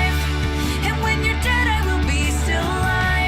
life. And when you're dead, I will be still alive.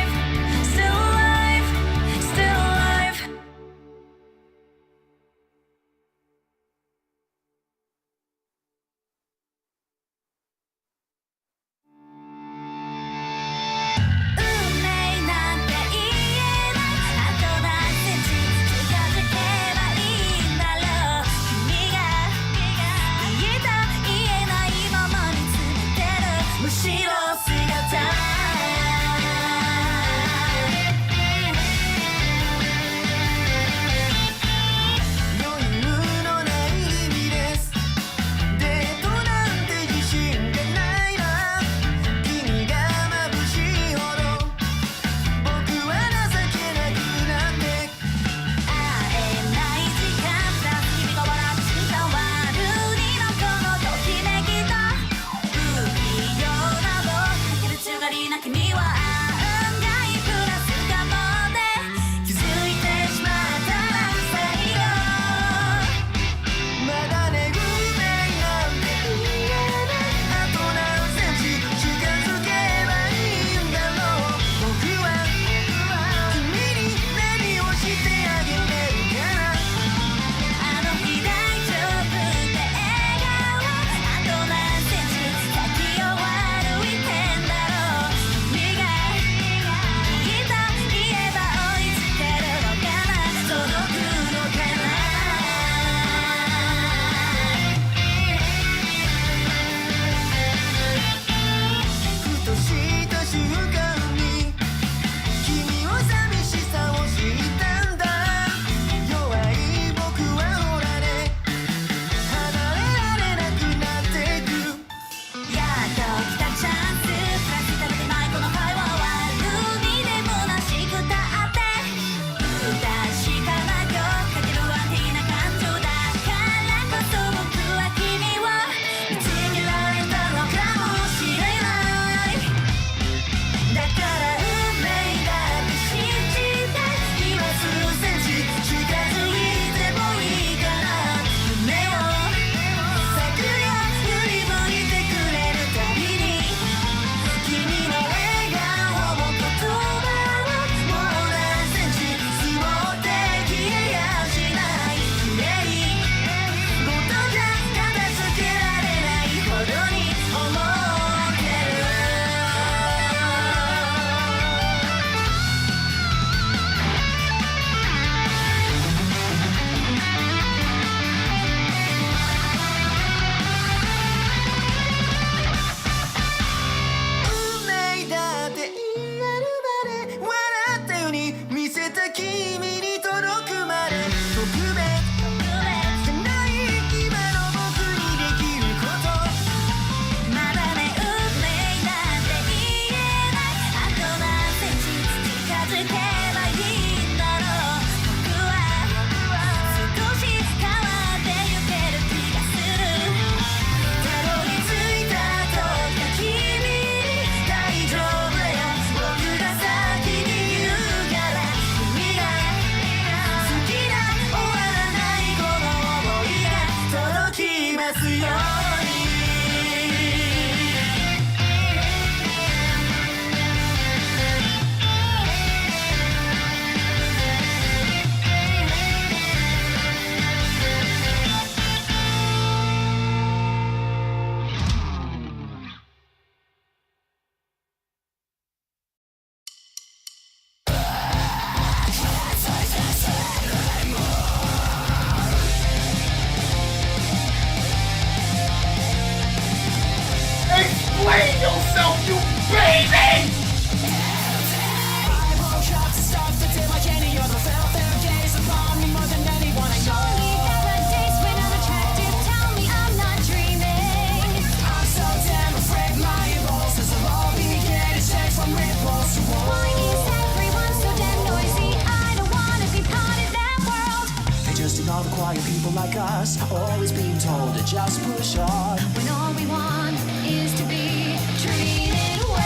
Why are people like us always being told to just push on when all we want is to be treated well?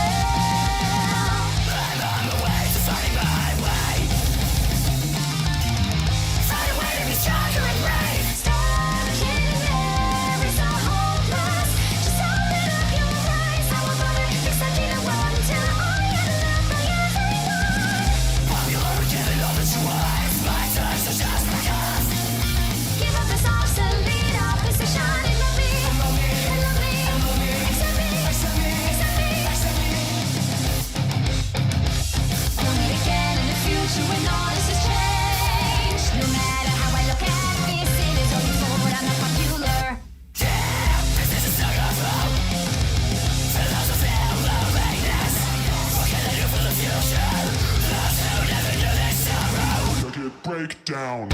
I'm on the way to finding my way. Find a way to be stronger and brave. Stop kidding there, it's all hopeless. Just open up your eyes. I won't bother accepting the world until I am loved by everyone. Popular, giving all that you want. My times are just because. Give up this obsolete opposition and love me, and love me, accept me, accept me, accept me. We'll meet again in the future when all this has changed. No matter how I look at this, it is only forward, I'm not popular. Yeah, this is a song of hope. Philosophy of loneliness. What can I do for the future? Those who never knew their sorrow. Circuit breakdown.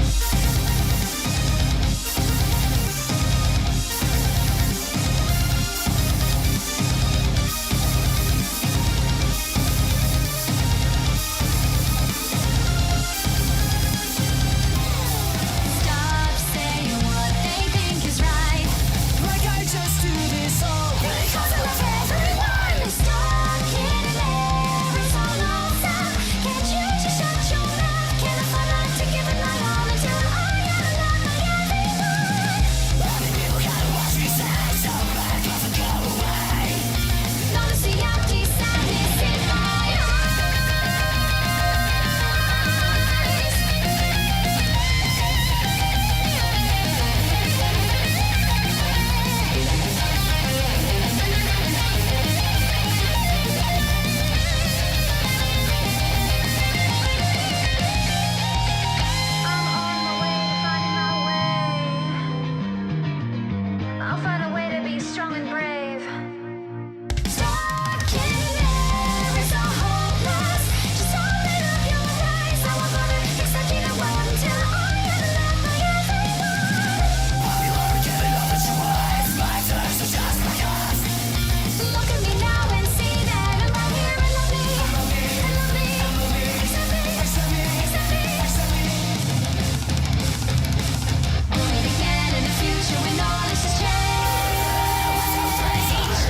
Stop saying what they think is right, Like I just do this all because I love everyone. Stop kidding there, it's all awesome. Can't you just shut your mouth? Can't afford not to give it my all until I am loved by everyone. Many people gotta watch me say, so back off and go away. Notice the empty sadness in my eyes. I'm on my way to finding my way. I'll find a way to be strong and brave. Stop kidding there, it's all hopeless. Just open up your eyes. I won't bother accepting the world until I am loved by everyone. Popular, giving all that you want. My times are just because. Look at me now and see that I'm right here and love me, and love me, accept me, accept me, accept me. We'll meet again in the future when all this has changed.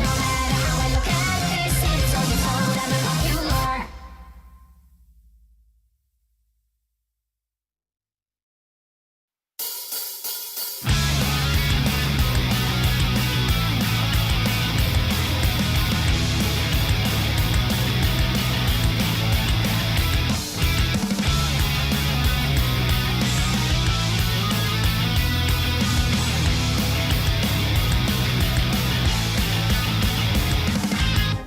No matter how I look at this, it's only told I'm unpopular.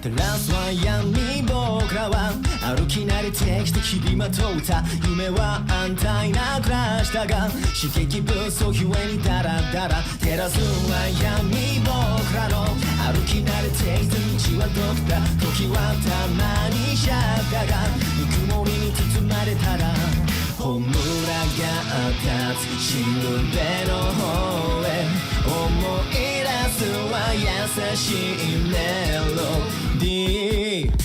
照らすは闇僕らは歩き慣れてきて日々まとった夢は安泰な暮らしだが刺激不足ゆえにダラダラ照らすは闇僕らの歩き慣れていた道はどこだ時はたまにシャッだがぬくもりに包まれたらほむらが立つしるべの方へ思い出すは優しいメロディー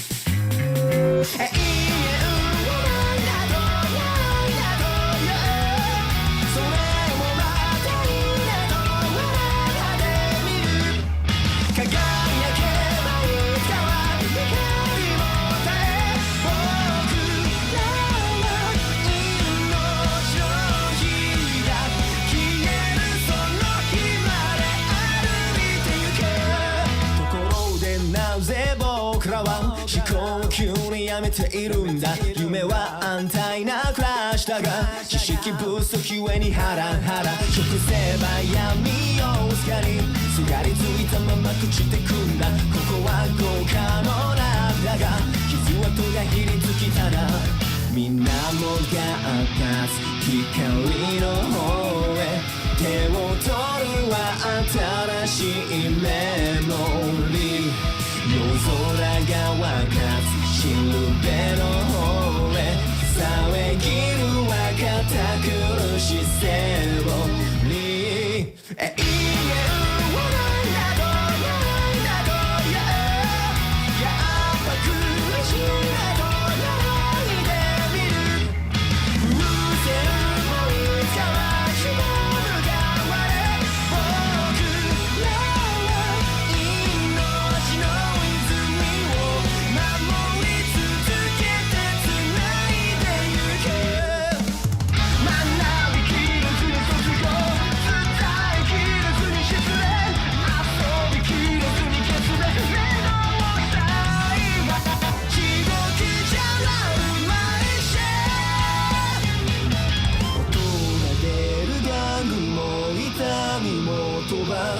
思考を急にやめているんだ夢は安泰な暮らしだが知識不足ゆえにハラハラ食せば闇をすかにすがりついたまま朽ちてくんだここは豪華の中だが傷跡がひりつきたらみんなもが立つ光の方へ手を取るは新しいメモリー夜空が湧かすしるべの方へ遮るは堅苦しセオリー永遠はなんだとなんだとやっぱ苦しいなとないでみる風船もいつかは絞るか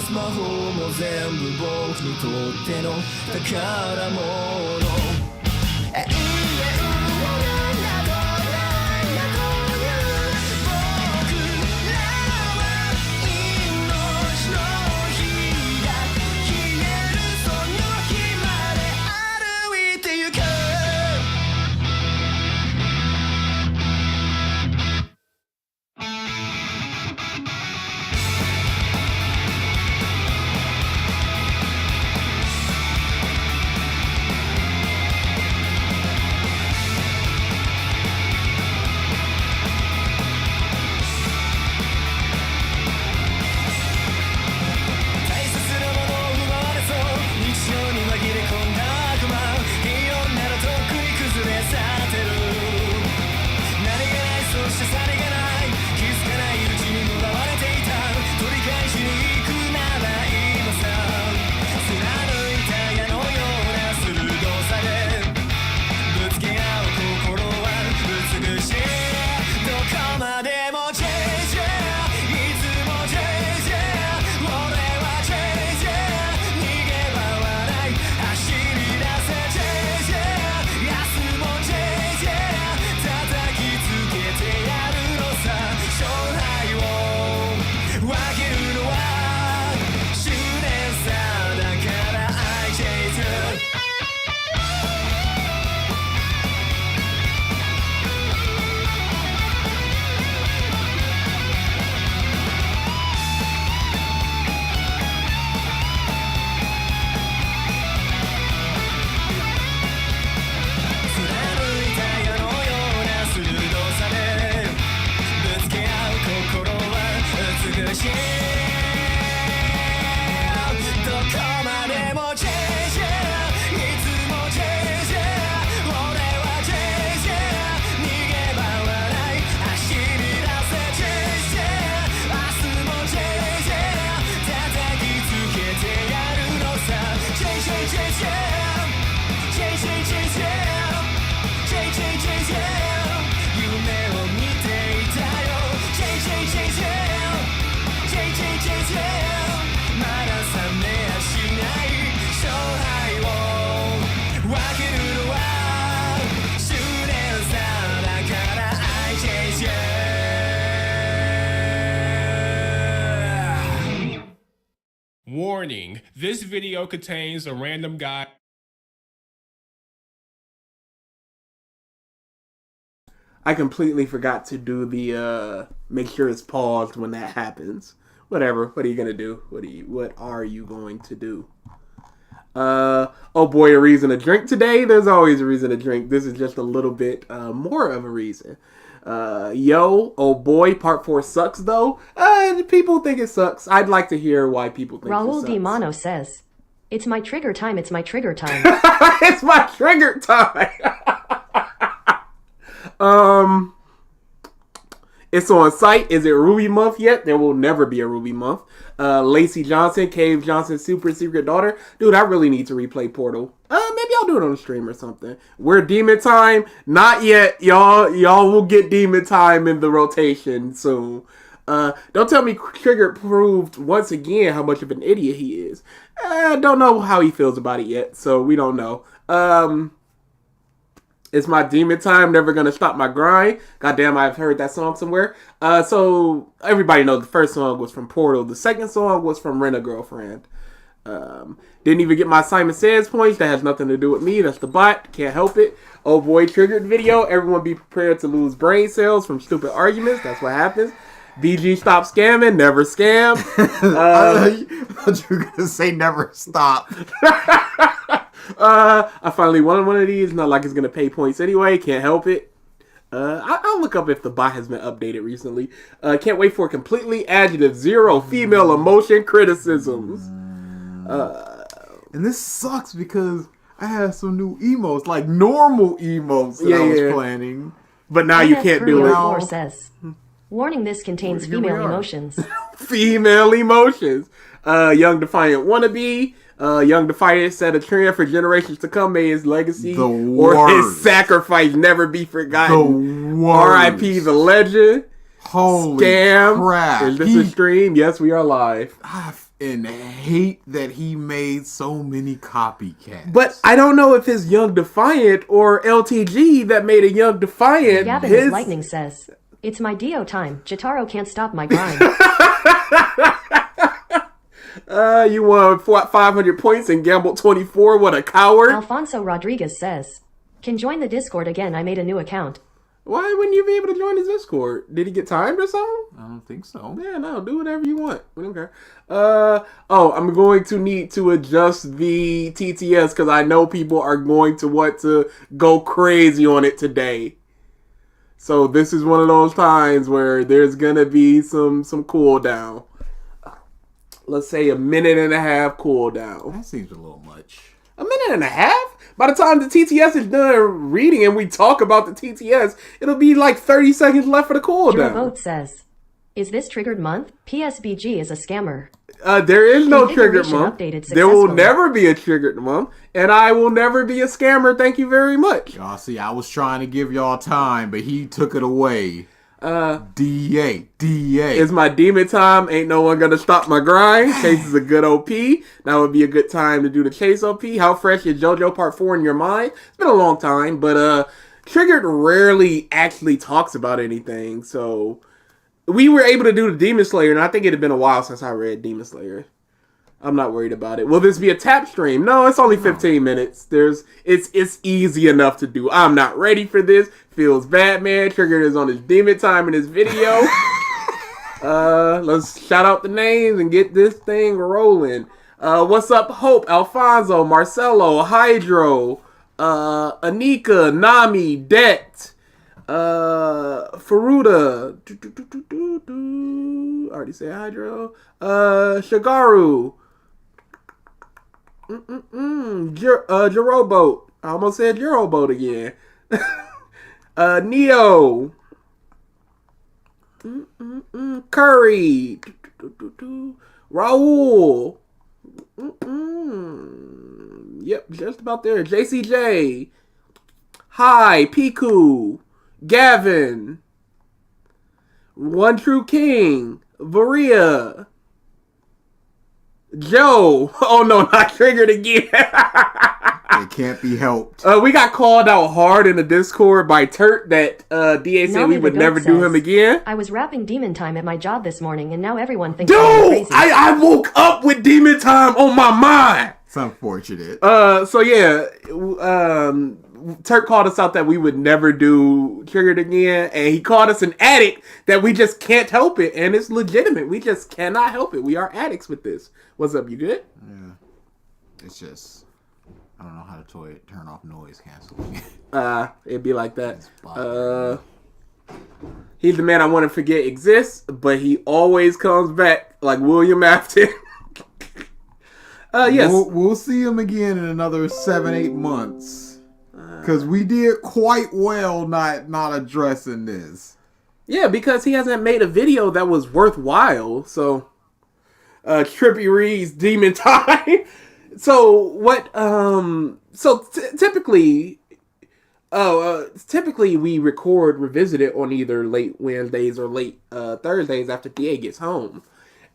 スマホも全部僕にとっての宝物Warning, this video contains a random guy. I completely forgot to do the make sure it's paused when that happens. Whatever. What are you gonna do? What are you going to do? Oh boy, a reason to drink today? There's always a reason to drink. This is just a little bit more of a reason. Oh boy, part 4 sucks though. People think it sucks. I'd like to hear why people think it sucks. Raul Di Mano says, "It's my trigger time, it's my trigger time." It's my trigger time. It's on site. Is it Ruby Month yet? There will never be a Ruby Month. Lacey Johnson, Cave Johnson's super secret daughter. Dude, I really need to replay Portal. Maybe I'll do it on the stream or something. We're Demon Time. Not yet. Y'all will get Demon Time in the rotation soon. Don't tell me Triggered proved once again how much of an idiot he is. Don't know how he feels about it yet, so we don't know. It's my demon time, never gonna stop my grind. Goddamn, I've heard that song somewhere. So everybody knows the first song was from Portal. The second song was from Rent a Girlfriend. Didn't even get my Simon Says points. That has nothing to do with me. That's the bot. Can't help it. Oh boy, Triggered video. Everyone be prepared to lose brain cells from stupid arguments. That's what happens. BG stop scamming. Never scam. I thought you were gonna say never stop. I finally won one of these. Not like it's gonna pay points anyway. Can't help it. I'll look up if the bot has been updated recently. Can't wait for completely adjective 0 female emotion criticisms. And this sucks because I have some new emotes, like normal emotes that I was planning. But now you can't do it. Says, warning, this contains female emotions. Female emotions. Young Defiant wannabe. Young Defiant set a trend for generations to come. May his legacy or his sacrifice never be forgotten. R.I.P. the legend. Holy Scam. crap. Is this a stream? Yes, we are live. and hate that he made so many copycats. But I don't know if it's Young Defiant or LTG that made a Young Defiant. Gavin is Lightning says, it's my Dio time. Jotaro can't stop my grind. You won 500 points and gambled 24. What a coward. Alfonso Rodriguez says, can join the Discord again. I made a new account. Why wouldn't you be able to join his Discord? Did he get timed or something? I don't think so. Yeah, no, do whatever you want. We don't care. I'm going to need to adjust the TTS because I know people are going to want to go crazy on it today. So this is one of those times where there's gonna be some cooldown. Let's say a minute and a half cooldown. That seems a little much. A minute and a half? By the time the TTS is done reading and we talk about the TTS, it'll be like 30 seconds left for the cooldown. Vote says, is this triggered month? PSBG is a scammer. There is no triggered month. Updated there will never be a triggered month, and I will never be a scammer. Thank you very much. Y'all see, I was trying to give y'all time, but he took it away. DA. It's my demon time. Ain't no one gonna stop my grind. Chase is a good OP. That would be a good time to do the Chase OP. How fresh is JoJo Part 4 in your mind? It's been a long time, but Triggered rarely actually talks about anything, so we were able to do the Demon Slayer, and I think it had been a while since I read Demon Slayer. I'm not worried about it. Will this be a tap stream? No, it's only 15 minutes. It's easy enough to do. I'm not ready for this. Feels bad, man. Triggered is on his demon time in this video. Let's shout out the names and get this thing rolling. What's up, Hope, Alfonso, Marcelo, Hydro, Anika, Nami, Det, Faruda, I already said Hydro, Shigaru, Jeroboat, I almost said Jeroboat again, Neo, Curry, Raul, yep, just about there, JCJ, Hi, Piku, Gavin, One True King, Varia, Joe. Oh no, not Triggered again. It can't be helped. We got called out hard in the Discord by Turt that DA said we would never do him again. I was rapping Demon Time at my job this morning and now everyone thinks I'm Dude, crazy. I woke up with Demon Time on my mind. It's unfortunate. So yeah, Turk called us out that we would never do Triggered again, and he called us an addict that we just can't help it, and it's legitimate. We just cannot help it. We are addicts with this. What's up? You good? Yeah. It's just, I don't know how to turn off noise canceling. It'd be like that. He's the man I want to forget exists, but he always comes back like William Afton. Yes. We'll see him again in another 7-8 months. Because we did quite well not addressing this. Yeah, because he hasn't made a video that was worthwhile. So, Trippy Reed's Demon Time. So, what, typically we record Revisited on either late Wednesdays or late Thursdays after DA gets home.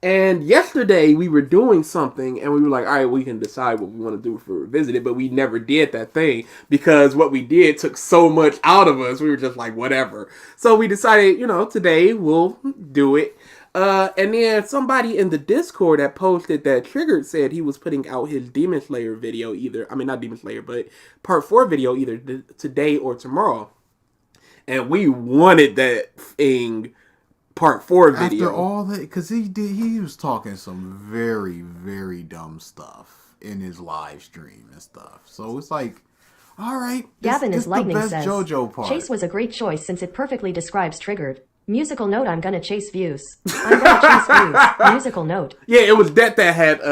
And yesterday we were doing something and we were like, all right, we can decide what we want to do for Revisited, but we never did that thing because what we did took so much out of us. We were just like, whatever. So we decided, today we'll do it. And then somebody in the Discord that posted that Triggered said he was putting out his Demon Slayer video not Demon Slayer, but Part 4 video either today or tomorrow. And we wanted that thing Part 4 video. After all that, because he was talking some very, very dumb stuff in his live stream and stuff. So it's like, all right, Gavin is Lightning the best says, JoJo part. Chase was a great choice since it perfectly describes Triggered. Musical note, I'm gonna chase views. I'm gonna chase views. Musical note. Yeah, it was that had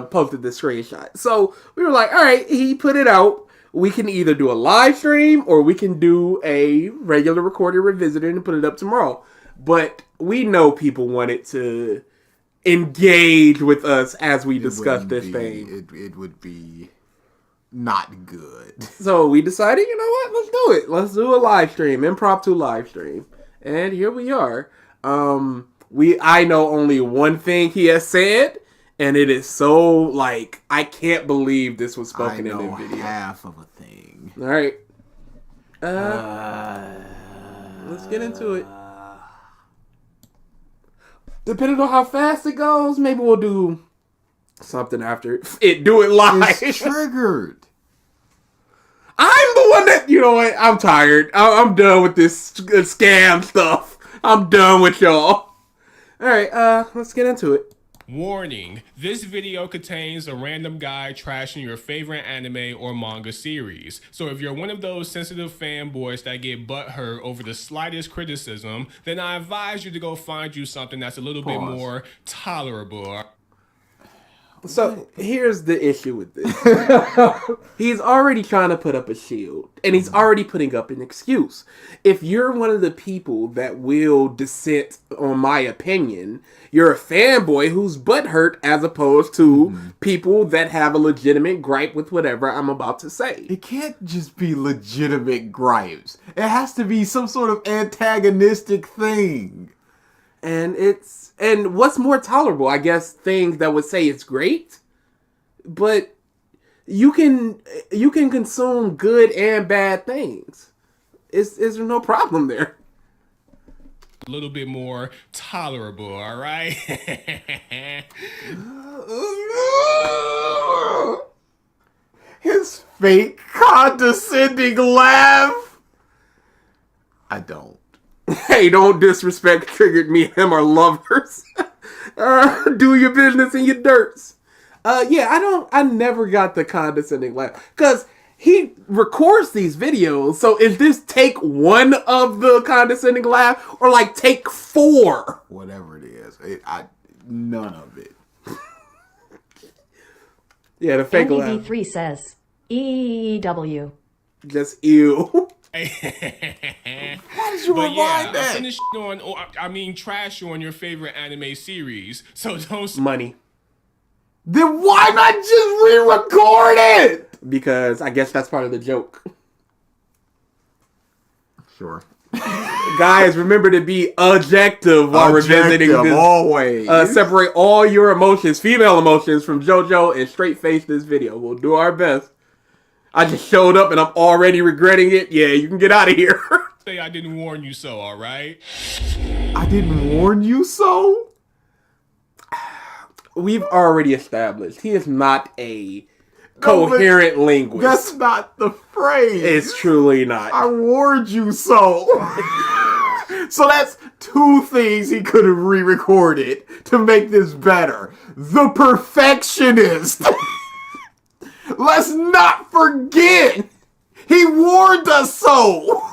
posted the screenshot. So we were like, all right, he put it out. We can either do a live stream or we can do a regular recorded Revisited and put it up tomorrow. But we know people wanted to engage with us as we discuss this thing. It would be not good. So we decided, you know what? Let's do it. Let's do a live stream, impromptu live stream. And here we are. I know only one thing he has said, And it is so, like, I can't believe this was spoken in the video. Half of a thing. All right. Let's get into it. Depending on how fast it goes, maybe we'll do something after it. Do it live. It's triggered. I'm the one that, you know what? I'm tired. I'm done with this scam stuff. I'm done with y'all. All right, let's get into it. Warning, this video contains a random guy trashing your favorite anime or manga series. So if you're one of those sensitive fanboys that get butthurt over the slightest criticism, then I advise you to go find you something that's a little bit more tolerable. So here's the issue with this. He's already trying to put up a shield, and he's already putting up an excuse. If you're one of the people that will dissent on my opinion, you're a fanboy who's butthurt as opposed to people that have a legitimate gripe with whatever I'm about to say. It can't just be legitimate gripes. It has to be some sort of antagonistic thing. And what's more tolerable? I guess things that would say it's great, but you can consume good and bad things. Is there no problem there? A little bit more tolerable, all right? His fake condescending laugh. I don't. Hey, don't disrespect Triggered. Me and him are lovers. Do your business in your dirts. Yeah, I never got the condescending laugh. Because he records these videos, so is this take one of the condescending laugh, or like take 4? Whatever it is. None of it. Yeah, the fake laugh. Andy 3 says, EW. Just ew. Why did you rewind that? I'm finished trash on your favorite anime series. So don't Money. Then why not just re-record it? Because I guess that's part of the joke. Sure. Guys, remember to be objective while revisiting this. Always. Separate all your emotions, female emotions, from JoJo and straight face this video. We'll do our best. I just showed up and I'm already regretting it. Yeah, you can get out of here. say I didn't warn you so, all right? I didn't warn you so? We've already established he is not a coherent linguist. That's not the phrase. It's truly not. I warned you so. So that's 2 things he could have re-recorded to make this better. The perfectionist. Let's not forget. He warned us so.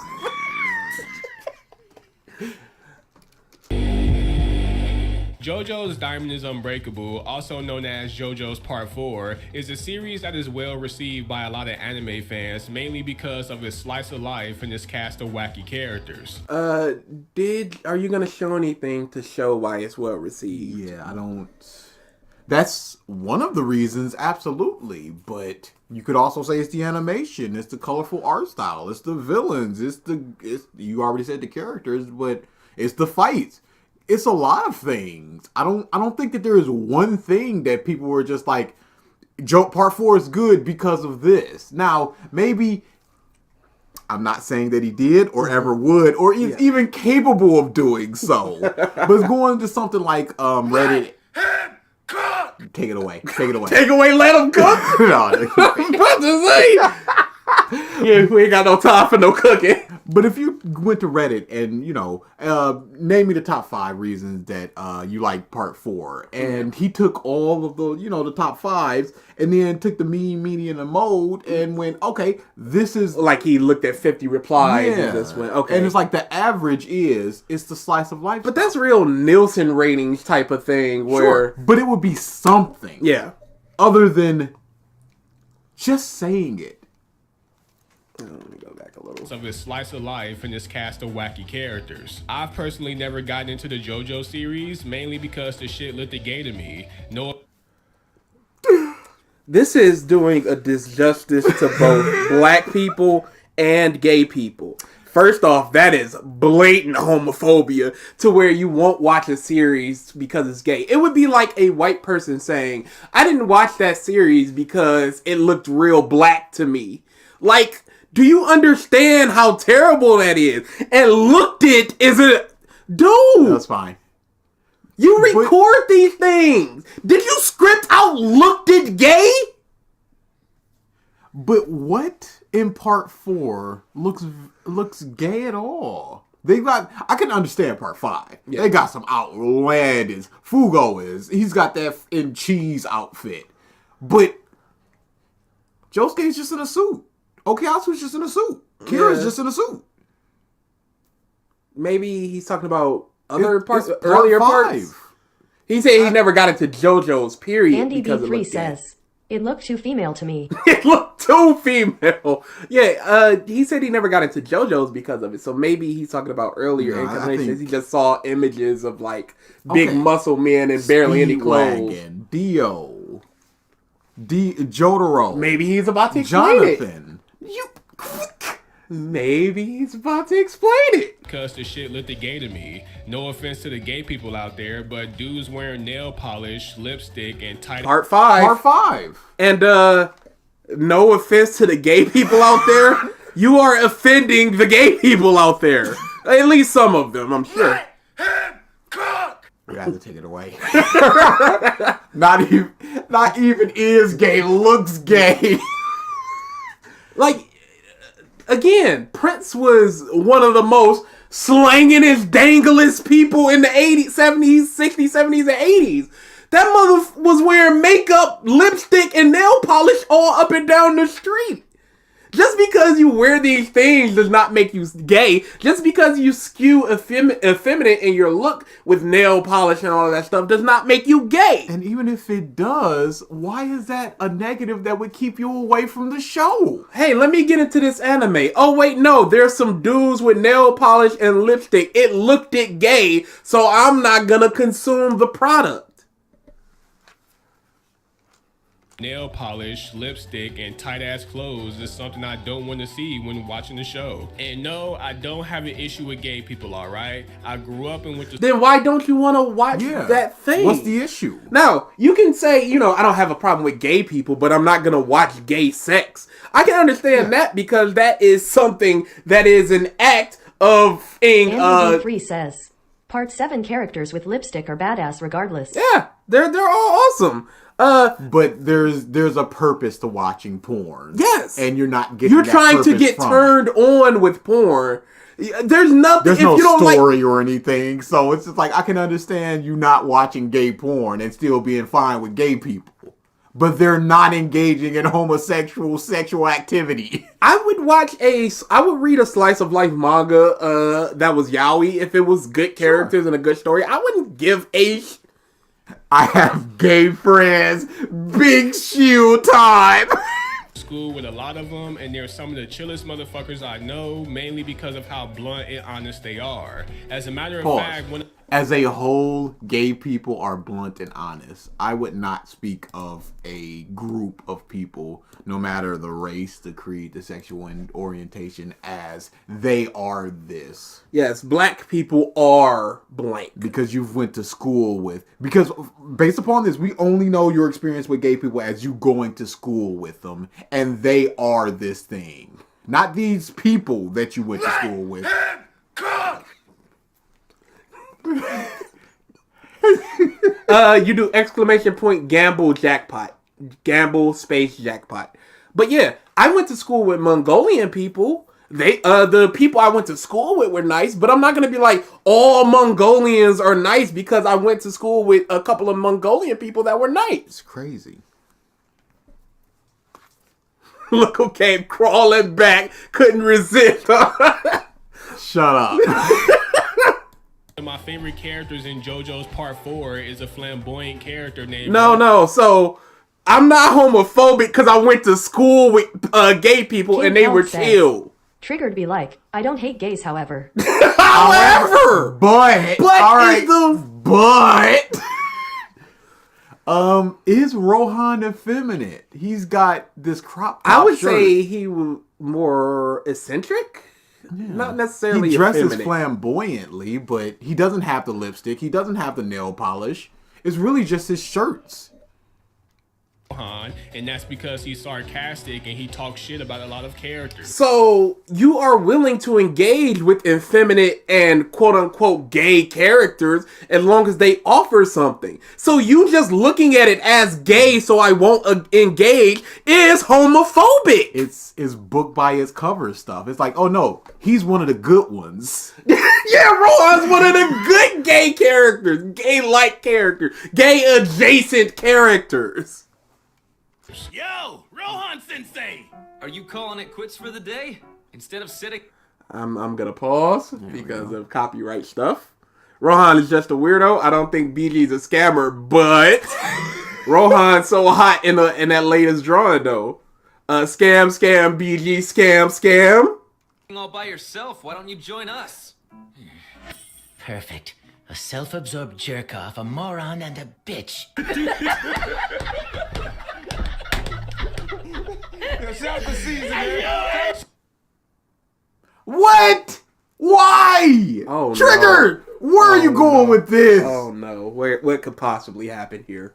JoJo's Diamond is Unbreakable, also known as JoJo's Part 4, is a series that is well received by a lot of anime fans, mainly because of its slice of life and its cast of wacky characters. Are you gonna show anything to show why it's well received? Yeah, I don't. That's one of the reasons, absolutely. But you could also say it's the animation, it's the colorful art style, it's the villains, it's you already said the characters, but it's the fights. It's a lot of things. I don't think that there is one thing that people were just like, Part 4 is good because of this. Now, maybe, I'm not saying that he did or ever would or is even capable of doing so. But it's going to something like Reddit. Take it away. Take it away. Take away, let him cook. No, I'm about to say. Yeah, we ain't got no time for no cooking. But if you went to Reddit and, name me the top 5 reasons that you like Part 4. And he took all of the, the top 5s and then took the mean, median, and mode and went, okay, this is... Like he looked at 50 replies and just went, okay. And it's like the average it's the slice of life. But that's real Nielsen ratings type of thing where... Sure, but it would be something. Yeah. Other than just saying it. Let me go back a little. Of his slice of life and his cast of wacky characters. I've personally never gotten into the JoJo series, mainly because the shit lit the gay to me. This is doing a disjustice to both black people and gay people. First off, that is blatant homophobia to where you won't watch a series because it's gay. It would be like a white person saying, I didn't watch that series because it looked real black to me. Like, do you understand how terrible that is? And looked it is a... Dude! That's fine. You record these things! Did you script out looked it gay? But what in part 4 looks gay at all? I can understand part 5. Yeah. They got some outlandish. He's got that in cheese outfit. But Josuke's just in a suit. Okuyasu's just in a suit. Kira's just in a suit. Maybe he's talking about other parts, earlier parts. He said he never got into JoJo's, period. Andy B3 says, it looked too female to me. It looked too female. Yeah, he said he never got into JoJo's because of it. So maybe he's talking about earlier incarnations. He just saw images of like big muscle men and barely any clothes. Jotaro. Maybe he's about to explain it. Maybe he's about to explain it. Because the shit looked gay to me. No offense to the gay people out there, but dudes wearing nail polish, lipstick, and tight... Part 5. And, no offense to the gay people out there. You are offending the gay people out there. At least some of them, I'm sure. We have to take it away. Not even is gay, looks gay. Like... Again, Prince was one of the most slangingest, danglest people in the 80s, 70s, 60s, 70s, and 80s. That mother was wearing makeup, lipstick, and nail polish all up and down the street. Just because you wear these things does not make you gay. Just because you skew effeminate in your look with nail polish and all of that stuff does not make you gay. And even if it does, why is that a negative that would keep you away from the show? Hey, let me get into this anime. Oh, wait, no. There's some dudes with nail polish and lipstick. It looked it gay, so I'm not gonna consume the product. Nail polish, lipstick, and tight-ass clothes is something I don't want to see when watching the show. And no, I don't have an issue with gay people, alright? I grew up and went to... Then why don't you want to watch that thing? What's the issue? Now, you can say, I don't have a problem with gay people, but I'm not going to watch gay sex. I can understand that because that is something that is an act of being... Andy B3 says, Part 7 characters with lipstick are badass regardless. Yeah, they're all awesome. But there's a purpose to watching porn. Yes. And you're not getting You're trying to get turned on with porn. There's nothing. There's no story or anything. So it's just like, I can understand you not watching gay porn and still being fine with gay people. But they're not engaging in homosexual sexual activity. I would read a slice of life manga that was yaoi if it was good characters and a good story. I wouldn't give a... I have gay friends. Big shield time. School with a lot of them, and they're some of the chillest motherfuckers I know, mainly because of how blunt and honest they are. As a matter of fact, as a whole, gay people are blunt and honest. I would not speak of a group of people, no matter the race, the creed, the sexual orientation, as they are this. Yes, black people are blank. Because you've went to school with... Because based upon this, we only know your experience with gay people as you going to school with them. And they are this thing. Not these people that you went to school with. You do exclamation point gamble jackpot. Gamble space jackpot. But yeah, I went to school with Mongolian people. The people I went to school with were nice, but I'm not gonna be like all Mongolians are nice because I went to school with a couple of Mongolian people that were nice. It's crazy. Look who came crawling back, couldn't resist. Shut up. My favorite characters in JoJo's Part 4 is a flamboyant character named... No, so I'm not homophobic because I went to school with gay people and they were chill. Triggered be like, I don't hate gays, however. However! But all right, is Rohan effeminate? He's got this crop top I would shirt. say he was more eccentric. not necessarily He dresses effeminate. flamboyantly, but he doesn't have the lipstick. He doesn't have the nail polish. It's really just his shirts. Rohan, and that's because he's sarcastic and he talks shit about a lot of characters. So you are willing to engage with effeminate and quote unquote gay characters as long as they offer something. So you just looking at it as gay so I won't engage is homophobic. It's book by its cover stuff. It's like, oh no, he's one of the good ones. Yeah, Rohan's one of them good gay characters, gay-like characters, gay-adjacent characters. Yo, Rohan Sensei! Are you calling it quits for the day? Instead of sitting... I'm gonna pause because of copyright stuff. Rohan is just a weirdo. I don't think BG's a scammer, but Rohan's so hot in that latest drawing though. Scam, BG, scam. all by yourself, why don't you join us? Perfect. A self-absorbed jerk-off, a moron, and a bitch. What? Why? Oh, Triggered! no. Where are you going with this? Oh no, what could possibly happen here?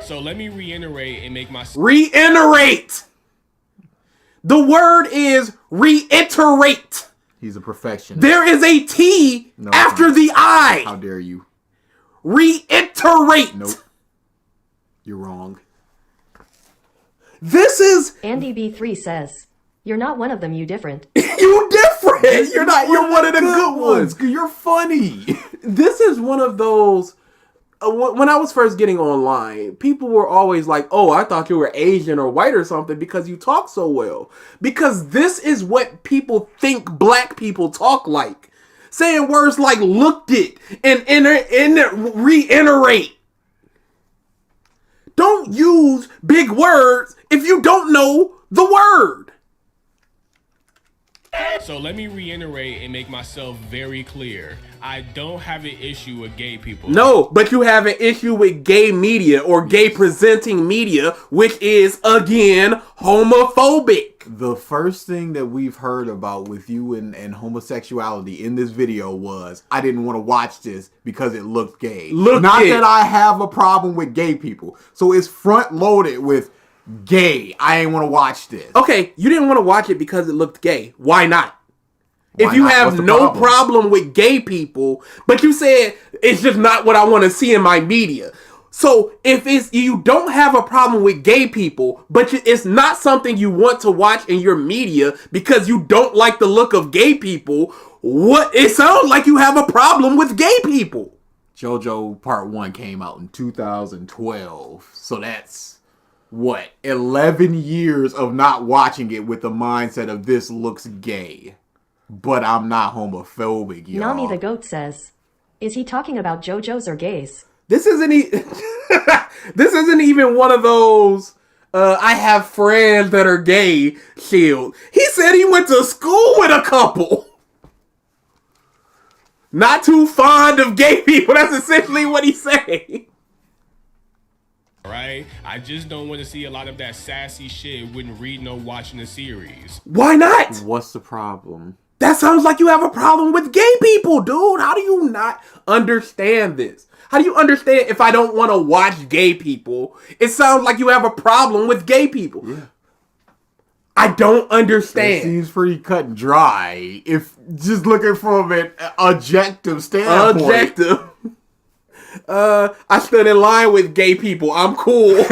So let me reiterate and make my Reiterate! The word is reiterate. He's a perfectionist. There is a T No, after it's the I. How dare you? Reiterate. Nope. You're wrong. This is Andy B3 says, "You're not one of them, you different." you different. You're not. You're one of the good ones. You're funny. This is one of those. When I was first getting online, people were always like, "Oh, I thought you were Asian or white or something because you talk so well." Because this is what people think black people talk like, saying words like "looked it" and reiterate. Don't use big words if you don't know the word. So let me reiterate and make myself very clear. I don't have an issue with gay people. No, but you have an issue with gay media or gay presenting media, which is, again, homophobic. The first thing that we've heard about with you and homosexuality in this video was, I didn't want to watch this because it looked gay. Not that I have a problem with gay people. So it's front loaded with gay. I ain't want to watch this. Okay, you didn't want to watch it because it looked gay. Why not? If you not? have What's the no problem? problem with gay people, but you said it's just not what I want to see in my media. So if you don't have a problem with gay people, but it's not something you want to watch in your media because you don't like the look of gay people, it sounds like you have a problem with gay people. JoJo Part 1 came out in 2012. So that's, what, 11 years of not watching it with the mindset of this looks gay. But I'm not homophobic, y'all. Nami the Goat says, "Is he talking about JoJo's or gays?" This isn't this isn't even one of those I have friends that are gay shield. He said he went to school with a couple. Not too fond of gay people. That's essentially what he's saying. Right? I just don't want to see a lot of that sassy shit when reading or watching the series. Why not? What's the problem? That sounds like you have a problem with gay people, dude. How do you not understand this? How do you understand if I don't want to watch gay people? It sounds like you have a problem with gay people. Yeah. I don't understand. It seems pretty cut and dry. If just looking from an objective standpoint. Objective. I stood in line with gay people. I'm cool.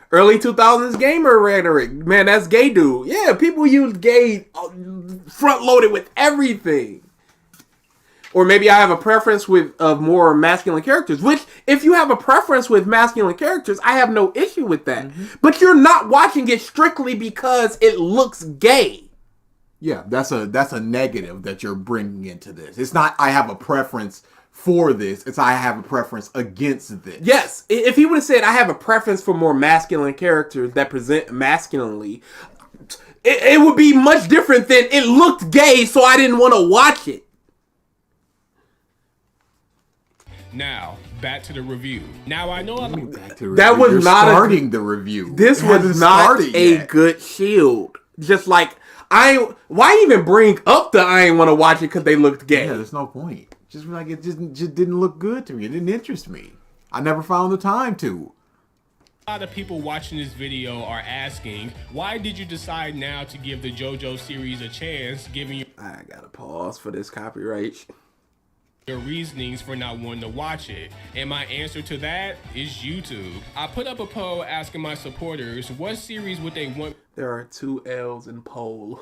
Early 2000s gamer rhetoric. Man, that's gay dude. Yeah, people use gay front loaded with everything. Or maybe I have a preference of more masculine characters, which if you have a preference with masculine characters, I have no issue with that. Mm-hmm. But you're not watching it strictly because it looks gay. Yeah, that's a negative that you're bringing into this. It's not I have a preference for this. It's I have a preference against this. Yes, if he would have said I have a preference for more masculine characters that present masculinely, it would be much different than it looked gay, so I didn't want to watch it. Now, back to the review. Now, I know that was not starting the review. This was not a good shield. just like why even bring up the I ain't want to watch it because they looked gay? Yeah, there's no point. Just like it just didn't look good to me. It didn't interest me. I never found the time to. A lot of people watching this video are asking, why did you decide now to give the JoJo series a chance, given I gotta pause for this copyright. your reasonings for not wanting to watch it? And my answer to that is YouTube. I put up a poll asking my supporters what series would they want There are 2 L's in poll.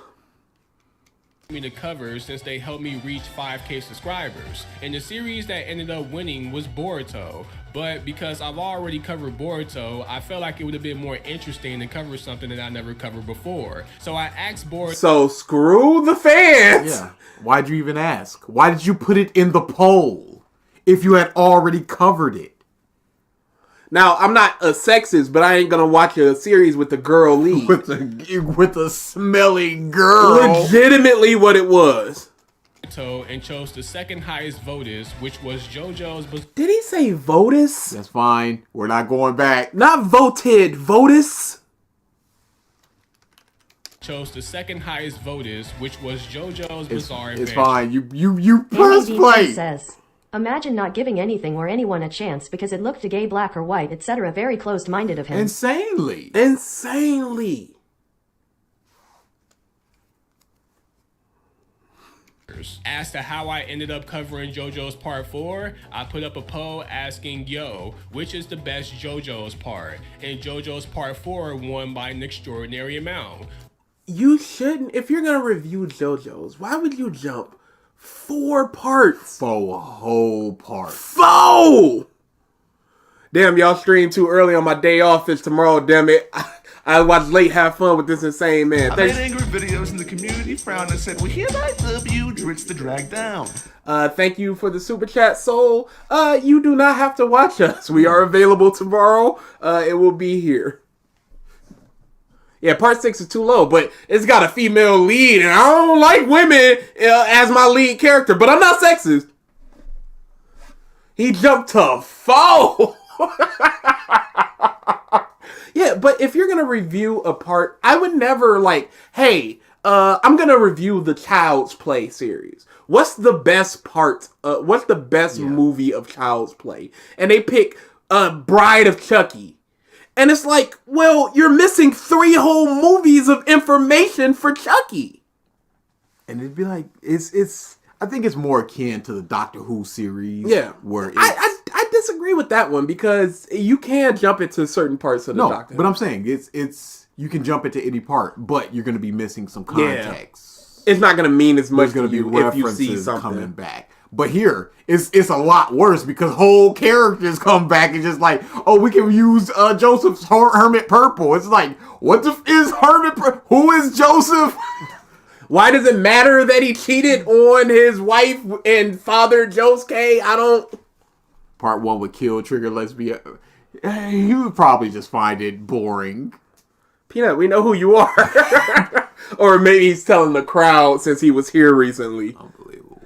me to cover since they helped me reach 5K subscribers. And the series that ended up winning was Boruto. But because I've already covered Boruto, I felt like it would have been more interesting to cover something that I never covered before. So I asked Boruto. So screw the fans. Yeah. Why'd you even ask? Why did you put it in the poll if you had already covered it? Now, I'm not a sexist, but I ain't gonna watch a series with the girl lead. With the smelly girl. Legitimately what it was. And chose the second highest voters, which was JoJo's. Did he say Votus? That's fine. We're not going back. Not voted, Votus. Chose the second highest voters, which was JoJo's Bizarre It's Adventure. fine. You press ADD play. says, imagine not giving anything or anyone a chance because it looked gay, black, or white, etc. Very closed-minded of him. Insanely. As to how I ended up covering JoJo's Part 4, I put up a poll asking, yo, which is the best JoJo's part? And JoJo's Part 4 won by an extraordinary amount. You shouldn't. If you're gonna review JoJo's, why would you jump 4 parts? For a whole part. 4! Damn, y'all streamed too early on my day off. It's tomorrow, damn it. I watched late, have fun with this insane man. I made angry videos and the community frowned and said, well, hereby dub you, Dritz the Drag Down. Thank you for the super chat, Soul. You do not have to watch us. We are available tomorrow. It will be here. Yeah, part 6 is too low, but it's got a female lead, and I don't like women as my lead character, but I'm not sexist. He jumped to 4. Yeah, but if you're gonna review a part, I would never like, hey, I'm gonna review the Child's Play series. What's the best part? What's the best movie of Child's Play? And they pick Bride of Chucky. And it's like, well, you're missing 3 whole movies of information for Chucky. And it'd be like, I think it's more akin to the Doctor Who series. Yeah. Where I disagree with that one because you can jump into certain parts of the Doctor Who. But I'm saying it's you can jump into any part, but you're going to be missing some context. It's not going to mean as much There's to going to be you if you see references something coming back. But here, it's a lot worse because whole characters come back and just like, oh, we can use Joseph's Hermit Purple. It's like, what the is Hermit Purple? Who is Joseph? Why does it matter that he cheated on his wife and father Josuke? I don't... Part 1 would kill Trigger Lesbian. He would probably just find it boring. Peanut, we know who you are. Or maybe he's telling the crowd since he was here recently. Unbelievable.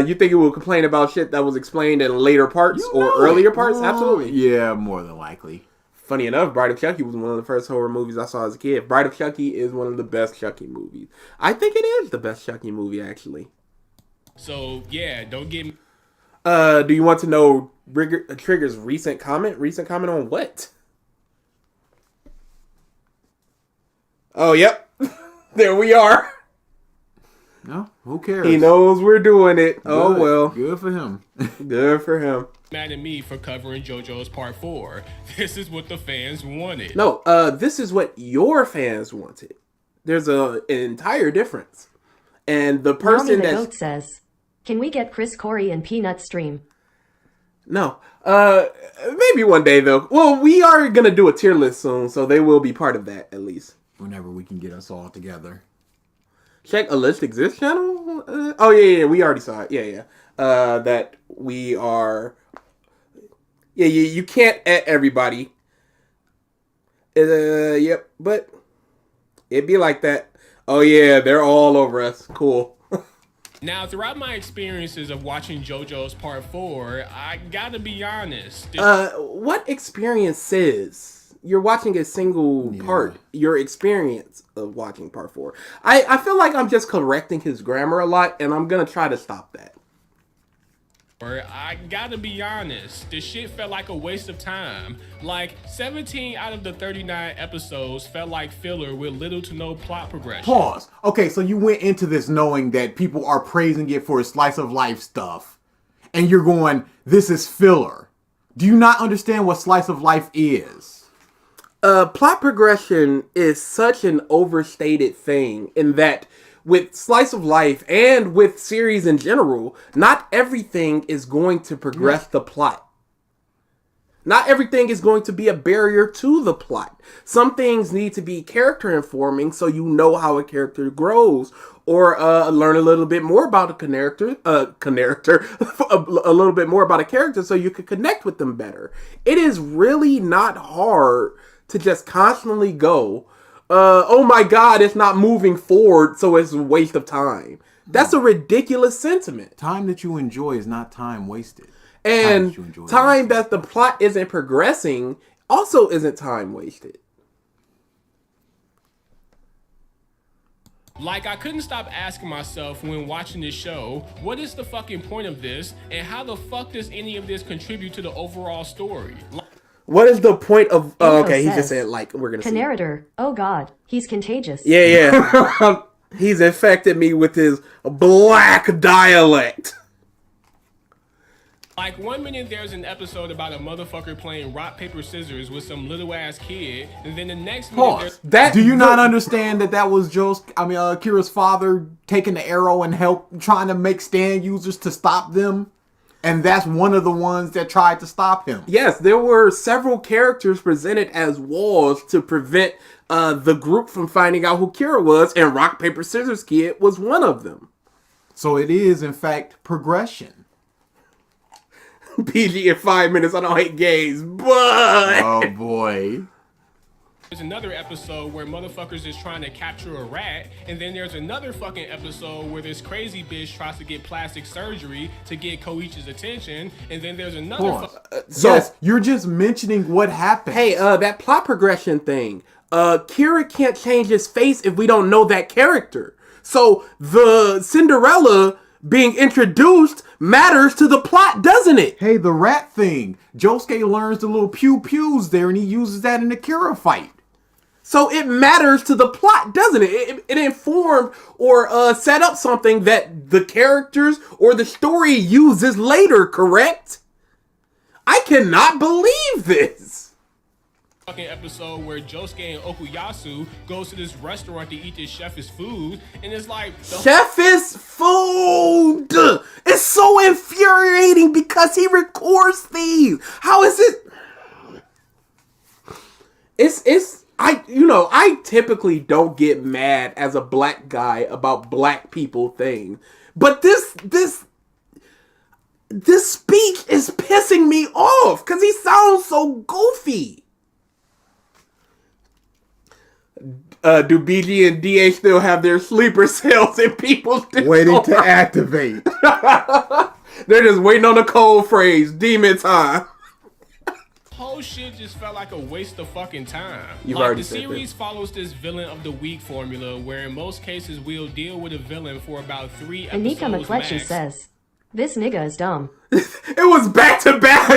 You think he will complain about shit that was explained in later parts or earlier parts? Absolutely. Yeah, more than likely. Funny enough, Bride of Chucky was one of the first horror movies I saw as a kid. Bride of Chucky is one of the best Chucky movies. I think it is the best Chucky movie, actually. So, yeah, don't get me... Do you want to know Trigger's recent comment? Recent comment on what? Oh, yep. There we are. No, who cares? He knows we're doing it. Oh, well. Good for him. Good for him. mad at me for covering JoJo's Part 4. This is what the fans wanted. No, this is what your fans wanted. There's an entire difference. And the person that vote says, can we get Chris, Corey, and Peanut stream? No. Maybe one day, though. Well, we are going to do a tier list soon, so they will be part of that, at least. Whenever we can get us all together. Check a list exists channel? Oh, yeah, we already saw it. Yeah. That we are... Yeah, you can't at everybody. Yep, but it'd be like that. Oh, yeah, they're all over us. Cool. Now, throughout my experiences of watching JoJo's Part 4, I gotta be honest. What experiences? you're watching a single part, your experience of watching part 4. I feel like I'm just correcting his grammar a lot, and I'm gonna try to stop that. I gotta be honest, this shit felt like a waste of time. Like, 17 out of the 39 episodes felt like filler with little to no plot progression. Pause. Okay, so you went into this knowing that people are praising it for its slice of life stuff, and you're going, this is filler. Do you not understand what slice of life is? Plot progression is such an overstated thing in that with slice of life and with series in general, not everything is going to progress the plot. Not everything is going to be a barrier to the plot. Some things need to be character informing so you know how a character grows, or learn a little bit more about a character, a little bit more about a character so you can connect with them better. It is really not hard to just constantly go, oh my god, it's not moving forward, so it's a waste of time. That's a ridiculous sentiment. Time that you enjoy is not time wasted. And time that the plot isn't progressing also isn't time wasted. Like, I couldn't stop asking myself when watching this show, what is the fucking point of this, and how the fuck does any of this contribute to the overall story? What is the point of... Oh, okay, he says, just said, like, we're gonna see. Narrator, oh god, he's contagious. Yeah. He's infected me with his black dialect. Like, 1 minute there's an episode about a motherfucker playing rock, paper, scissors with some little ass kid, and then the next minute Do you not understand that was Kira's father taking the arrow and trying to make stand users to stop them? And that's one of the ones that tried to stop him. Yes, there were several characters presented as walls to prevent the group from finding out who Kira was, and Rock, Paper, Scissors Kid was one of them. So it is, in fact, progression. PG in 5 minutes, I don't hate gays, but... Oh, boy. There's another episode where motherfuckers is trying to capture a rat, and then there's another fucking episode where this crazy bitch tries to get plastic surgery to get Koichi's attention, and then there's another... Yes, you're just mentioning what happened. Hey, that plot progression thing. Kira can't change his face if we don't know that character. So the Cinderella being introduced matters to the plot, doesn't it? Hey, the rat thing. Josuke learns the little pew-pews there, and he uses that in the Kira fight. So it matters to the plot, doesn't it? It informed or set up something that the characters or the story uses later, correct? I cannot believe this. Fucking episode where Josuke and Okuyasu goes to this restaurant to eat this chef's food, and it's like... Chef's food! It's so infuriating because he records these. How is it... I typically don't get mad as a black guy about black people things. But this speech is pissing me off because he sounds so goofy. Do BG and DA still have their sleeper cells in people's Discord? Waiting to activate. They're just waiting on the cold phrase, demon time. Whole shit just felt like a waste of fucking time. You've like, already the said series that. follows this villain of the week formula, where in most cases we'll deal with a villain for about 3 episodes Anika McCletchy max. says, this nigga is dumb. It was back to back.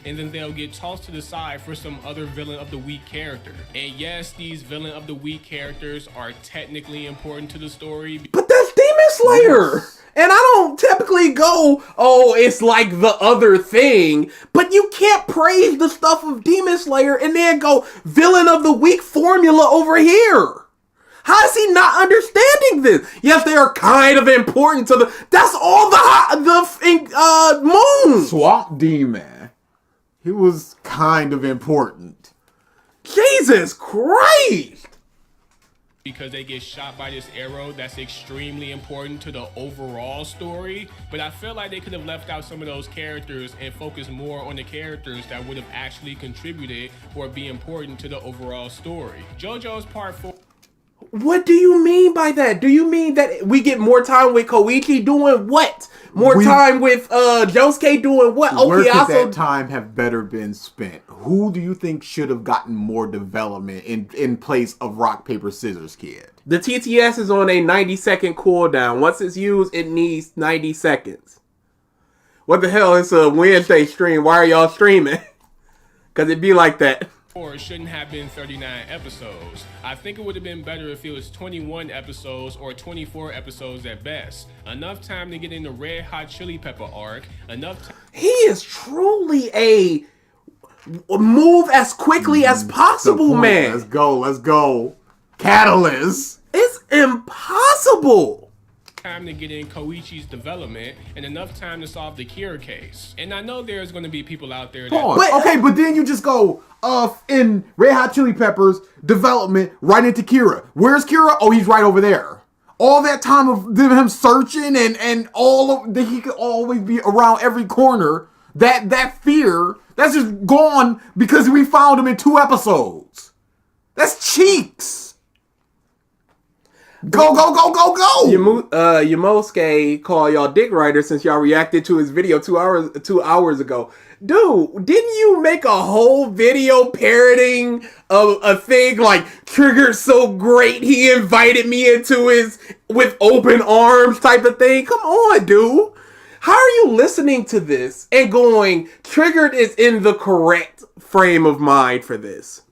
And then they'll get tossed to the side for some other villain of the week character. And yes, these villain of the week characters are technically important to the story. But that's Demon Slayer. And I don't typically go, oh, it's like the other thing. But you can't praise the stuff of Demon Slayer and then go villain of the week formula over here. How is he not understanding this? Yes, they are kind of important to the... That's all the moon. Swap Demon. He was kind of important. Jesus Christ. Because they get shot by this arrow that's extremely important to the overall story. But I feel like they could have left out some of those characters and focused more on the characters that would have actually contributed or be important to the overall story. JoJo's part 4... What do you mean by that? Do you mean that we get more time with Koichi doing what? More time with Josuke doing what? Where Okay, could also that time have better been spent? Who do you think should have gotten more development in place of Rock, Paper, Scissors Kid? the TTS is on a 90-second cooldown. Once it's used, it needs 90 seconds. What the hell? It's a Wednesday stream. Why are y'all streaming? Because it be like that. Or it shouldn't have been 39 episodes. I think it would have been better if it was 21 episodes or 24 episodes at best. Enough time to get in the Red Hot Chili Pepper arc. Enough time. He is truly a move as quickly as possible, man. Let's go. Catalyst. It's impossible. Time to get in Koichi's development and enough time to solve the Kira case. And I know there's going to be people out there that... But then you just go in Red Hot Chili Peppers development right into Kira. Where's Kira? Oh, he's right over there. All that time of him searching and all of that, he could always be around every corner. That fear, that's just gone because we found him in 2 episodes. That's cheeks. Go. Yamosuke called y'all dick writer since y'all reacted to his video 2 hours ago. Dude, didn't you make a whole video parroting of a thing like Triggered so great he invited me into his with open arms type of thing? Come on, dude. How are you listening to this and going, Triggered is in the correct frame of mind for this?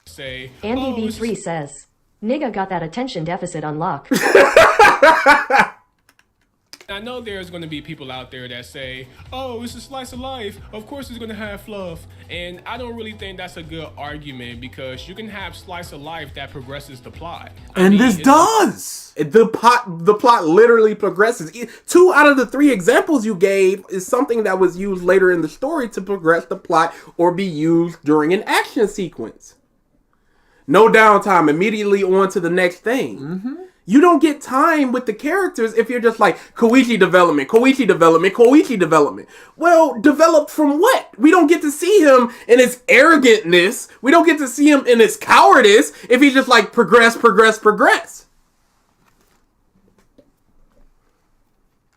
Say, Andy V3 says, nigga got that attention deficit on lock. I know there's going to be people out there that say, oh, it's a slice of life. Of course it's going to have fluff. And I don't really think that's a good argument because you can have slice of life that progresses the plot. This does. The plot literally progresses. 2 out of the 3 examples you gave is something that was used later in the story to progress the plot or be used during an action sequence. No downtime, immediately on to the next thing. Mm-hmm. You don't get time with the characters if you're just like, Koichi development. Well, developed from what? We don't get to see him in his arrogantness. We don't get to see him in his cowardice if he's just like, progress.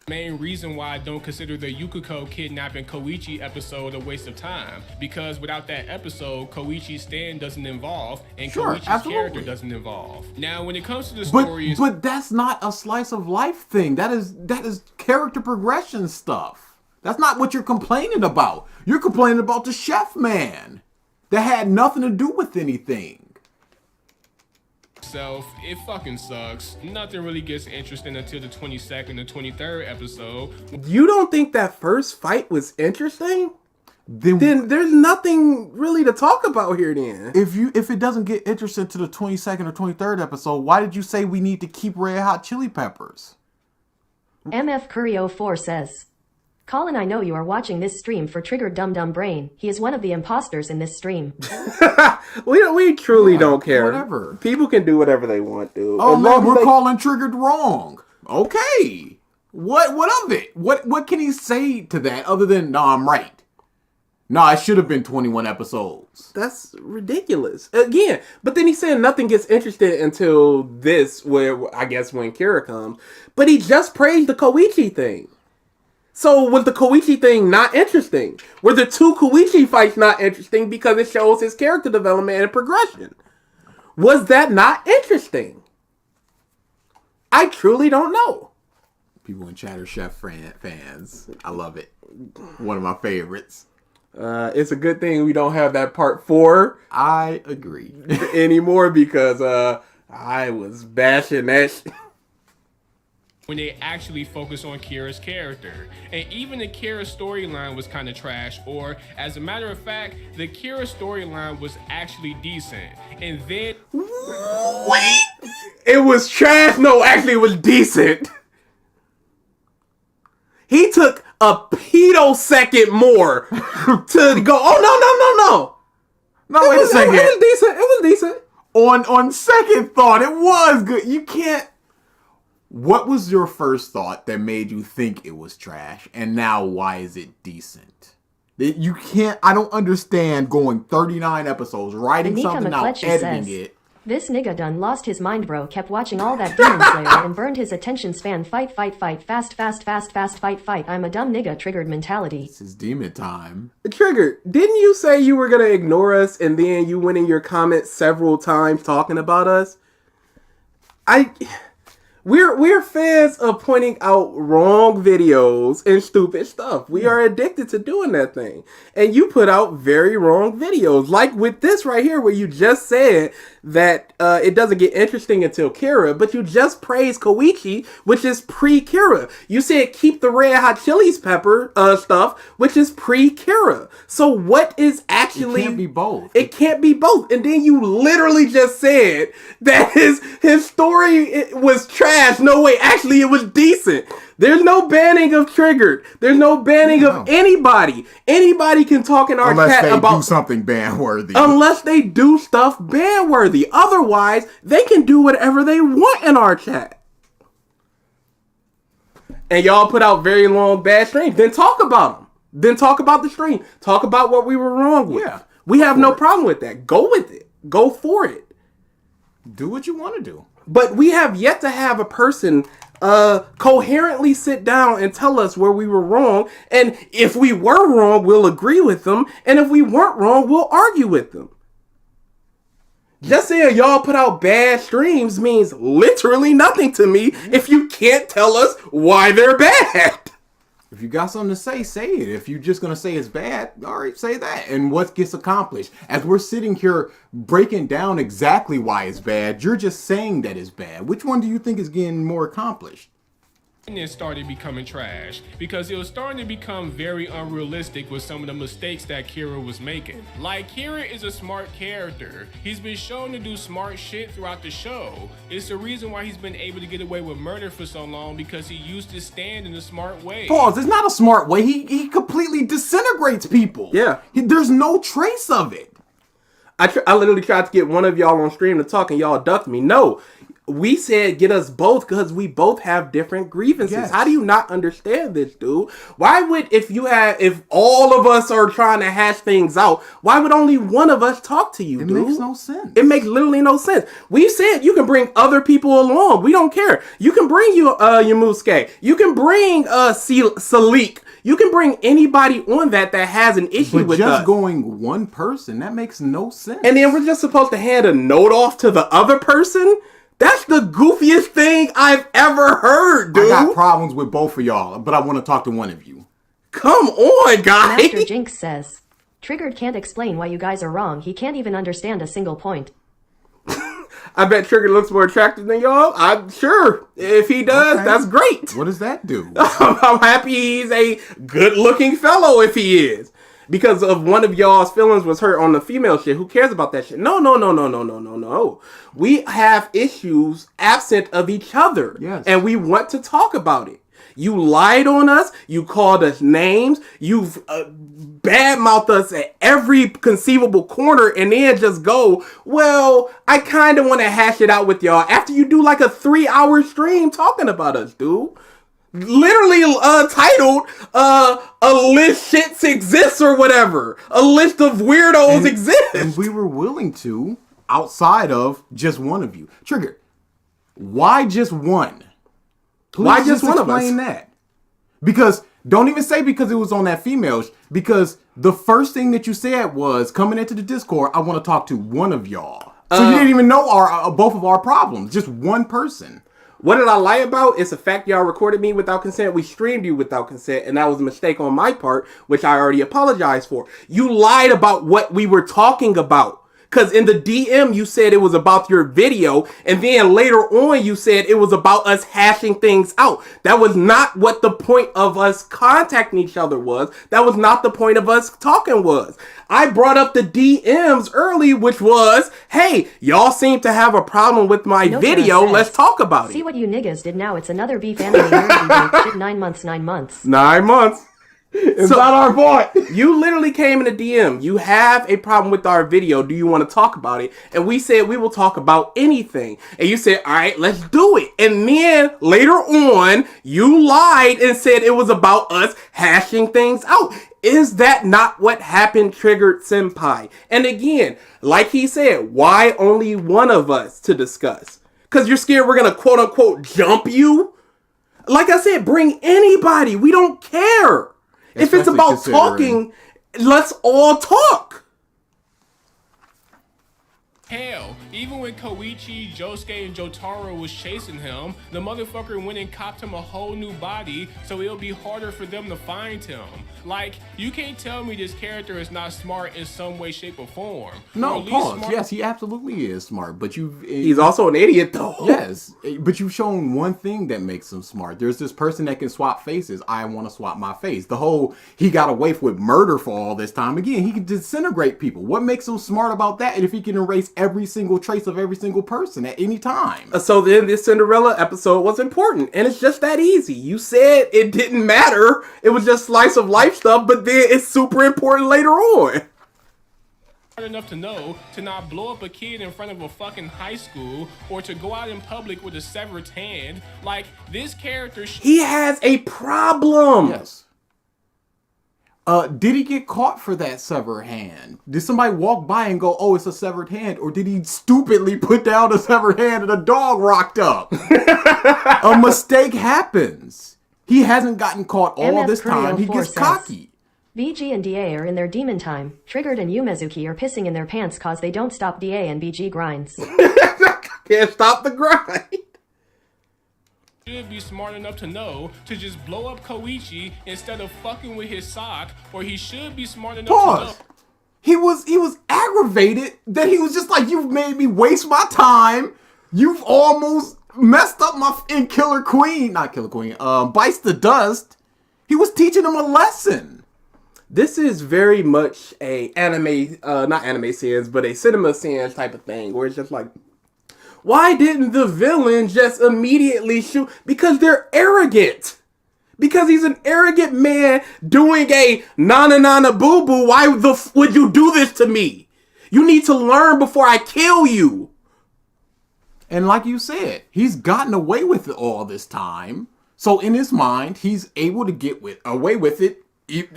Main reason why I don't consider the Yukiko kidnapping Koichi episode a waste of time, because without that episode, Koichi's stand doesn't involve and Koichi's character doesn't involve. Now, when it comes to the story, but that's not a slice of life thing. That is character progression stuff. That's not what you're complaining about. You're complaining about the chef man that had nothing to do with anything. It fucking sucks. Nothing really gets interesting until the 22nd or 23rd episode. You don't think that first fight was interesting? Then there's nothing really to talk about here then. If it doesn't get interesting to the 22nd or 23rd episode, why did you say we need to keep Red Hot Chili Peppers? MF Curry 04 says, Colin, I know you are watching this stream for Triggered Dum Brain. He is one of the imposters in this stream. we truly don't care. Whatever. People can do whatever they want, dude. Oh man, we're calling Triggered wrong. Okay. What of it? What can he say to that other than, no, I'm right? No, it should have been 21 episodes. That's ridiculous. Again, but then he's saying nothing gets interested until this, where I guess when Kira comes. But he just praised the Koichi thing. So was the Koichi thing not interesting? Were the 2 Koichi fights not interesting because it shows his character development and progression? Was that not interesting? I truly don't know. People in Chatter Chef fans. I love it. One of my favorites. It's a good thing we don't have that part 4. I agree. Anymore because I was bashing that shit. When they actually focus on Kira's character. And even the Kira storyline was kind of trash, or as a matter of fact, the Kira storyline was actually decent. And then... Wait! It was trash? No, actually it was decent. He took a pedosecond more to go, oh, no. No, wait a second. It was decent. On second thought, it was good. You can't... What was your first thought that made you think it was trash? And now why is it decent? You can't... I don't understand going 39 episode, writing Anika something out, McCletchy editing says, it. This nigga done lost his mind, bro. Kept watching all that Demon Slayer and burned his attention span. Fight, fast, fight. I'm a dumb nigga, triggered mentality. This is demon time. Triggered, didn't you say you were gonna ignore us and then you went in your comments several times talking about us? We're fans of pointing out wrong videos and stupid stuff. We are addicted to doing that thing. And you put out very wrong videos. Like with this right here where you just said that it doesn't get interesting until Kira, but you just praised Koichi, which is pre-Kira. You said keep the red hot chilies pepper stuff, which is pre-Kira. So what is actually... It can't be both. It can't be both. And then you literally just said that his story was trash. No way. Actually, it was decent. There's no banning of Triggered. There's no banning of anybody. Anybody can talk in our chat about... Unless they do something ban-worthy. Unless they do stuff ban-worthy. Otherwise, they can do whatever they want in our chat. And y'all put out very long bad streams. Then talk about them. Then talk about the stream. Talk about what we were wrong with. Yeah. We have no problem with that. Go with it. Go for it. Do what you want to do. But we have yet to have a person coherently sit down and tell us where we were wrong. And if we were wrong, we'll agree with them. And if we weren't wrong, we'll argue with them. Just saying y'all put out bad streams means literally nothing to me if you can't tell us why they're bad. If you got something to say it. If you're just going to say it's bad, all right, say that. And what gets accomplished? As we're sitting here breaking down exactly why it's bad, you're just saying that it's bad. Which one do you think is getting more accomplished? And then started becoming trash because it was starting to become very unrealistic with some of the mistakes that Kira was making. Like, Kira is a smart character. He's been shown to do smart shit throughout the show. It's the reason why he's been able to get away with murder for so long, because he used to stand in a smart way. Pause. It's not a smart way. He completely disintegrates people. Yeah. There's no trace of it. I literally tried to get one of y'all on stream to talk and y'all ducked me. No. We said get us both because we both have different grievances. Yes. How do you not understand this, dude? Why would, if all of us are trying to hash things out, why would only one of us talk to you, dude? It makes no sense. It makes literally no sense. We said you can bring other people along. We don't care. You can bring Yamusuke. You can bring Salik. You can bring anybody on that has an issue with us. But just going one person, that makes no sense. And then we're just supposed to hand a note off to the other person? That's the goofiest thing I've ever heard, dude. I got problems with both of y'all, but I want to talk to one of you. Come on, guys. Master Jinx says, Triggered can't explain why you guys are wrong. He can't even understand a single point. I bet Triggered looks more attractive than y'all. I'm sure. If he does, that's great. What does that do? I'm happy he's a good-looking fellow if he is. Because of one of y'all's feelings was hurt on the female shit. Who cares about that shit? No. We have issues absent of each other. Yes. And we want to talk about it. You lied on us. You called us names. You've badmouthed us at every conceivable corner and then just go, well, I kind of want to hash it out with y'all after you do like a 3-hour stream talking about us, dude. Literally titled a list shits exists or whatever. A list of weirdos exists. And we were willing to, outside of just one of you. Triggered, why just one? Please Why just one of us? Explain that. Because, don't even say because it was on that female, because the first thing that you said was, coming into the Discord, I want to talk to one of y'all. So you didn't even know both of our problems. Just one person. What did I lie about? It's the fact y'all recorded me without consent. We streamed you without consent. And that was a mistake on my part, which I already apologized for. You lied about what we were talking about. Because in the DM, you said it was about your video. And then later on, you said it was about us hashing things out. That was not what the point of us contacting each other was. That was not the point of us talking was. I brought up the DMs early, which was, hey, y'all seem to have a problem with my video. Let's talk about it. See what you niggas did now. It's another beef anime nerd shit. 9 months. 9 months. 9 months. It's not our fault. You literally came in a DM. You have a problem with our video. Do you want to talk about it? And we said we will talk about anything. And you said, all right, let's do it. And then later on, you lied and said it was about us hashing things out. Is that not what happened, Triggered Senpai? And again, like he said, why only one of us to discuss? Because you're scared we're going to quote unquote jump you? Like I said, bring anybody. We don't care. If it's about talking, let's all talk. Hell, even when Koichi, Josuke, and Jotaro was chasing him, the motherfucker went and copped him a whole new body, so it'll be harder for them to find him. Like, you can't tell me this character is not smart in some way, shape, or form. No, pause. Yes, he absolutely is smart, but he's also an idiot, though. Yes, but you've shown one thing that makes him smart. There's this person that can swap faces. I want to swap my face. The whole, he got away with murder for all this time. Again, he can disintegrate people. What makes him smart about that? And if he can erase every single trace of every single person at any time. So then this Cinderella episode was important, and it's just that easy. You said it didn't matter. It was just slice of life stuff, but then it's super important later on. Enough to know to not blow up a kid in front of a fucking high school or to go out in public with a severed hand. Like, this character... He has a problem. Yes. Did he get caught for that severed hand? Did somebody walk by and go, oh, it's a severed hand? Or did he stupidly put down a severed hand and a dog rocked up? A mistake happens. He hasn't gotten caught all this time. He gets cocky. BG and DA are in their demon time. Triggered and Yumezuki are pissing in their pants cause they don't stop DA and BG grinds. Can't stop the grind. Should be smart enough to know to just blow up Koichi instead of fucking with his sock, or he should be smart enough to know. He was aggravated that he was just like, you've made me waste my time. You've almost messed up my Killer Queen. Not Killer Queen. Bites the Dust. He was teaching him a lesson. This is very much a anime, not anime sins, but a cinema sins type of thing, where it's just like, why didn't the villain just immediately shoot? Because they're arrogant. Because he's an arrogant man doing a nana boo boo. Why would you do this to me? You need to learn before I kill you. And like you said, he's gotten away with it all this time. So in his mind, he's able to get away with it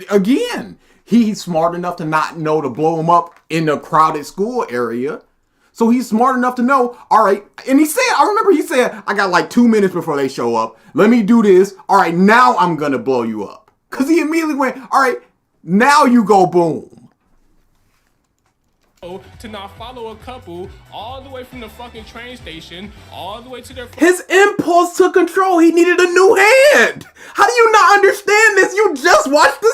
again. He's smart enough to not know to blow him up in a crowded school area. So he's smart enough to know, all right, and I remember he said, I got like 2 minutes before they show up. Let me do this. All right, now I'm going to blow you up. Because he immediately went, all right, now you go boom. To not follow a couple all the way from the fucking train station, all the way to their... His impulse took control. He needed a new hand. How do you not understand this? You just watched the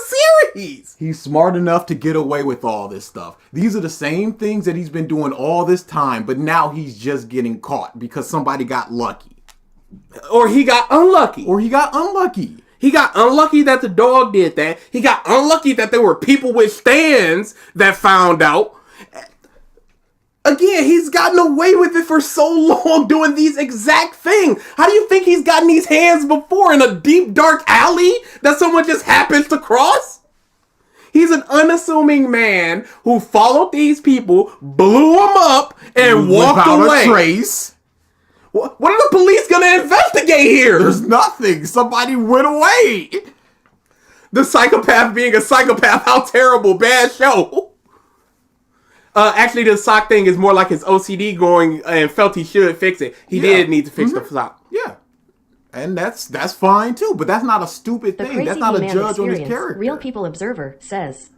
series. He's smart enough to get away with all this stuff. These are the same things that he's been doing all this time, but now he's just getting caught because somebody got lucky. Or he got unlucky. He got unlucky that the dog did that. He got unlucky that there were people with stands that found out. Again, he's gotten away with it for so long doing these exact things. How do you think he's gotten these hands before in a deep, dark alley that someone just happens to cross? He's an unassuming man who followed these people, blew them up, and walked away. Without a trace. What are the police gonna investigate here? There's nothing. Somebody went away. The psychopath being a psychopath. How terrible. Bad show. Actually, the sock thing is more like his OCD going and felt he should fix it. He did need to fix the sock. Yeah. And that's fine too, but that's not a stupid thing. That's not a judge on his character. Real People Observer says,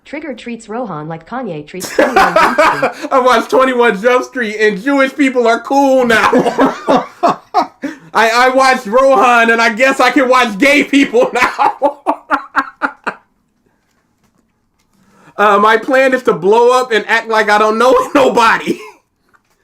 Triggered treats Rohan like Kanye treats 21 Jump Street. I watched 21 Jump Street and Jewish people are cool now. I watched Rohan and I guess I can watch gay people now. My plan is to blow up and act like I don't know nobody.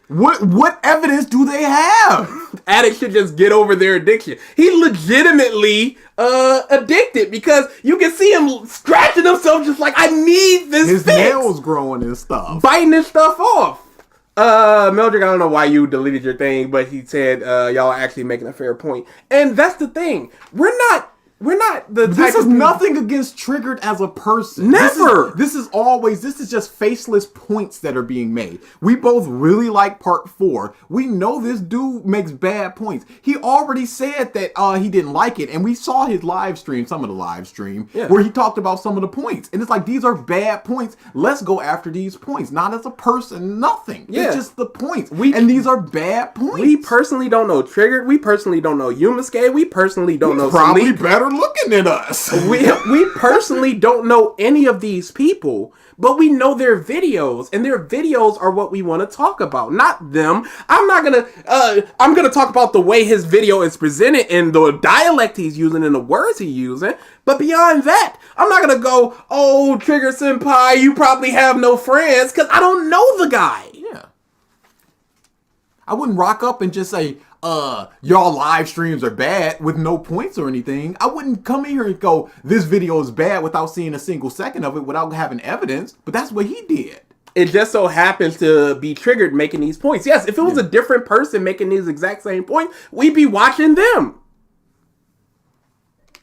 What evidence do they have? Addicts should just get over their addiction. He's legitimately addicted because you can see him scratching himself just like, I need this His fix. nails growing and stuff. Biting his stuff off. Mildred, I don't know why you deleted your thing, but he said y'all are actually making a fair point. And that's the thing. We're not We're not the type This is of people- nothing against Triggered as a person. Never. This is just faceless points that are being made. We both really like part 4. We know this dude makes bad points. He already said that he didn't like it, and we saw his live stream, some of the live stream, where he talked about some of the points. And it's like, these are bad points. Let's go after these points. Not as a person, nothing. Yeah. It's just the points. And these are bad points. We personally don't know Triggered. We personally don't know Yumasuke. We personally don't know probably Salik. better looking than us. We personally don't know any of these people, but we know their videos, and their videos are what we want to talk about, not them. I'm gonna talk about the way his video is presented and the dialect he's using and the words he's using. But beyond that, I'm not gonna go, oh, Triggered Senpai, you probably have no friends, because I don't know the guy. Yeah. I wouldn't rock up and just say, y'all live streams are bad with no points or anything. I wouldn't come in here and go, this video is bad without seeing a single second of it, without having evidence. But that's what he did. It just so happens to be Triggered making these points. Yes, if it was a different person making these exact same points, we'd be watching them.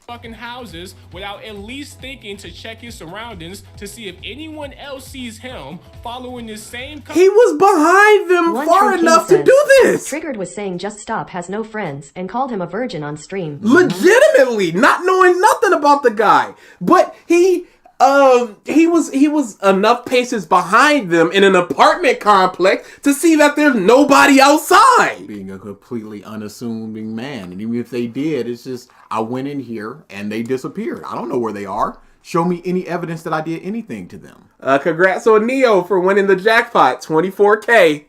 Fucking houses without at least thinking to check his surroundings to see if anyone else sees him following this same. He was behind them One far True King enough to says, do this. Triggered was saying just stop has no friends and called him a virgin on stream. Legitimately, not knowing nothing about the guy, but he was enough paces behind them in an apartment complex to see that there's nobody outside. Being a completely unassuming man. And even if they did, it's just, I went in here and they disappeared. I don't know where they are. Show me any evidence that I did anything to them. Congrats on Neo for winning the jackpot, 24K.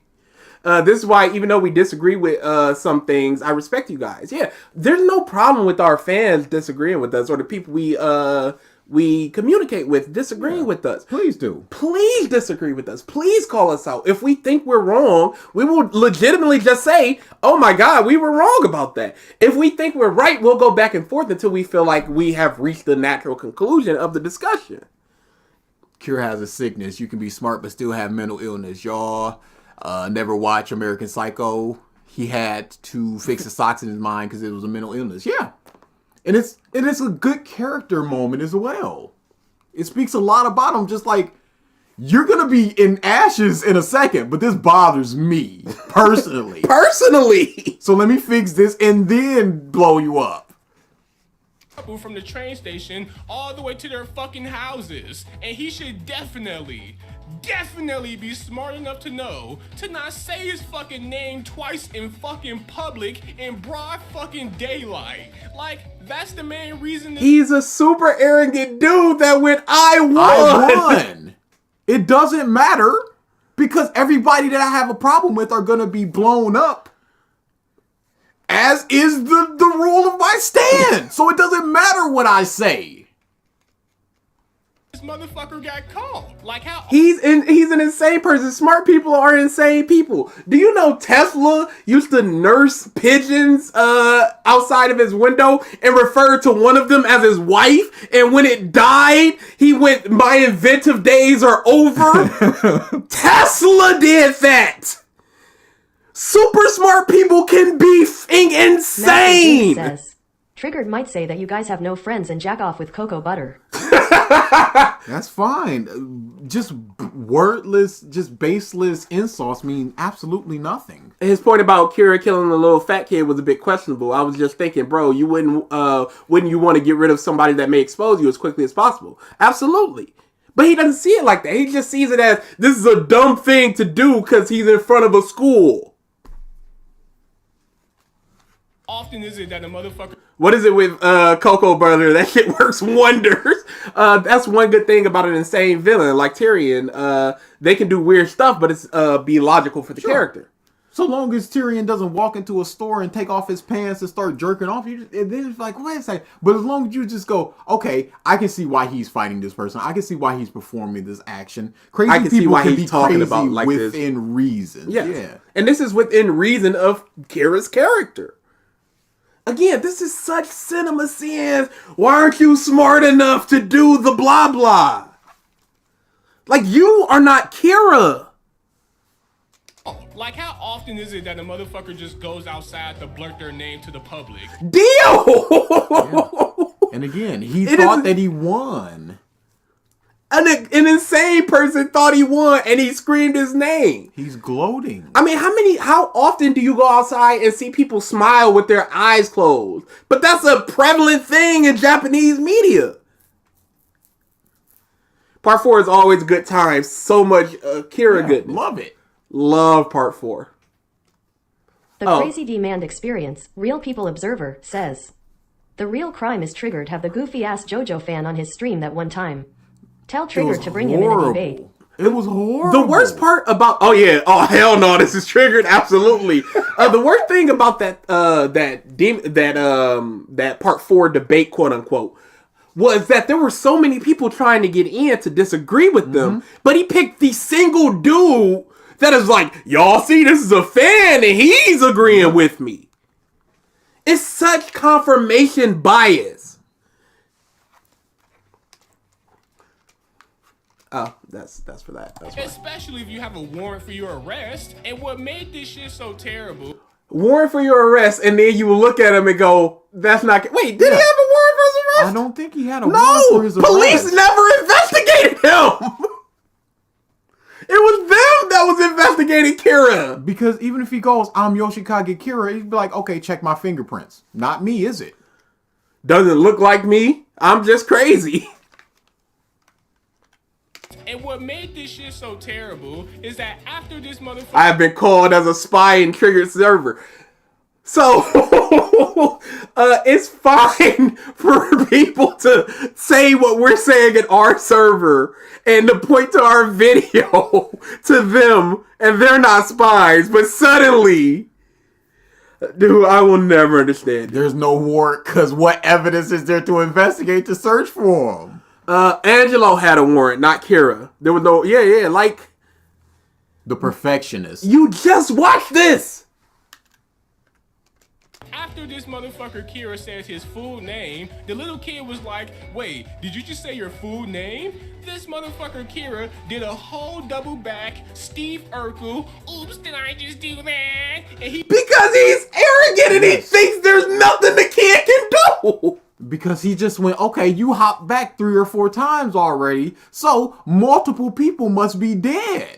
This is why, even though we disagree with some things, I respect you guys. Yeah, there's no problem with our fans disagreeing with us, or the people we communicate with disagreeing with us. Please do. Please disagree with us. Please call us out. If we think we're wrong, we will legitimately just say, oh my God, we were wrong about that. If we think we're right, we'll go back and forth until we feel like we have reached the natural conclusion of the discussion. Cure has a sickness. You can be smart but still have mental illness. Y'all never watch American Psycho. He had to fix the socks in his mind because it was a mental illness. Yeah. And it's a good character moment as well. It speaks a lot about him. Just like, you're going to be in ashes in a second, but this bothers me personally. Personally. So let me fix this and then blow you up. From the train station all the way to their fucking houses, and he should definitely be smart enough to know to not say his fucking name twice in fucking public in broad fucking daylight. Like, that's the main reason. He's a super arrogant dude that went, I won. I won. It doesn't matter because everybody that I have a problem with are going to be blown up. As is the rule of my stand. So it doesn't matter what I say. This motherfucker got caught. Like, how He's an insane person. Smart people are insane people. Do you know Tesla used to nurse pigeons outside of his window and referred to one of them as his wife? And when it died, he went, my inventive days are over. Tesla did that. Super smart people can be insane. Says, Triggered might say that you guys have no friends and jack off with cocoa butter. That's fine. Just wordless, just baseless insults mean absolutely nothing. His point about Kira killing the little fat kid was a bit questionable. I was just thinking, bro, you wouldn't you want to get rid of somebody that may expose you as quickly as possible? Absolutely. But he doesn't see it like that. He just sees it as, this is a dumb thing to do because he's in front of a school. often is it that a motherfucker... What is it with Cocoa Brother? That shit works wonders. That's one good thing about an insane villain like Tyrion. They can do weird stuff, but it's be logical for the character. So long as Tyrion doesn't walk into a store and take off his pants and start jerking off, and then it's like, wait a second. But as long as you just go, okay, I can see why he's fighting this person. I can see why he's performing this action. Crazy I can people see why can he's be talking crazy about like this. within reason. Yeah. And this is within reason of Kira's character. Again, this is such cinema sins. Why aren't you smart enough to do the blah blah? Like, you are not Kira. Like, how often is it that a motherfucker just goes outside to blurt their name to the public? Deal! And And again, he thought that he won. An insane person thought he won, and he screamed his name. He's gloating. I mean, how often do you go outside and see people smile with their eyes closed? But that's a prevalent thing in Japanese media. Part 4 is always a good time. So much Kira goodness. Love it. Love part 4. The Crazy Demand Experience, Real People Observer, says, the real crime is Triggered have the goofy-ass JoJo fan on his stream that one time. Tell Triggered to bring him in a debate. It was horrible. The worst part about... Oh, yeah. Oh, hell no. This is Triggered. Absolutely. The worst thing about that part 4 debate, quote unquote, was that there were so many people trying to get in to disagree with them, but he picked the single dude that is like, y'all see, this is a fan and he's agreeing with me. It's such confirmation bias. Oh, that's for that. That's right. Especially if you have a warrant for your arrest. And what made this shit so terrible... Warrant for your arrest, and then you look at him and go, that's not... Wait, did he have a warrant for his arrest? I don't think he had a warrant for his arrest. Police never investigated him! It was them that was investigating Kira. Because even if he goes, I'm Yoshikage Kira, he'd be like, okay, check my fingerprints. Not me, is it? Doesn't look like me. I'm just crazy. And what made this shit so terrible is that after this motherfucker... I have been called as a spy in Triggered server. So, it's fine for people to say what we're saying in our server and to point to our video to them, and they're not spies, but suddenly... Dude, I will never understand. There's no warrant, because what evidence is there to investigate to search for him? Angelo had a warrant, not Kira. There was no... Yeah, like... The perfectionist. You just watched this! After this motherfucker Kira says his full name, the little kid was like, wait, did you just say your full name? This motherfucker Kira did a whole double back, Steve Urkel, oops, did I just do that? And he... Because he's arrogant and he thinks there's nothing the kid can do! Because he just went, okay, you hopped back 3 or 4 times already, so multiple people must be dead.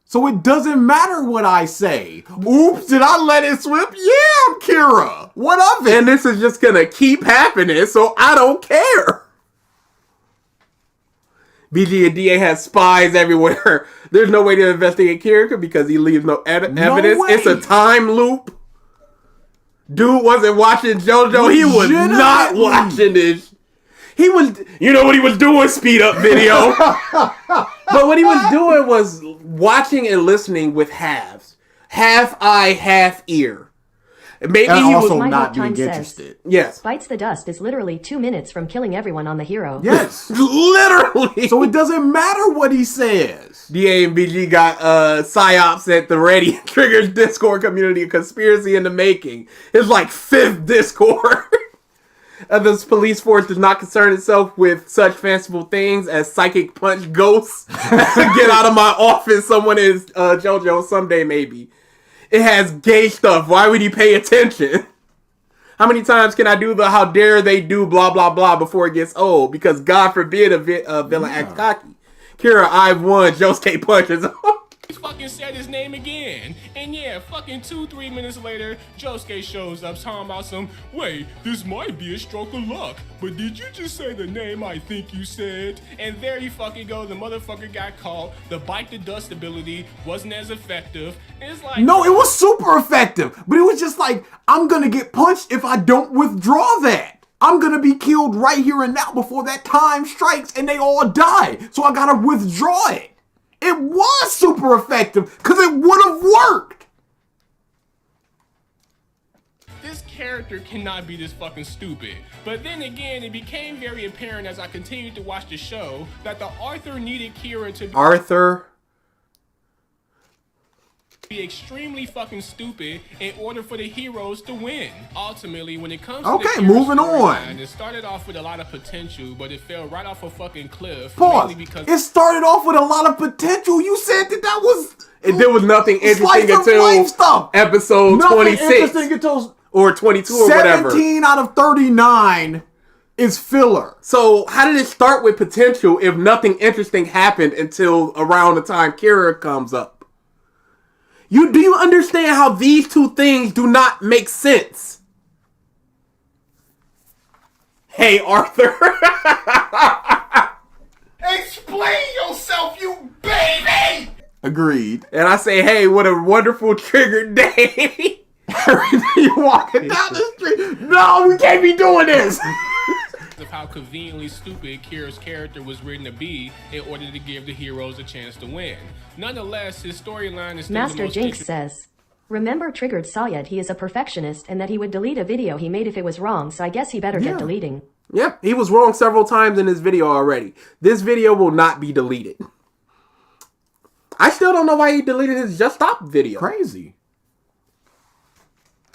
So it doesn't matter what I say. Oops, did I let it slip? Yeah, I'm Kira. What of it? And this is just gonna keep happening, so I don't care. BG and DA has spies everywhere. There's no way to investigate Kira because he leaves no evidence. Way. It's a time loop. Dude wasn't watching JoJo. He was not watching this. He was, you know what he was doing? Speed up video. But what he was doing was watching and listening with halves. Half eye, half ear. Maybe and he also was not being interested. Yes. Bites the Dust is literally 2 minutes from killing everyone on the hero. Yes. Literally. So it doesn't matter what he says. DA and BG got psyops at the Ready Triggers Discord community, a conspiracy in the making. It's like 5th Discord. This police force does not concern itself with such fanciful things as psychic punch ghosts. Get out of my office. Someone is JoJo someday, maybe. It has gay stuff. Why would he pay attention? How many times can I do the how dare they do blah, blah, blah before it gets old? Because God forbid a villain acts cocky. Kira, I've won. Josuke punches. He fucking said his name again. And yeah, fucking 2-3 minutes later, Josuke shows up talking about some, wait, this might be a stroke of luck, but did you just say the name I think you said? And there you fucking go, the motherfucker got caught, the bite the dust ability wasn't as effective. And it's like... No, it was super effective, but it was just like, I'm gonna get punched if I don't withdraw that. I'm gonna be killed right here and now before that time strikes and they all die. So I gotta withdraw it. It was super effective because it would have worked. This character cannot be this fucking stupid. But then again, it became very apparent as I continued to watch the show that the author needed Kira to be extremely fucking stupid in order for the heroes to win. Ultimately, when it comes to the moving on. It started off with a lot of potential, but it fell right off a fucking cliff. Pause. Because it started off with a lot of potential. You said that was... There was nothing interesting until episode 26. Nothing interesting until or 22 or whatever. 17 out of 39 It's filler. So how did it start with potential if nothing interesting happened until around the time Kira comes up? Do you understand how these two things do not make sense? Hey, Arthur. Explain yourself, you baby! Agreed. And I say, hey, what a wonderful triggered day. You walking down the street. No, we can't be doing this. Of how conveniently stupid Kira's character was written to be in order to give the heroes a chance to win. Nonetheless, his storyline is still Master the most Jinx says, remember Triggered said he is a perfectionist and that he would delete a video he made if it was wrong, so I guess he better get deleting. Yep, he was wrong several times in this video already. This video will not be deleted. I still don't know why he deleted his Just Stop video. Crazy.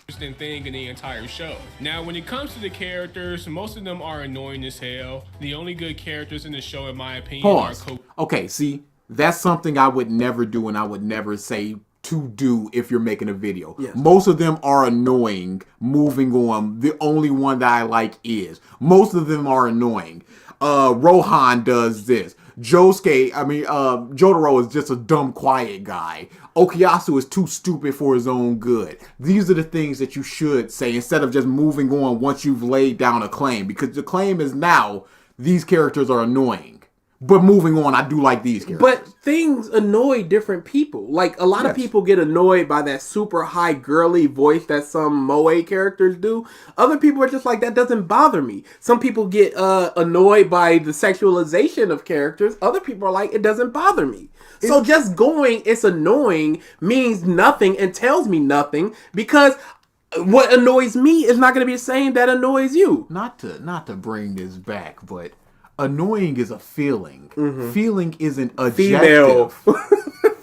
interesting thing in the entire show. Now, when it comes to the characters, most of them are annoying as hell. The only good characters in the show, in my opinion, are Okay, see, that's something I would never do and I would never say to do if you're making a video. Yes. Most of them are annoying. Moving on. The only one that I like is. Most of them are annoying. Rohan does this. Jotaro is just a dumb, quiet guy. Okuyasu is too stupid for his own good. These are the things that you should say instead of just moving on once you've laid down a claim. Because the claim is now, these characters are annoying. But moving on, I do like these characters. But things annoy different people. Like, a lot of people get annoyed by that super high girly voice that some moe characters do. Other people are just like, that doesn't bother me. Some people get annoyed by the sexualization of characters. Other people are like, it doesn't bother me. So just going, it's annoying, means nothing and tells me nothing, because what annoys me is not going to be the same that annoys you. Not to bring this back, but annoying is a feeling. Mm-hmm. Feeling isn't adjective.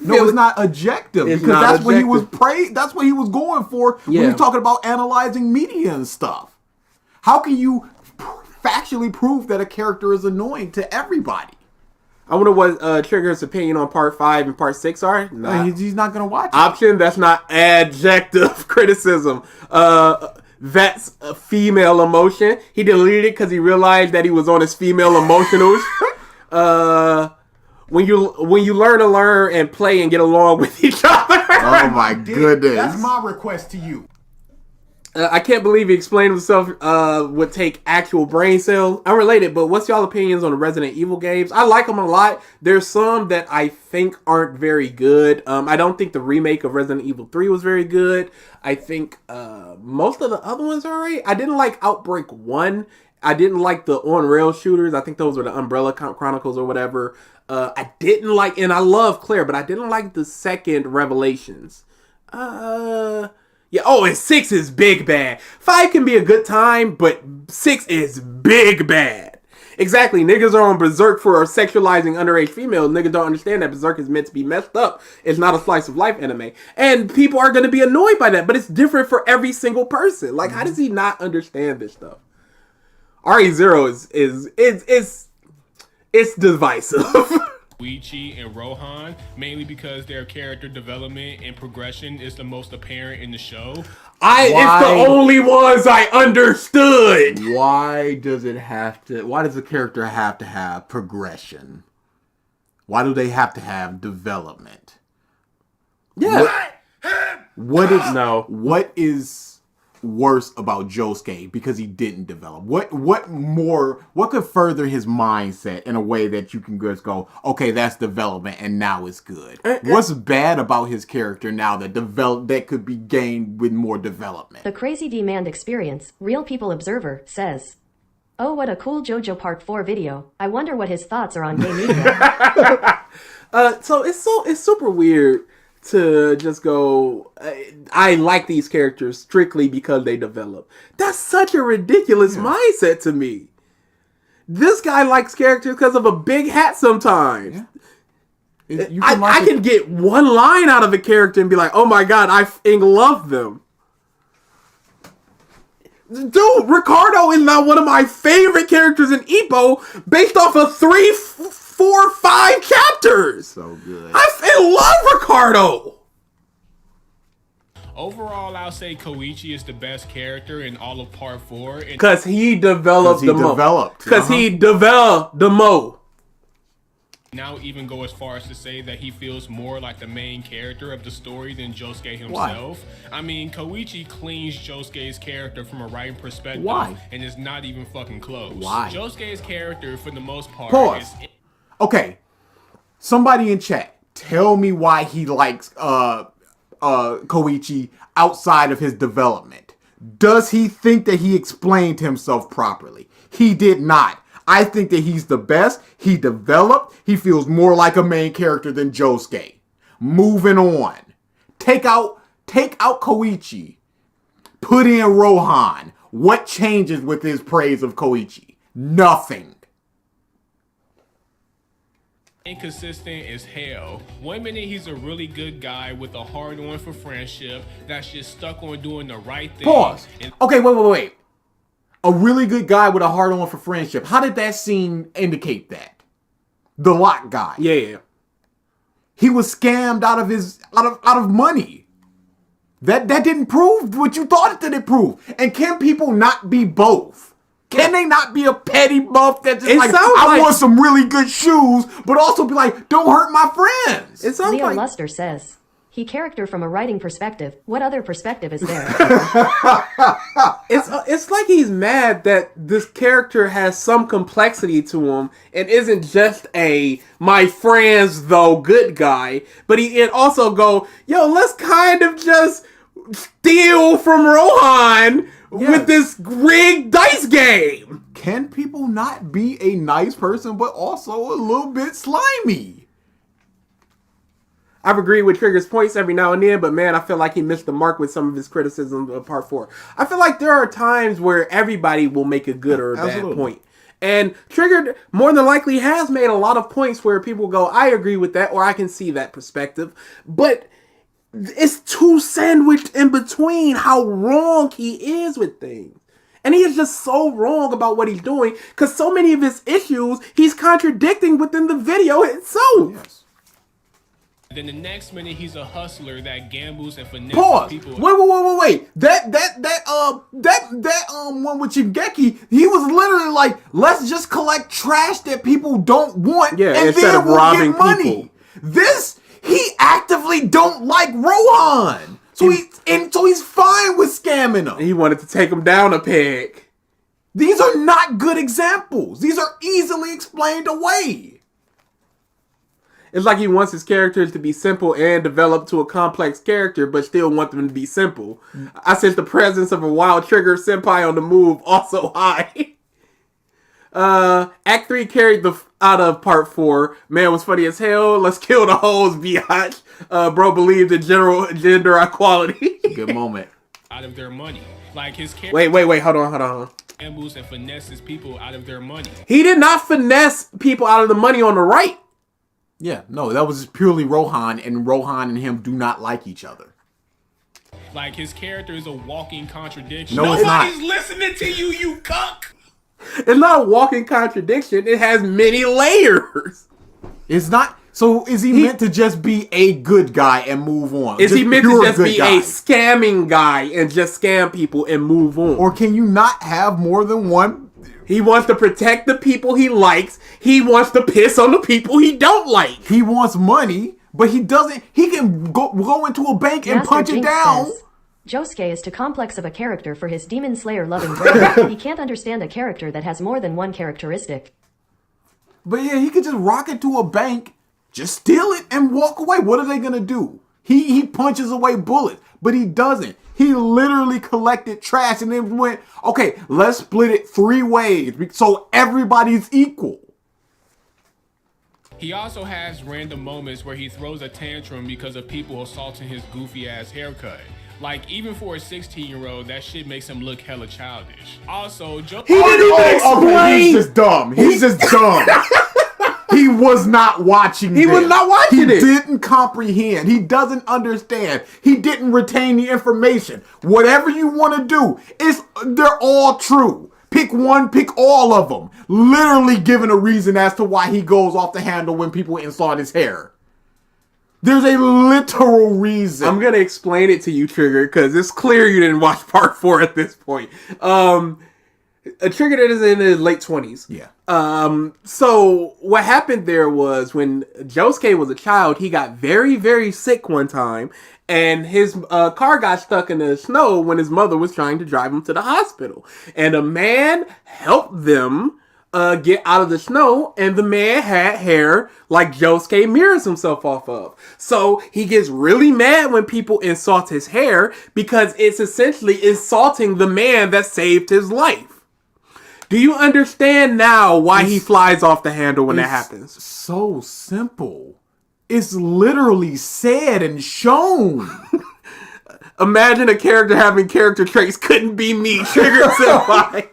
No, it's not adjective. It's because not that's what he adjective. was that's what he was going for when he was talking about analyzing media and stuff. How can you factually prove that a character is annoying to everybody? I wonder what Trigger's opinion on part 5 and part 6 are. Nah. He's not going to watch it. Option, that's not adjective criticism. That's a female emotion. He deleted it because he realized that he was on his female emotionals. When you learn to learn and play and get along with each other. Oh my goodness. That's my request to you. I can't believe he explained himself would take actual brain cells. Unrelated, but what's y'all opinions on the Resident Evil games? I like them a lot. There's some that I think aren't very good. I don't think the remake of Resident Evil 3 was very good. I think most of the other ones are alright. I didn't like Outbreak 1. I didn't like the on-rail shooters. I think those were the Umbrella Chronicles or whatever. I didn't like, and I love Claire, but I didn't like the second Revelations. Yeah, and 6 is big bad. 5 can be a good time, but 6 is big bad. Exactly, niggas are on Berserk for sexualizing underage females. Niggas don't understand that Berserk is meant to be messed up. It's not a slice of life anime. And people are going to be annoyed by that, but it's different for every single person. Like, how does he not understand this stuff? RE0 it's divisive. Luigi and Rohan, mainly because their character development and progression is the most apparent in the show. It's the only ones I understood. Why does the character have to have progression? Why do they have to have development? Yeah. What is worse about Josuke because he didn't develop? What could further his mindset in a way that you can just go, okay, that's development and now it's good? What's bad about his character now that could be gained with more development? The Crazy Demand Experience, Real People Observer, says, oh, what a cool JoJo Part 4 video. I wonder what his thoughts are on gay media. So it's super weird to just go, I like these characters strictly because they develop. That's such a ridiculous mindset to me. This guy likes characters because of a big hat sometimes. Yeah. I can get one line out of a character and be like, oh my god, I f***ing love them. Dude, Ricardo is now one of my favorite characters in Ippo based off of 3, 4, 5 chapters. So good. I love Ricardo. Overall, I'll say Koichi is the best character in all of Part 4. Because he developed the most. Because he Uh-huh. developed the mo. Now even go as far as to say that he feels more like the main character of the story than Josuke himself. I mean, Koichi cleans Josuke's character from a writing perspective. Why? And it's not even fucking close. Why? Josuke's character, for the most part, Pause. is... Okay, somebody in chat, tell me why he likes Koichi outside of his development. Does he think that he explained himself properly? He did not. I think that he's the best. He developed. He feels more like a main character than Josuke. Moving on. Take out Koichi. Put in Rohan. What changes with his praise of Koichi? Nothing. inconsistent as hell. One minute he's a really good guy with a hard on for friendship that's just stuck on doing the right thing. Pause. Okay, wait. A really good guy with a hard on for friendship. How did that scene indicate that? The lock guy. Yeah. He was scammed out of money. That didn't prove what you thought it did prove. And can people not be both? Can they not be a petty buff that just I want some really good shoes, but also be like, don't hurt my friends? It sounds Leo like Luster says, he character from a writing perspective. What other perspective is there? it's like he's mad that this character has some complexity to him and isn't just a my friends though good guy, but he also go, yo, let's kind of just steal from Rohan with this rigged dice game. Can people not be a nice person but also a little bit slimy? I've agreed with Trigger's points every now and then, but man, I feel like he missed the mark with some of his criticism of Part 4. I feel like there are times where everybody will make a good or a bad point. And Triggered more than likely has made a lot of points where people go, I agree with that, or I can see that perspective. But it's too sandwiched in between how wrong he is with things. And he is just so wrong about what he's doing, because so many of his issues he's contradicting within the video itself. Yes. Then the next minute he's a hustler that gambles and finesses Pause. people. Wait. That one with Shingeki, he was literally like, let's just collect trash that people don't want, yeah, and instead then of we'll robbing get money. people. This, he actively don't like Rohan, so he's fine with scamming him. He wanted to take him down a peg. These are not good examples. These are easily explained away. It's like he wants his characters to be simple and develop to a complex character, but still want them to be simple. I sense the presence of a wild Triggered Senpai on the move also high. Act 3 carried the out of Part 4. Man was funny as hell. Let's kill the hoes, biatch. Bro believed in general gender equality. Good moment. Out of their money. Like his character Wait, hold on. gambles and finesses people out of their money. He did not finesse people out of the money on the right. Yeah, no, that was just purely Rohan, and Rohan and him do not like each other. Like his character is a walking contradiction. No, it's not. Nobody's listening to you, you cuck. It's not a walking contradiction. It has many layers. It's not. So is he meant to just be a good guy and move on? Is he meant to just be guy? a scamming guy and just scam people and move on? Or can you not have more than one? He wants to protect the people he likes. He wants to piss on the people he don't like. He wants money, but he doesn't. He can go into a bank and Master punch it Jinx down. says, Josuke is too complex of a character for his Demon Slayer loving brain. He can't understand a character that has more than one characteristic. But yeah, he could just rock into a bank, just steal it, and walk away. What are they gonna do? He punches away bullets, but he doesn't. He literally collected trash and then went, okay, let's split it 3 ways so everybody's equal. He also has random moments where he throws a tantrum because of people assaulting his goofy ass haircut. Like, even for a 16-year-old, that shit makes him look hella childish. Also, He didn't even explain. Okay, he's just dumb. He's just dumb. He was not watching He was not watching it. He didn't comprehend. He doesn't understand. He didn't retain the information. Whatever you want to do, they're all true. Pick one, pick all of them. Literally giving a reason as to why he goes off the handle when people insult his hair. There's a literal reason. I'm gonna explain it to you, Trigger, because it's clear you didn't watch part 4 at this point. Trigger is in his late 20s. Yeah. So what happened there was when Josuke was a child, he got very, very sick one time, and his car got stuck in the snow when his mother was trying to drive him to the hospital. And a man helped them get out of the snow, and the man had hair like Josuke mirrors himself off of. So he gets really mad when people insult his hair because it's essentially insulting the man that saved his life. Do you understand now why he flies off the handle when that happens? So simple. It's literally said and shown. Imagine a character having character traits couldn't be me, Triggered Senpai.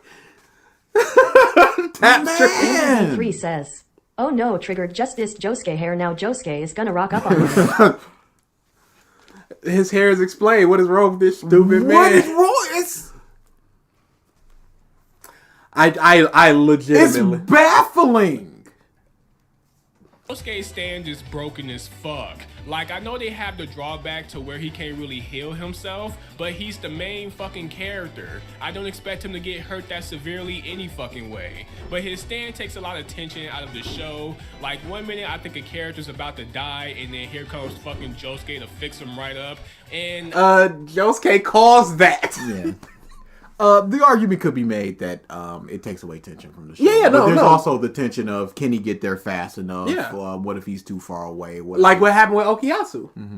Man. 3 says, "Oh no, Triggered just dissed Josuke hair. Now Josuke is gonna rock up on him." His hair is explained. What is wrong with this stupid man? What is wrong? I legitimately... It's baffling. Josuke's stand is broken as fuck. Like, I know they have the drawback to where he can't really heal himself, but he's the main fucking character. I don't expect him to get hurt that severely any fucking way. But his stand takes a lot of tension out of the show. Like, one minute I think a character's about to die, and then here comes fucking Josuke to fix him right up. And Josuke caused that. Yeah. The argument could be made that it takes away tension from the show. Yeah, but there's also the tension of, can he get there fast enough? Yeah. What if he's too far away? What happened with Okuyasu. Mm-hmm.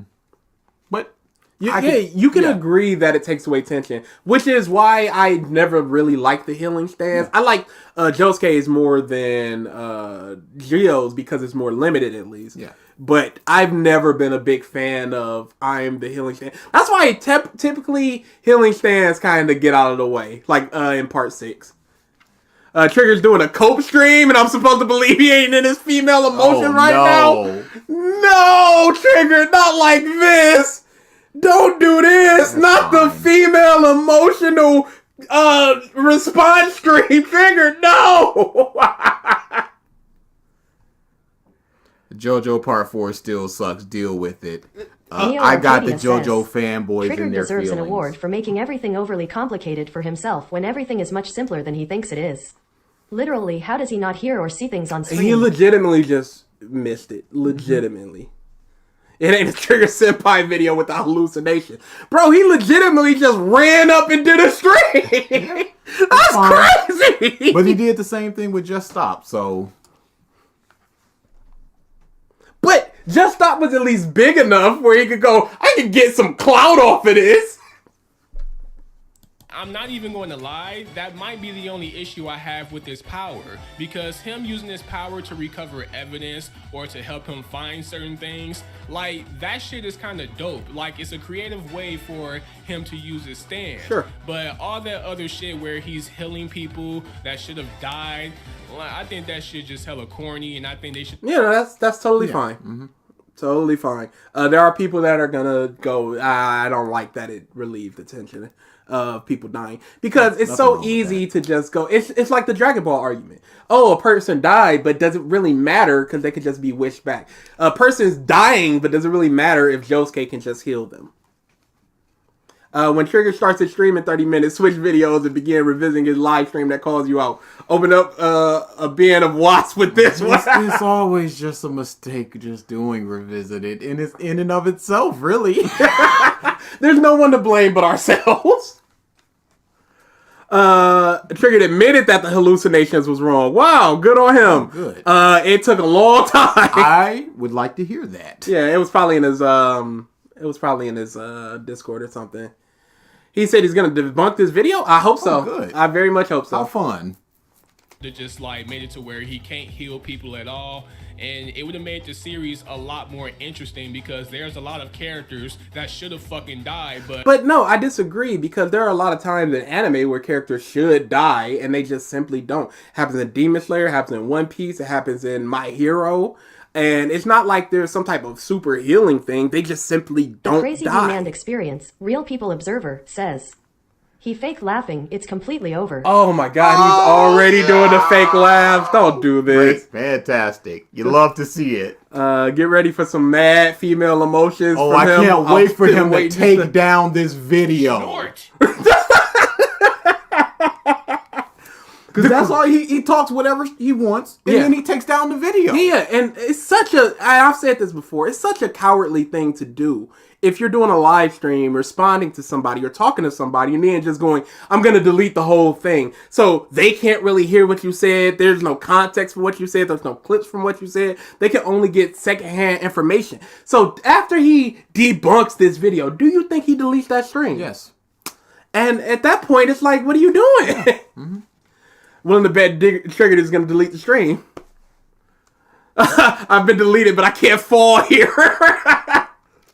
But you can agree that it takes away tension, which is why I never really liked the healing stance. I like Josuke's more than JoJo's because it's more limited, at least. Yeah. But I've never been a big fan of I'm the healing stand. That's why typically healing stands kind of get out of the way, like in part 6. Trigger's doing a cope stream, and I'm supposed to believe he ain't in his female emotion now? No, Trigger, not like this. Don't do this. That's not fine. The female emotional response stream, Trigger. No. JoJo Part 4 still sucks. Deal with it. I got the JoJo fanboys Triggered in their deserves feelings. an award for making everything overly complicated for himself when everything is much simpler than he thinks it is. Literally, how does he not hear or see things on screen? He legitimately just missed it. Legitimately. It ain't a Triggered Senpai video with the hallucination. Bro, he legitimately just ran up and did a stream. That's crazy. But he did the same thing with Just Stop, so... But Just Stop was at least big enough where he could go, I could get some clout off of this. I'm not even going to lie, that might be the only issue I have with this power, because him using this power to recover evidence or to help him find certain things, like, that shit is kind of dope. Like, it's a creative way for him to use his stand. Sure. But all that other shit where he's healing people that should have died, like, I think that shit just hella corny, and I think they should... Yeah, that's totally fine. Mm-hmm. Totally fine. There are people that are gonna go, I don't like that it relieved the tension of people dying, because it's so easy to just go, it's like the Dragon Ball argument. Oh, a person died, but does it really matter because they could just be wished back? A person's dying, but does it really matter if Josuke can just heal them? When Trigger starts his stream in 30 minutes, switch videos and begin revisiting his live stream that calls you out. Open up a bin of wasps with this one. It's always just a mistake just doing revisited, and it's in and of itself, really. There's no one to blame but ourselves. Triggered admitted that the hallucinations was wrong. Wow, good on him. Oh, good. It took a long time. I would like to hear that. Yeah, it was probably in his Discord or something. He said he's gonna debunk this video. I hope so. Good. I very much hope so. How fun. They just like made it to where he can't heal people at all, and it would have made the series a lot more interesting because there's a lot of characters that should have fucking died. But no, I disagree, because there are a lot of times in anime where characters should die and they just simply don't. It happens in Demon Slayer, it happens in One Piece, it happens in My Hero. And it's not like there's some type of super healing thing. They just simply don't Crazy die. Demand Experience, Real People Observer, says, He fake laughing. It's completely over. Oh my god, he's already doing the fake laughs. Don't do this. Fantastic. You love to see it. Get ready for some mad female emotions. Oh, from I him. can't wait for him to waiting take down this video. Snort. Because that's all he talks whatever he wants, and then he takes down the video. Yeah, and it's such a, I've said this before, it's such a cowardly thing to do. If you're doing a live stream, responding to somebody or talking to somebody, and then just going, I'm going to delete the whole thing. So they can't really hear what you said. There's no context for what you said. There's no clips from what you said. They can only get secondhand information. So after he debunks this video, do you think he deletes that stream? Yes. And at that point, it's like, what are you doing? Yeah. Mm-hmm. Willing to bet Triggered is going to delete the stream. I've been deleted, but I can't fall here.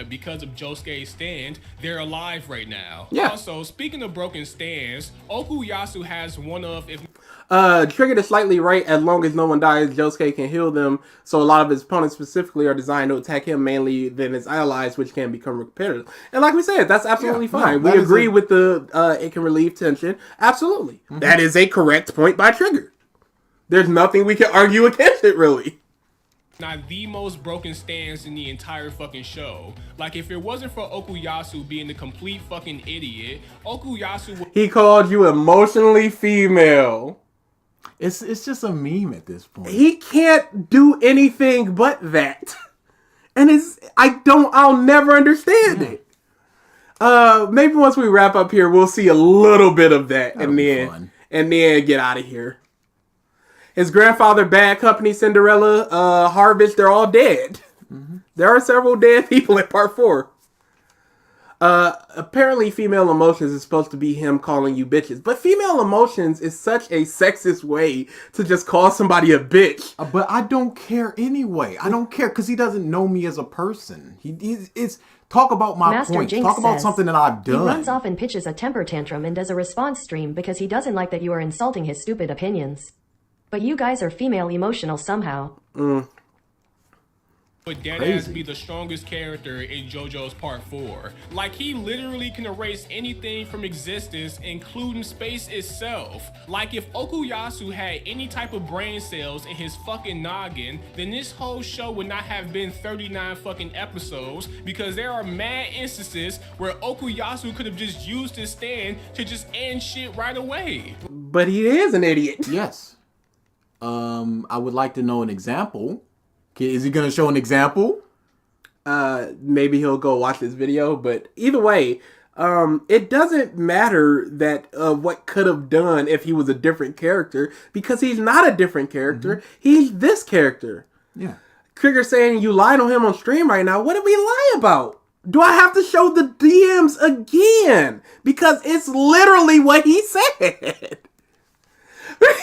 Because of Josuke's stand, they're alive right now. Yeah. Also, speaking of broken stands, Okuyasu has one of, if Triggered is slightly right. As long as no one dies, Josuke can heal them. So a lot of his opponents specifically are designed to attack him mainly than his allies, which can become repetitive. And like we said, that's absolutely fine. We agree with the it can relieve tension. Absolutely. Mm-hmm. That is a correct point by Triggered. There's nothing we can argue against it, really. not the most broken stands in the entire fucking show. Like, if it wasn't for Okuyasu being the complete fucking idiot, Okuyasu would... He called you emotionally female. It's just a meme at this point. He can't do anything but that. And I'll never understand it. Maybe once we wrap up here, we'll see a little bit of that and then get out of here. His grandfather, Bad Company, Cinderella, Harvest, they're all dead. Mm-hmm. There are several dead people in part 4. Apparently female emotions is supposed to be him calling you bitches, but female emotions is such a sexist way to just call somebody a bitch. But I don't care anyway. I don't care because he doesn't know me as a person. It's talk about my Master points. Jinx Talk about says, something that I've done. He runs off and pitches a temper tantrum and does a response stream because he doesn't like that you are insulting his stupid opinions. But you guys are female emotional somehow. Would deadass be the strongest character in JoJo's Part 4. Like, he literally can erase anything from existence, including space itself. Like, if Okuyasu had any type of brain cells in his fucking noggin, then this whole show would not have been 39 fucking episodes, because there are mad instances where Okuyasu could have just used his stand to just end shit right away. But he is an idiot. Yes. I would like to know an example. Is he going to show an example? Maybe he'll go watch this video, but either way, it doesn't matter that what could have done if he was a different character, because he's not a different character. Mm-hmm. He's this character. Yeah. Trigger saying you lied on him on stream right now. What did we lie about? Do I have to show the DMs again? Because it's literally what he said.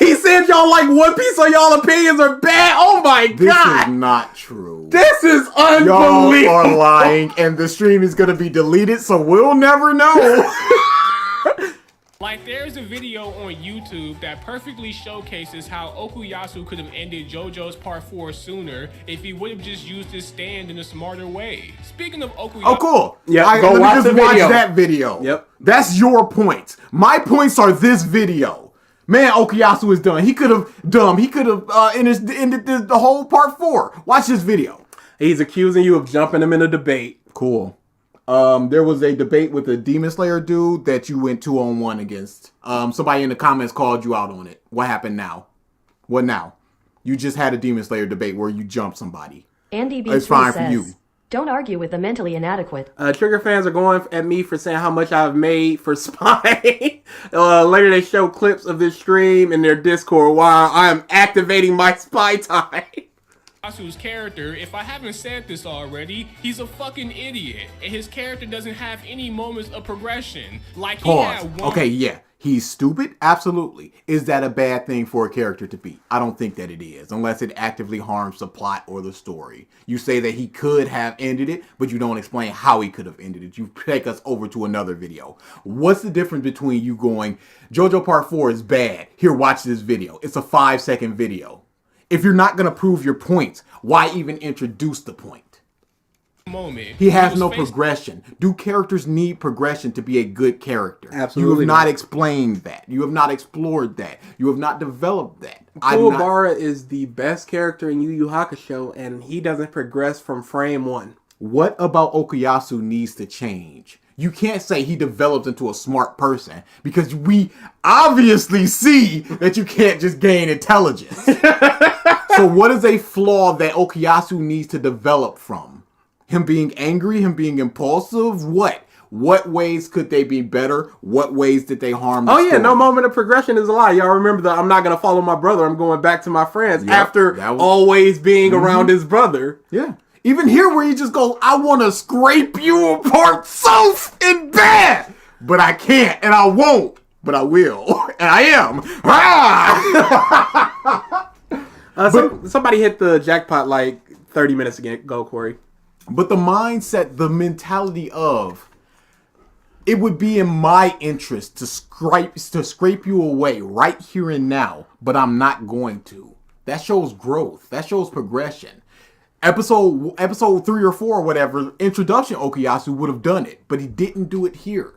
He said y'all like One Piece, so y'all opinions are bad. Oh my God. This is not true. This is unbelievable. Y'all are lying, and the stream is going to be deleted, so we'll never know. Like, there's a video on YouTube that perfectly showcases how Okuyasu could have ended JoJo's Part 4 sooner if he would have just used his stand in a smarter way. Speaking of Okuyasu... Oh, cool. Yeah, Let me just watch that video. Yep. That's your points. My points are this video. Man, Okuyasu is done. He could have ended the whole Part 4. Watch this video. He's accusing you of jumping him in a debate. Cool. There was a debate with a Demon Slayer dude that you went 2-on-1 against. Somebody in the comments called you out on it. What happened now? What now? You just had a Demon Slayer debate where you jumped somebody. Andy B. It's fine says, for you. Don't argue with the mentally inadequate. Trigger fans are going at me for saying how much I've made for Spy. Later they show clips of this stream in their Discord while I am activating my Spy time. Okuyasu character, if I haven't said this already, he's a fucking idiot. And his character doesn't have any moments of progression. Like, he Pause. had one... Okay, yeah. He's stupid? Absolutely. Is that a bad thing for a character to be? I don't think that it is, unless it actively harms the plot or the story. You say that he could have ended it, but you don't explain how he could have ended it. You take us over to another video. What's the difference between you going, JoJo Part 4 is bad, here, watch this video. It's a 5-second video. If you're not going to prove your points, why even introduce the point? moment. He has was no facing- progression. Do characters need progression to be a good character? Absolutely You have not not. explained that. You have not explored that. You have not developed that. Kuwabara is the best character in Yu Yu Hakusho, and he doesn't progress from frame one. What about Okuyasu needs to change? You can't say he develops into a smart person because we obviously see that you can't just gain intelligence. So what is a flaw that Okuyasu needs to develop from? Him being angry, him being impulsive? What? What ways could they be better? What ways did they harm the story? No moment of progression is a lie. Y'all remember the I'm not going to follow my brother, I'm going back to my friends after always being around his brother. Yeah. Even here where he just goes, I want to scrape you apart so in bad, but I can't and I won't, but I will. And I am. Somebody hit the jackpot like 30 minutes ago, Corey. But the mindset, the mentality of, it would be in my interest to scrape you away right here and now, but I'm not going to. That shows growth. That shows progression. Episode 3 or 4 or whatever, introduction Okuyasu would have done it, but he didn't do it here.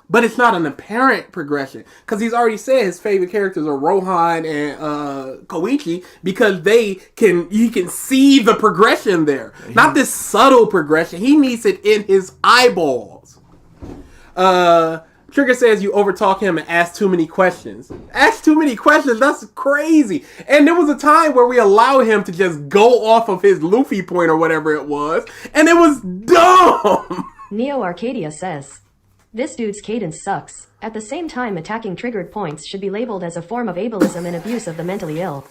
But it's not an apparent progression because he's already said his favorite characters are Rohan and Koichi because you can see the progression there. Not this subtle progression. He needs it in his eyeballs. Trigger says you overtalk him and ask too many questions. Ask too many questions? That's crazy. And there was a time where we allowed him to just go off of his Luffy point or whatever it was, and it was dumb. Neo Arcadia says, this dude's cadence sucks. At the same time, attacking triggered points should be labeled as a form of ableism and abuse of the mentally ill.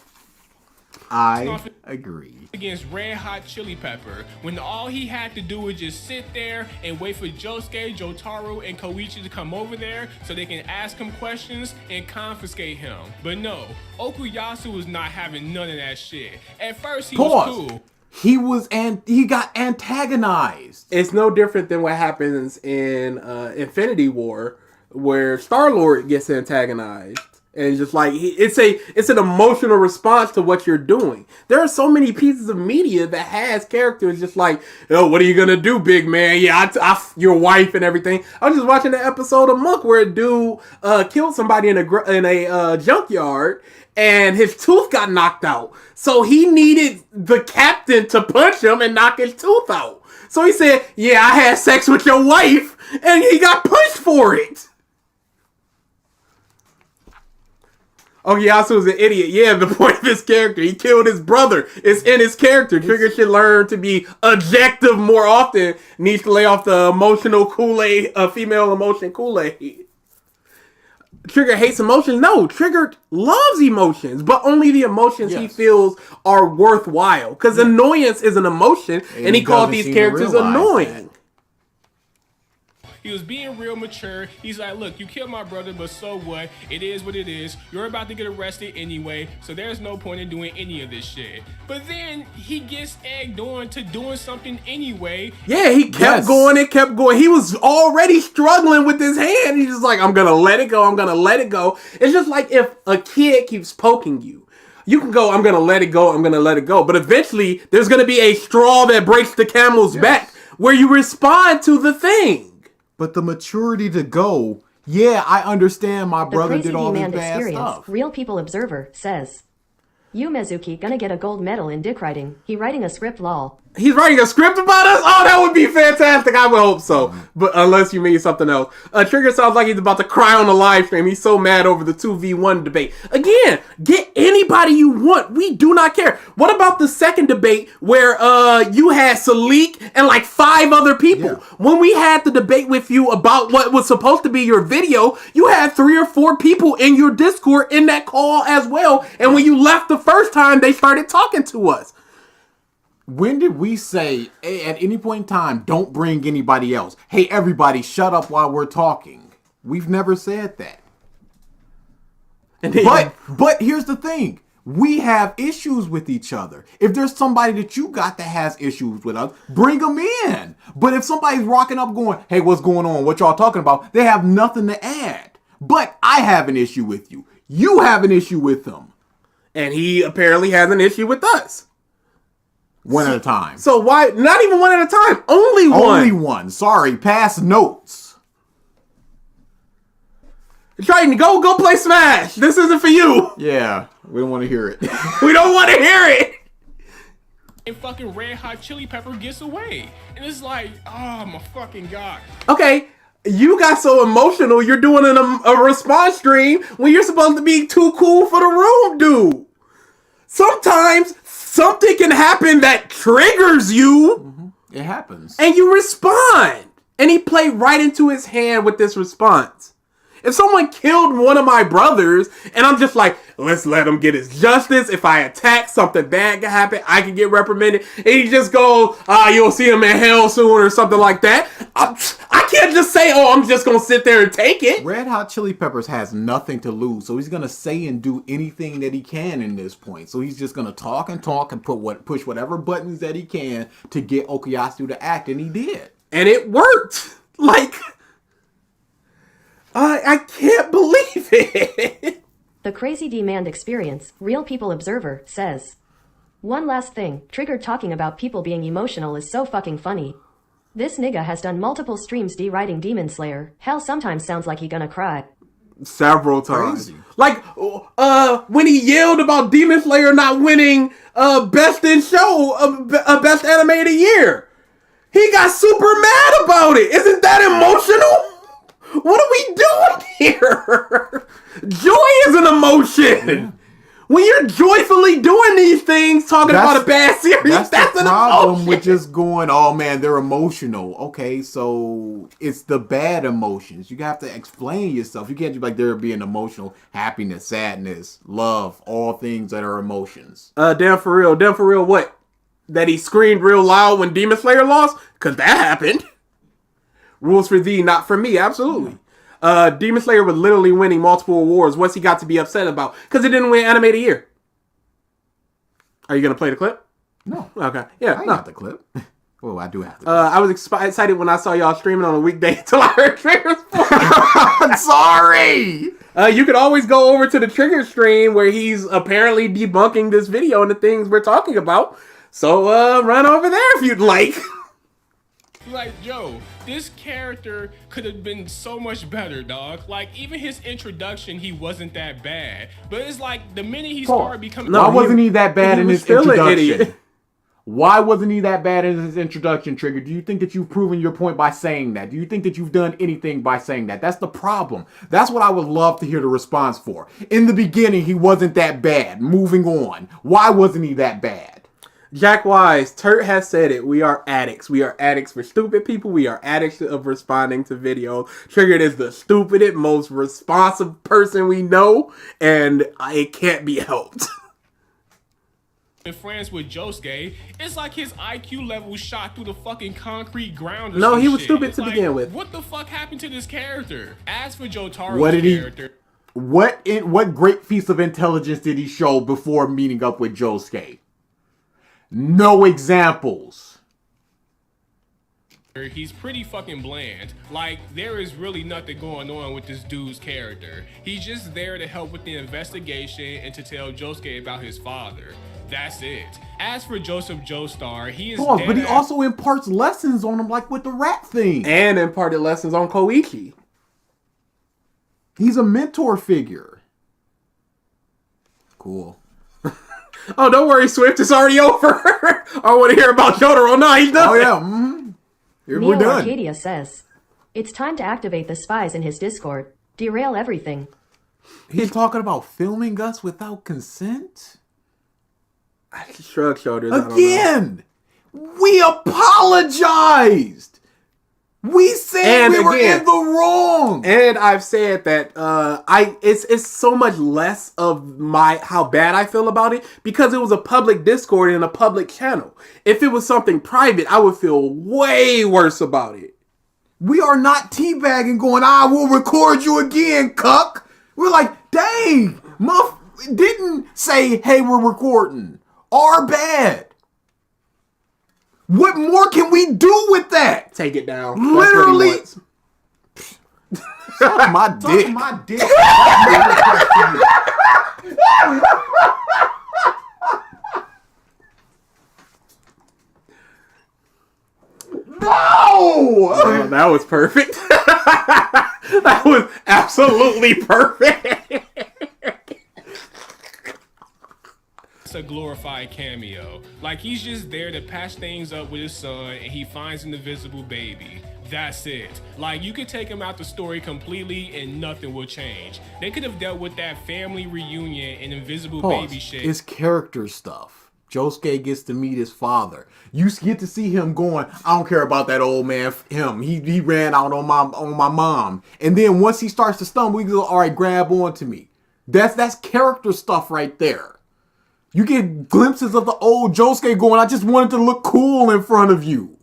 I agree. Against Red Hot Chili Pepper, when all he had to do was just sit there and wait for Josuke, Jotaro, and Koichi to come over there so they can ask him questions and confiscate him. But no, Okuyasu was not having none of that shit. At first he was cool. He got antagonized. It's no different than what happens in Infinity War, where Star-Lord gets antagonized. And just like it's an emotional response to what you're doing. There are so many pieces of media that has characters just like, oh, what are you gonna do, big man? Yeah, your wife and everything. I was just watching an episode of Monk where a dude killed somebody in a junkyard, and his tooth got knocked out. So he needed the captain to punch him and knock his tooth out. So he said, "Yeah, I had sex with your wife," and he got punched for it. Okuyasu is an idiot. Yeah, the point of his character. He killed his brother. It's in his character. Trigger should learn to be objective more often. Needs to lay off the emotional Kool-Aid, female emotion Kool-Aid. Trigger hates emotions. No, Trigger loves emotions, but only the emotions he feels are worthwhile. Because annoyance is an emotion, and he called these characters annoying. He was being real mature. He's like, look, you killed my brother, but so what? It is what it is. You're about to get arrested anyway, so there's no point in doing any of this shit. But then he gets egged on to doing something anyway. Yeah, he kept going and kept going. He was already struggling with his hand. He's just like, I'm going to let it go. I'm going to let it go. It's just like if a kid keeps poking you. You can go, I'm going to let it go. I'm going to let it go. But eventually, there's going to be a straw that breaks the camel's back where you respond to the thing. But the maturity to go, yeah, I understand my brother did all this bad stuff. Real People Observer says, Yu Mezuki gonna get a gold medal in dick writing. He writing a script lol. He's writing a script about us? Oh, that would be fantastic. I would hope so. But unless you mean something else. Trigger sounds like he's about to cry on the live stream. He's so mad over the 2v1 debate. Again, get anybody you want. We do not care. What about the second debate where you had Salik and like 5 other people? Yeah. When we had the debate with you about what was supposed to be your video, you had 3 or 4 people in your Discord in that call as well. And when you left the first time, they started talking to us. When did we say, at any point in time, don't bring anybody else? Hey, everybody, shut up while we're talking. We've never said that. But here's the thing. We have issues with each other. If there's somebody that you got that has issues with us, bring them in. But if somebody's rocking up going, hey, what's going on? What y'all talking about? They have nothing to add. But I have an issue with you. You have an issue with them. And he apparently has an issue with us. One at a time. So why? Not even one at a time. Only one. Only one. Sorry, pass notes. Triton, go play Smash. This isn't for you. Yeah, we don't want to hear it. We don't want to hear it. And fucking Red Hot Chili Pepper gets away. And it's like, oh my fucking God. Okay, you got so emotional, you're doing a response stream when you're supposed to be too cool for the room, dude. Sometimes something can happen that triggers you. Mm-hmm. It happens. And you respond. And he played right into his hand with this response. If someone killed one of my brothers, and I'm just like, let's let him get his justice. If I attack, something bad can happen. I can get reprimanded. And he just goes, you'll see him in hell soon or something like that. I can't just say, I'm just going to sit there and take it. Red Hot Chili Peppers has nothing to lose, so he's going to say and do anything that he can in this point. So he's just going to talk and push whatever buttons that he can to get Okuyasu to act, and he did. And it worked. Like... I can't believe it. The Crazy Demand Experience, Real People Observer, says, one last thing, Triggered talking about people being emotional is so fucking funny. This nigga has done multiple streams deriding Demon Slayer. Hell, sometimes sounds like he gonna cry. Several times. Crazy. Like, when he yelled about Demon Slayer not winning Best in Show, Best Anime of the Year. He got super mad about it. Isn't that emotional? What are we doing here? Joy is an emotion. Yeah. When you're joyfully doing these things, talking about a bad series, that's an emotion. With just going, oh man, they're emotional. Okay, so it's the bad emotions. You have to explain yourself. You can't just like there being emotional, happiness, sadness, love, all things that are emotions. Damn for real, what? That he screamed real loud when Demon Slayer lost? Because that happened. Rules for thee, not for me. Absolutely. Demon Slayer was literally winning multiple awards. What's he got to be upset about? Because it didn't win Anime of the Year. Are you going to play the clip? No. Okay. Yeah, I got the clip. Oh, I do have the clip. I was excited when I saw y'all streaming on a weekday until I heard Trigger's voice. I'm sorry. You could always go over to the Trigger stream where he's apparently debunking this video and the things we're talking about. So run over there if you'd like. Like, yo, this character could have been so much better, dog. Like, even his introduction, he wasn't that bad. But it's like, the minute he started becoming... Why wasn't he that bad in his introduction? Why wasn't he that bad in his introduction, Trigger? Do you think that you've proven your point by saying that? Do you think that you've done anything by saying that? That's the problem. That's what I would love to hear the response for. In the beginning, he wasn't that bad. Moving on. Why wasn't he that bad? Jack Wise, Turt has said it. We are addicts. We are addicts for stupid people. We are addicts of responding to videos. Triggered is the stupidest, most responsive person we know, and it can't be helped. And friends with Josuke, it's like his IQ level shot through the fucking concrete ground. Or no, he was shit. stupid it's to like, begin with. What the fuck happened to this character? As for Jotaro's character, what great feats of intelligence did he show before meeting up with Josuke? No examples. He's pretty fucking bland. Like, there is really nothing going on with this dude's character. He's just there to help with the investigation and to tell Josuke about his father. That's it. As for Joseph Joestar, he is but he also imparts lessons on him, like with the rat thing. And imparted lessons on Koichi. He's a mentor figure. Cool. Oh, don't worry, Swift. It's already over. I want to hear about Jotaro. No, he's done. Oh, yeah. Mm-hmm. We're done. Arcadia says, it's time to activate the spies in his Discord. Derail everything. He's talking about filming us without consent? I shrug shoulders. Again, we apologized. We said we were in the wrong. And I've said that it's so much less of how bad I feel about it because it was a public Discord and a public channel. If it was something private, I would feel way worse about it. We are not teabagging going, I will record you again, cuck. We're like, dang, Muff didn't say, hey, we're recording. Our bad. What more can we do with that? Take it down. Literally. Suck my dick. Suck my dick. Oh, that was perfect. That was absolutely perfect. It's a glorified cameo. Like, he's just there to patch things up with his son, and he finds an invisible baby. That's it. Like, you could take him out the story completely and nothing will change. They could have dealt with that family reunion and invisible baby shit. It's character stuff. Josuke gets to meet his father. You get to see him going, I don't care about that old man. He ran out on my mom. And then once he starts to stumble, he goes, all right, grab onto me. That's character stuff right there. You get glimpses of the old Josuke going, I just wanted to look cool in front of you.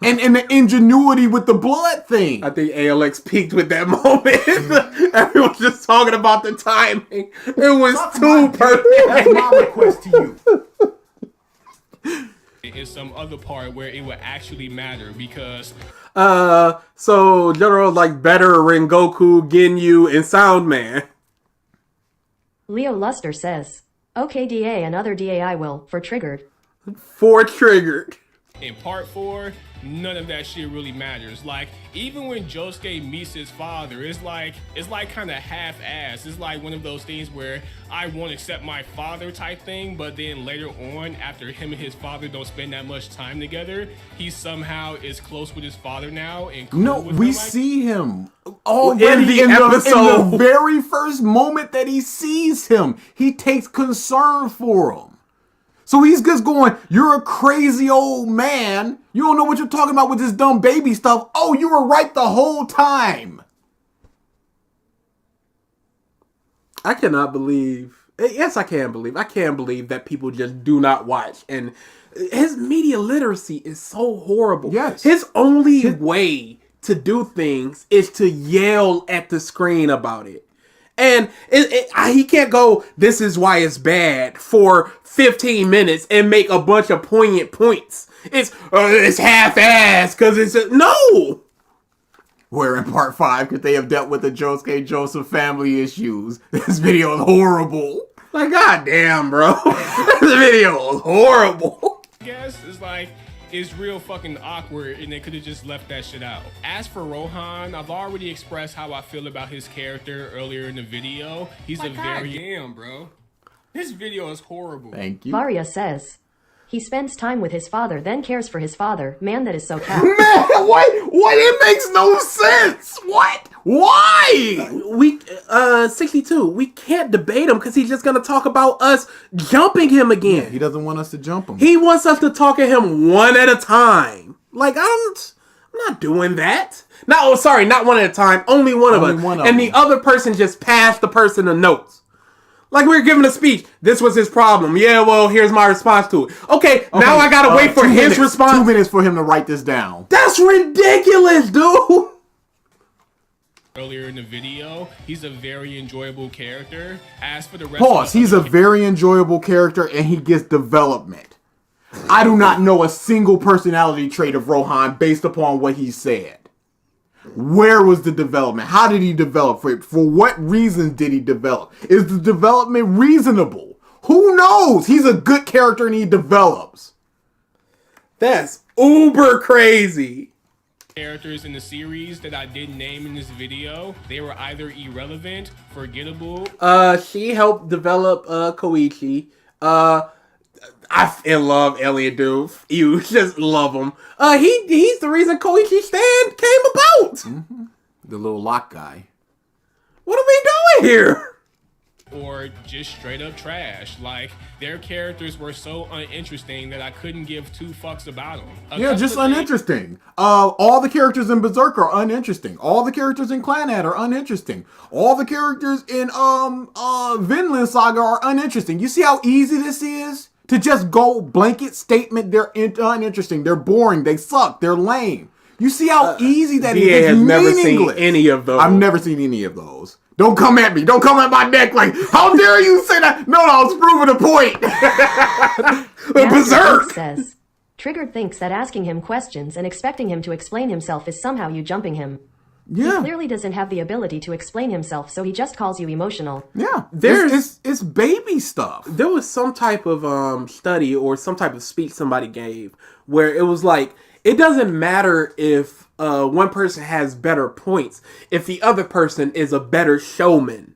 And the ingenuity with the blood thing. I think ALX peaked with that moment. Everyone's just talking about the timing. It was too perfect. That's my request to you. In some other part where it would actually matter, because so General like better Rengoku, Ginyu, and Soundman. Leo Luster says, okay, DA, another DA I will, for Triggered. For Triggered. in part 4, none of that shit really matters. Like, even when Josuke meets his father, it's like kind of half-assed. It's like one of those things where I won't accept my father type thing, but then later on, after him and his father don't spend that much time together, he somehow is close with his father now and cool No, with we him. see him already in the very first moment that he sees him. He takes concern for him. So he's just going, you're a crazy old man. You don't know what you're talking about with this dumb baby stuff. Oh, you were right the whole time. I cannot believe. Yes, I can believe. I can believe that people just do not watch. And his media literacy is so horrible. Yes. His only way to do things is to yell at the screen about it. And he can't go, this is why it's bad, for 15 minutes and make a bunch of poignant points. It's half-assed because it's no. Where in part 5 could they have dealt with the Josuke Joseph family issues? This video is horrible. Like, goddamn, bro. This video is horrible. I guess it's like, it's real fucking awkward, and they could have just left that shit out. As for Rohan, I've already expressed how I feel about his character earlier in the video. He's a very damn, bro. This video is horrible. Thank you. Varia says, he spends time with his father, then cares for his father. Man, that is so cap. Man, what? It makes no sense. What? Why? We 62. We can't debate him because he's just gonna talk about us jumping him again. He doesn't want us to jump him. He wants us to talk at him one at a time. Like, I'm not doing that. Not one at a time. Only one of us. And the other person just passed the person the notes. Like, we were giving a speech. This was his problem. Yeah, well, here's my response to it. Okay, now I gotta wait for his response. 2 minutes for him to write this down. That's ridiculous, dude. Earlier in the video, he's a very enjoyable character. As for the rest Pause. He's a very enjoyable character and he gets development. I do not know a single personality trait of Rohan based upon what he said. Where was the development? How did he develop? For what reasons did he develop? Is the development reasonable? Who knows? He's a good character and he develops. That's uber crazy. Characters in the series that I didn't name in this video, they were either irrelevant, forgettable. She helped develop Koichi. I love Elliot, dude. You just love him. He's the reason Koichi stand came about. Mm-hmm. The little lock guy. What are we doing here? Or just straight up trash. Like, their characters were so uninteresting that I couldn't give two fucks about them. Yeah, just uninteresting. All the characters in Berserk are uninteresting. All the characters in Clannad are uninteresting. All the characters in Vinland Saga are uninteresting. You see how easy this is? To just go blanket statement, they're uninteresting, they're boring, they suck, they're lame. You see how easy that is? It's never seen any of those. I've never seen any of those. Don't come at me. Don't come at my neck like, how dare you say that? No, I was proving a point. Berserk says, Triggered thinks that asking him questions and expecting him to explain himself is somehow you jumping him. Yeah. He clearly doesn't have the ability to explain himself, so he just calls you emotional. Yeah. It's baby stuff. There was some type of study or some type of speech somebody gave where it was like, It doesn't matter if one person has better points if the other person is a better showman.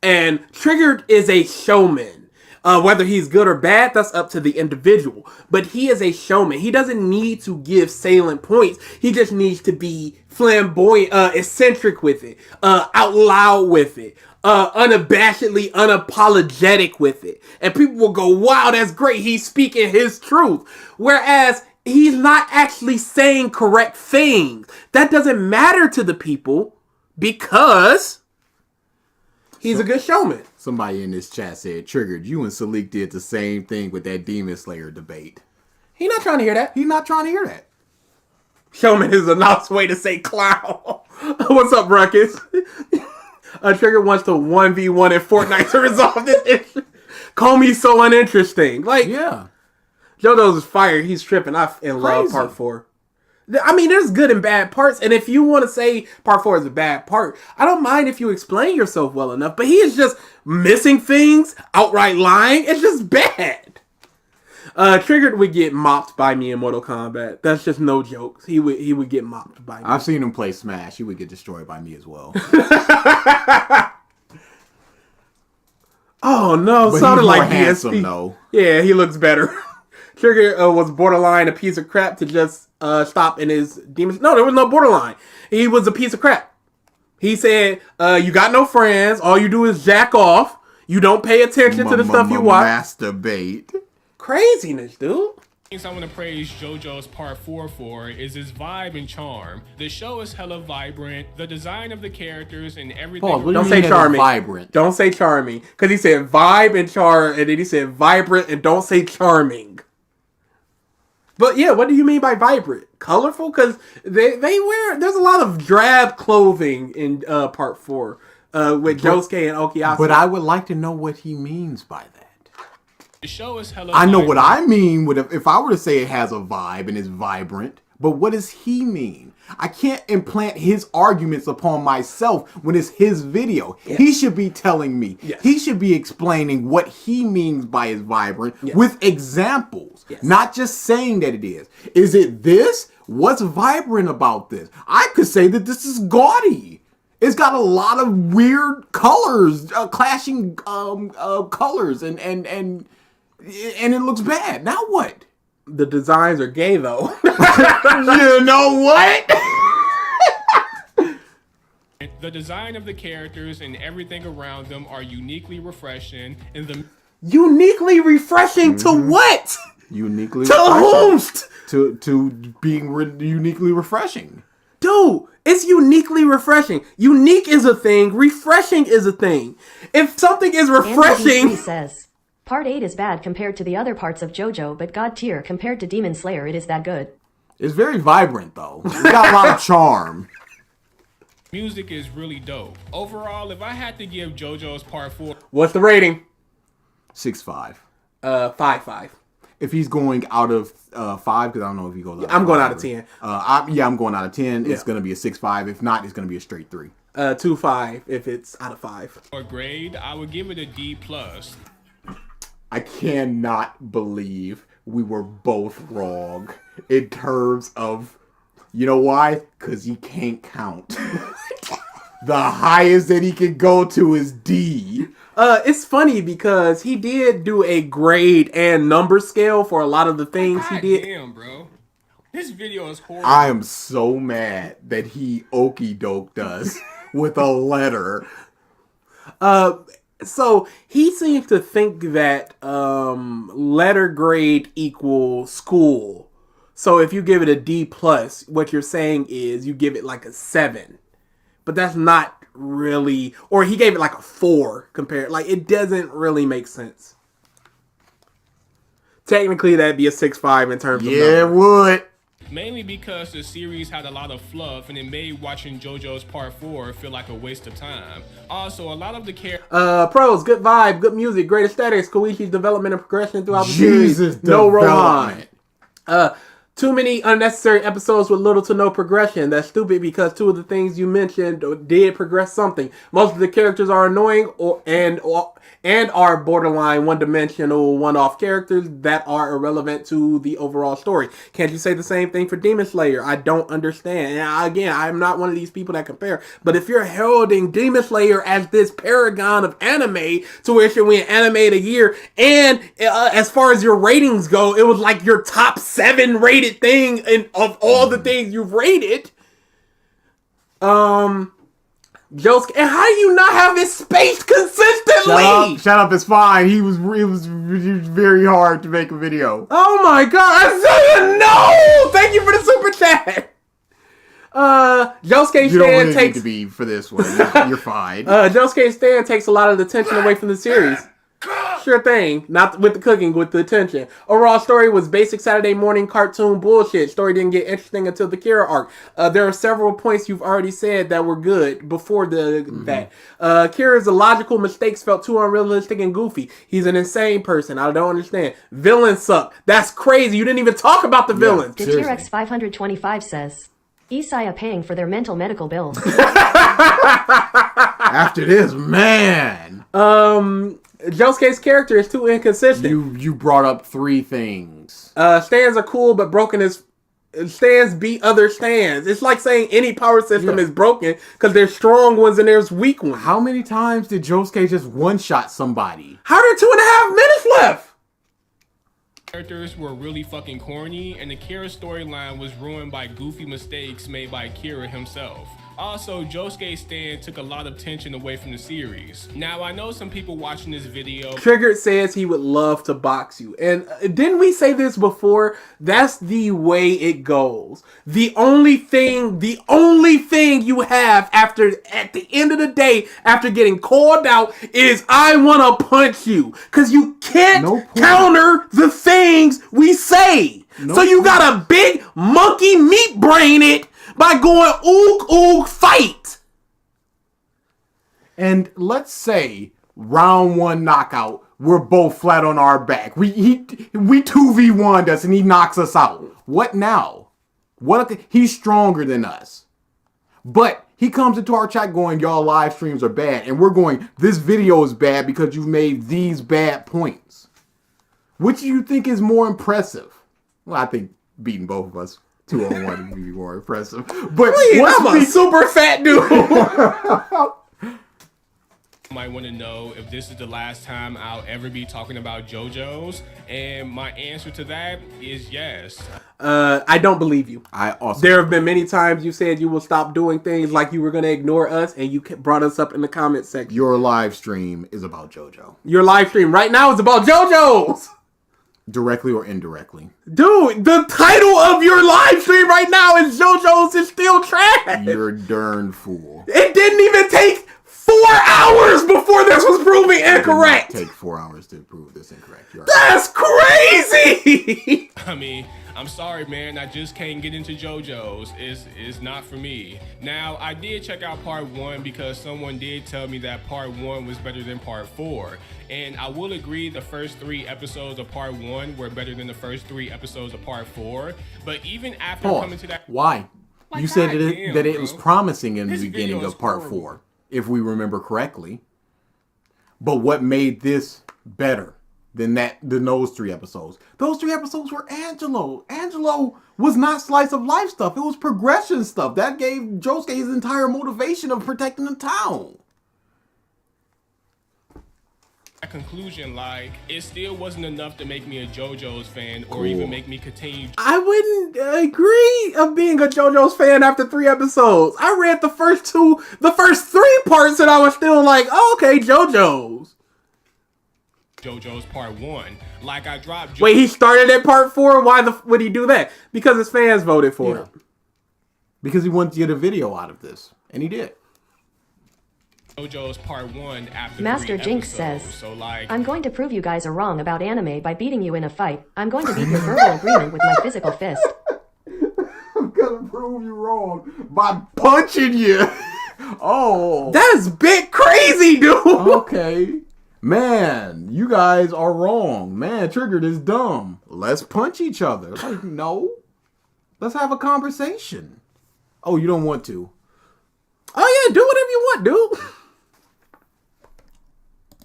And Triggered is a showman. Whether he's good or bad, that's up to the individual. But he is a showman. He doesn't need to give salient points. He just needs to be flamboyant, eccentric with it, out loud with it, unabashedly unapologetic with it. And people will go, wow, that's great. He's speaking his truth. Whereas he's not actually saying correct things. That doesn't matter to the people because he's a good showman. Somebody in this chat said, Triggered, you and Salik did the same thing with that Demon Slayer debate. He's not trying to hear that. He's not trying to hear that. Showman is a nice way to say clown. What's up, Ruckus? Triggered wants to 1v1 in Fortnite to resolve this issue. Call me so uninteresting. Like, Yeah. JoJo's is fire. He's tripping. I love part 4. I mean, there's good and bad parts, and if you want to say part 4 is a bad part, I don't mind if you explain yourself well enough, but he is just missing things, outright lying. It's just bad. Triggered would get mopped by me in Mortal Kombat. That's just no jokes. He would get mopped by me. I've seen him play Smash. He would get destroyed by me as well. Oh no, But sounded he's more like handsome, DSP. though. Yeah, he looks better. Trigger was borderline a piece of crap to just stop in his demons. No, there was no borderline. He was a piece of crap. He said, you got no friends. All you do is jack off. You don't pay attention to the stuff you watch. Masturbate. Craziness, dude. Things I want to praise JoJo's Part 4 for is its vibe and charm. The show is hella vibrant. The design of the characters and everything. Pause, what do you Don't mean say that it's charming. vibrant? Don't say charming. Because he said vibe and charm, and then he said vibrant, and don't say charming. But yeah, what do you mean by vibrant? Colorful? Because they wear, there's a lot of drab clothing in Part 4 with Josuke and Okuyasa. But I would like to know what he means by that. The show is hella I know vibrant. what I mean with if I were to say it has a vibe and is vibrant, but what does he mean? I can't implant his arguments upon myself when it's his video. Yes. He should be telling me. Yes. He should be explaining what he means by his vibrant Yes. with examples, Yes. not just saying that it is. Is it this? What's vibrant about this? I could say that this is gaudy. It's got a lot of weird colors, clashing colors, and it looks bad. Now what? The designs are gay, though. You know what? The design of the characters and everything around them are uniquely refreshing. And the Uniquely refreshing to what? Uniquely To refreshing. whom? To being uniquely refreshing. Dude, it's uniquely refreshing. Unique is a thing. Refreshing is a thing. If something is refreshing... He says, Part 8 is bad compared to the other parts of JoJo, but God tier compared to Demon Slayer, it is that good. It's very vibrant, though. It's got a lot of charm. music is really dope. Overall, if I had to give JoJo's Part 4... What's the rating? 6.5. 5.5. If he's going out of 5, because I don't know if he goes out I'm of going 5, out of 10. I'm going out of 10. It's Yeah. going to be a 6.5. If not, it's going to be a straight 3. 2.5 if it's out of 5. or grade, I would give it a D+. I cannot believe we were both wrong in terms of, you know why? Because he can't count. The highest that he can go to is D. It's funny because he did do a grade and number scale for a lot of the things he God did. damn, bro. This video is horrible. I am so mad that he okey-doked us with a letter. So he seems to think that letter grade equals school. So if you give it a D+, what you're saying is you give it like a 7. But that's not really... Or he gave it like a 4 compared... Like, it doesn't really make sense. Technically, that'd be a 6.5 in terms of Yeah, it number. would. Mainly because the series had a lot of fluff and it made watching JoJo's Part 4 feel like a waste of time. Also, a lot of the characters... Pros, good vibe, good music, great aesthetics, Koichi's development and progression throughout the Jesus, series. No Rohan. development. Too many unnecessary episodes with little to no progression. That's stupid because two of the things you mentioned did progress something. Most of the characters are annoying and are borderline one-dimensional, one-off characters that are irrelevant to the overall story. Can't you say the same thing for Demon Slayer? I don't understand. And again, I'm not one of these people that compare, but if you're heralding Demon Slayer as this paragon of anime, to where it should win anime of the year, and as far as your ratings go, it was like your top 7 rated thing of all the things you've rated. Josuke, and how do you not have it spaced consistently? Shut up, it's fine. It was very hard to make a video. Oh my god, Saiyan, no! Thank you for the super chat. Josuke You don't Stan really takes need to be for this one. You're fine. Josuke Stan takes a lot of the tension away from the series. Sure thing. Not with the cooking, with the attention. Overall story was basic Saturday morning cartoon bullshit. Story didn't get interesting until the Kira arc. There are several points you've already said that were good before that. Kira's illogical mistakes felt too unrealistic and goofy. He's an insane person. I don't understand. Villains suck. That's crazy. You didn't even talk about the villains. The T-Rex 525 says, Isaiah paying for their mental medical bills. After this, man. Josuke's character is too inconsistent. You brought up 3 things. Stands are cool, but broken is... Stands beat other stands. It's like saying any power system is broken because there's strong ones and there's weak ones. How many times did Josuke just one-shot somebody? How are there 2.5 minutes left? Characters were really fucking corny, and the Kira storyline was ruined by goofy mistakes made by Kira himself. Also, Josuke Stan took a lot of tension away from the series. Now, I know some people watching this video... Triggered says he would love to box you. And didn't we say this before? That's the way it goes. The only thing you have at the end of the day, after getting called out, is I want to punch you. Because you can't counter the things we say. So you got a big monkey meat brain it by going ook fight. And let's say round 1 knockout, we're both flat on our back. We 2v1'd us and he knocks us out. What now? He's stronger than us. But he comes into our chat going, y'all live streams are bad. And we're going, this video is bad because you've made these bad points. Which do you think is more impressive? Well, I think beating both of us 2-on-1 would be more impressive. But I'm a super fat dude. Might want to know if this is the last time I'll ever be talking about JoJo's, and my answer to that is yes. I don't believe you. There have been many times you said you will stop doing things like you were going to ignore us, and you brought us up in the comment section. Your live stream is about JoJo. Your live stream right now is about JoJo's. Directly or indirectly. Dude, the title of your live stream right now is JoJo's is still trash. You're a darn fool. It didn't even take 4 hours before this was proven incorrect. It did not take 4 hours to prove this incorrect. That's crazy. I mean, I'm sorry, man. I just can't get into JoJo's. It's not for me. Now, I did check out part 1 because someone did tell me that part 1 was better than part 4. And I will agree the first 3 episodes of part 1 were better than the first 3 episodes of part 4. But even after coming to that... Why? You said that it was promising in the beginning of part 4, if we remember correctly. But what made this better than those 3 episodes? Those 3 episodes were Angelo. Angelo was not slice of life stuff. It was progression stuff. That gave Josuke his entire motivation of protecting the town. Conclusion, like, it still wasn't enough to make me a JoJo's fan or even make me continue. I wouldn't agree of being a JoJo's fan after 3 episodes. I read the first 3 parts and I was still like, oh, okay, JoJo's part 1. Like, I dropped... Wait, he started at part 4? Why would he do that? Because his fans voted for it. Because he wanted to get a video out of this. And he did. JoJo's part 1 after Master 3 Jinx episodes. says, So, like, I'm going to prove you guys are wrong about anime by beating you in a fight. I'm going to beat your verbal agreement with my physical fist. I'm gonna prove you wrong by punching you. Oh. That is big crazy, dude. Okay. Man, you guys are wrong. Man, Triggered is dumb. Let's punch each other. Like, no. Let's have a conversation. Oh, you don't want to? Oh yeah, do whatever you want, dude.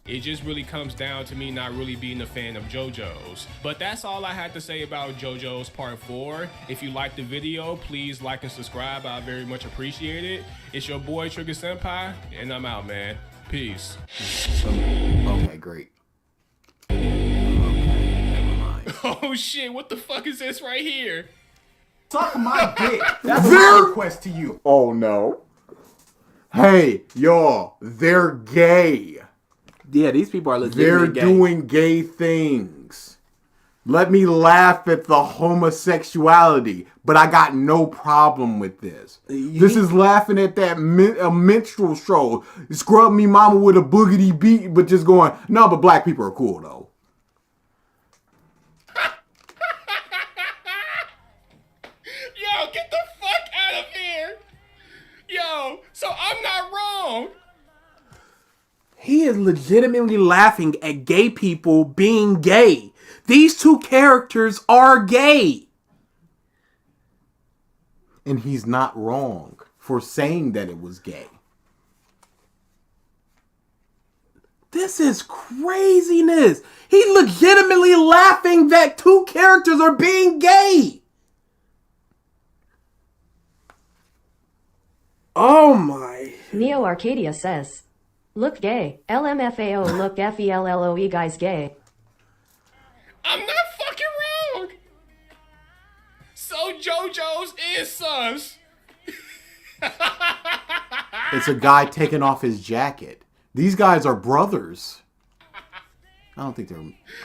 It just really comes down to me not really being a fan of JoJo's. But that's all I had to say about JoJo's Part 4. If you liked the video, please like and subscribe. I very much appreciate it. It's your boy Triggered Senpai, and I'm out, man. Peace. Okay, great. Okay, never mind. Oh shit, what the fuck is this right here? Suck my dick. That's my request to you. Oh no. Hey, y'all, they're gay. Yeah, these people are They're legitimately gay. doing gay things. Let me laugh at the homosexuality, but I got no problem with this. This is laughing at that minstrel show. Scrub me mama with a boogity beat, but just going, no, but black people are cool though. Yo, get the fuck out of here. Yo, so I'm not wrong. He is legitimately laughing at gay people being gay. These two characters are gay. And he's not wrong for saying that it was gay. This is craziness. He's legitimately laughing that two characters are being gay. Oh my. Neo Arcadia says, look gay. LMFAO look FELLOE guys gay. I'm not fucking wrong. So JoJo's is sus. It's a guy taking off his jacket. These guys are brothers. I don't think are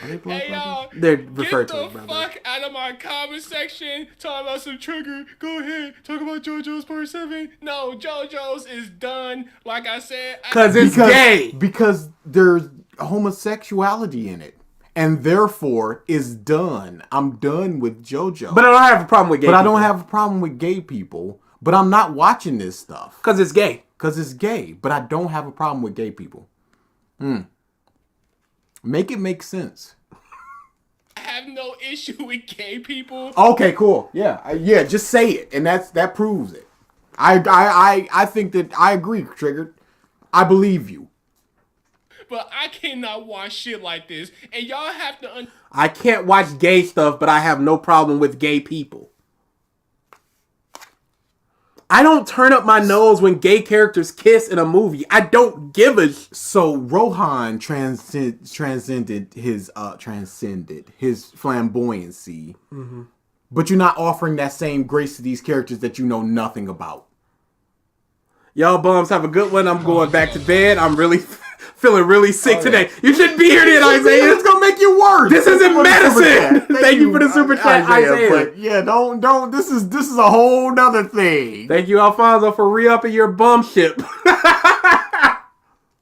they blood Hey brothers? y'all, They're referred get to as the brothers. fuck out of my comment section talking about some Trigger. Go ahead, talk about JoJo's Part 7. No, JoJo's is done. Like I said, Because it's gay. Because there's homosexuality in it. And therefore is done. I'm done with JoJo. But I don't have a problem with gay But I people. don't have a problem with gay people. But I'm not watching this stuff. Because it's gay. Because it's gay. But I don't have a problem with gay people. Make it make sense. I have no issue with gay people. Okay, cool. Yeah, yeah. Just say it, and that proves it. I think that I agree, Triggered. I believe you. But I cannot watch shit like this. And y'all have to I can't watch gay stuff, but I have no problem with gay people. I don't turn up my nose when gay characters kiss in a movie. I don't give a So Rohan transcended his flamboyancy, but you're not offering that same grace to these characters that you know nothing about. Y'all bums have a good one. I'm going back to bed. I'm really feeling really sick today. You shouldn't be here then, Isaiah. It's gonna make you worse. This isn't medicine. Thank you for the super chat, Isaiah. But yeah, don't. This is a whole nother thing. Thank you, Alfonso, for re-upping your bum ship.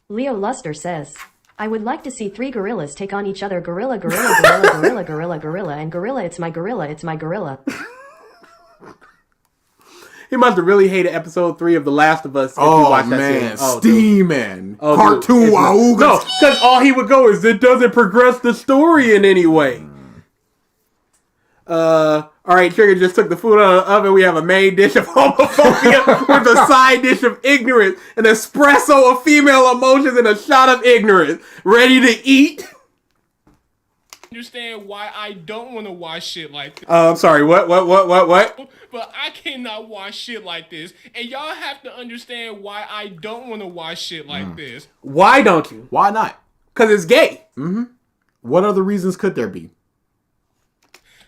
Leo Luster says, I would like to see 3 gorillas take on each other. Gorilla, gorilla, gorilla, gorilla, gorilla, gorilla, and gorilla, it's my gorilla, it's my gorilla. He must have really hated episode 3 of The Last of Us if you watched that man, series. steaming Oh, cartoon. dude. No, because all he would go is it doesn't progress the story in any way. All right, Trigger just took the food out of the oven. We have a main dish of homophobia with a side dish of ignorance, an espresso of female emotions, and a shot of ignorance. Ready to eat? understand why I don't want to watch shit like this. I'm sorry, what? But I cannot watch shit like this. And y'all have to understand why I don't want to watch shit like this. Why don't you? Why not? Because it's gay. What other reasons could there be?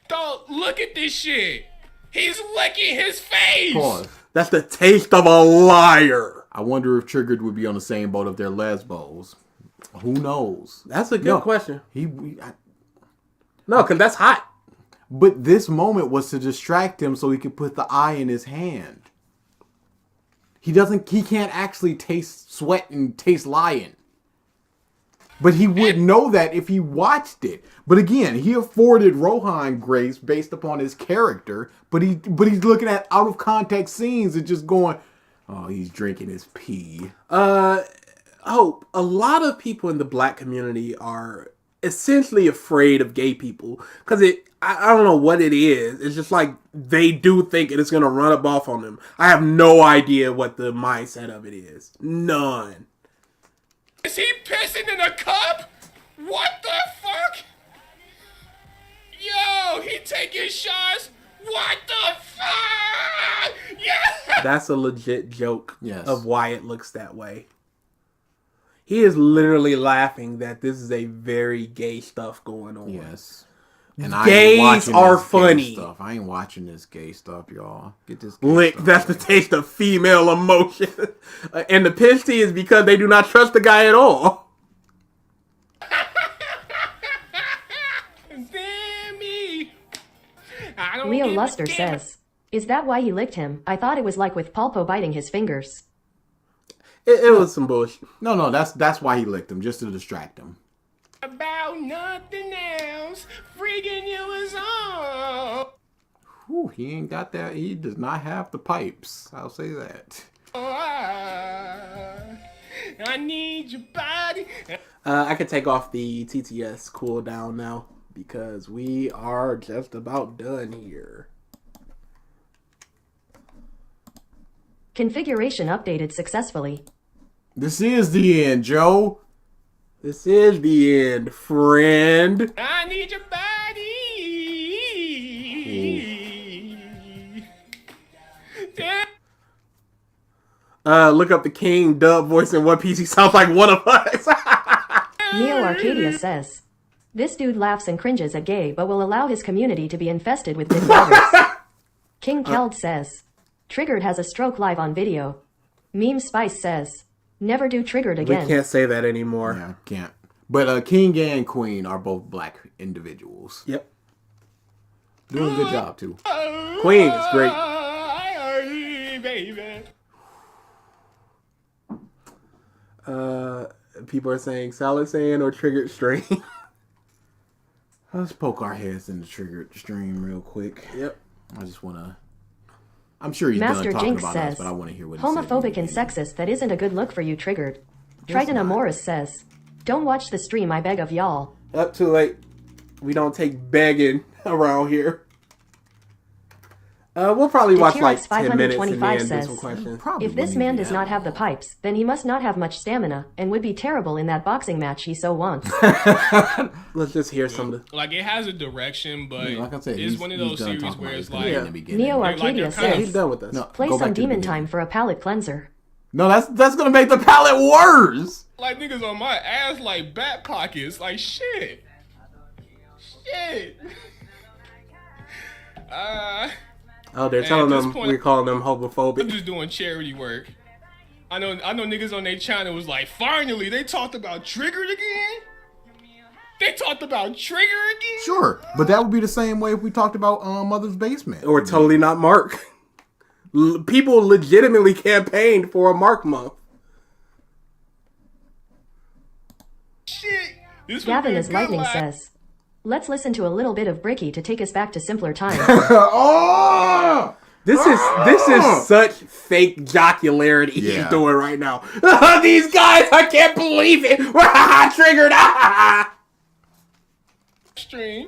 Dog, look at this shit. He's licking his face. Pause. That's the taste of a liar. I wonder if Triggered would be on the same boat if they're lesbos. Who knows? That's a good question. No, because that's hot. But this moment was to distract him so he could put the eye in his hand. He can't actually taste sweat and taste lion. But he would know that if he watched it. But again, he afforded Rohan grace based upon his character. But he's looking at out of context scenes and just going, oh, he's drinking his pee. Hope, a lot of people in the black community are essentially afraid of gay people. Because I don't know what it is. It's just like they do think it's going to run up off on them. I have no idea what the mindset of it is. None. Is he pissing in a cup? What the fuck? Yo, he taking shots? What the fuck? Yeah! That's a legit joke Yes. of why it looks that way. He is literally laughing that this is a very gay stuff going on. Yes. And Gays watching are this gay funny. Stuff. I ain't watching this gay stuff, y'all. Get this gay Lick, stuff that's the right. taste of female emotion. And the piss tea is because they do not trust the guy at all. Damn me. I don't Leo give a Luster damn. says, is that why he licked him? I thought it was like with Pulpo biting his fingers. It was some bullshit. No, that's why he licked him, just to distract him. About nothing else, freaking you is all. Whew, he ain't got that. He does not have the pipes. I'll say that. I need your body. I can take off the TTS cooldown now because we are just about done here. Configuration updated successfully. This is the end, Joe. This is the end, friend. I need your body. Damn. Look up the King dub voice in One Piece. He sounds like one of us. Neo Arcadia says, this dude laughs and cringes at gay but will allow his community to be infested with big bloggers. King Keld says, Triggered has a stroke live on video. Meme Spice says, never do Triggered We again. can't say that anymore. Yeah, can't. But King and Queen are both black individuals. Yep. Doing a good job, too. Queen is great. Baby. People are saying Solid Saiyan or Triggered Stream. Let's poke our heads in the Triggered stream real quick. Yep. I just want to... I'm sure he's Master done talking Jinx about says, us, but I want to hear what he said. homophobic and sexist, that isn't a good look for you, Triggered. Triton Morris says, don't watch the stream, I beg of y'all. Up too late. We don't take begging around here. We'll probably watch like 10 minutes and then do says, some questions. Probably if this wouldn't man even does not have the pipes, then he must not have much stamina and would be terrible in that boxing match he so wants. Let's just hear some of the... Like, it has a direction, but Yeah, like I said, it's he's- one of he's those done series talking where about it's his career like, in the beginning. Neo They're Arcadia like, they're Yeah, kinda- he's says, done with us. No, play go back some to the demon beginning. time for a palate cleanser. No, that's gonna make the palette worse. like niggas on my ass like back pockets. Like, shit. Oh, they're At telling this them point- we're calling them I'm homophobic. just doing charity work. I know niggas on their channel was like, finally, they talked about Triggered again? They talked about Trigger again? Sure, but that would be the same way if we talked about Mother's Basement. Or totally not Mark. People legitimately campaigned for a Mark month. Shit. This Gavin would be a as good Lightning laugh. says, let's listen to a little bit of Bricky to take us back to simpler times. Oh! This is such fake jocularity he's Yeah. doing right now. These guys, I can't believe it. Triggered. Stream.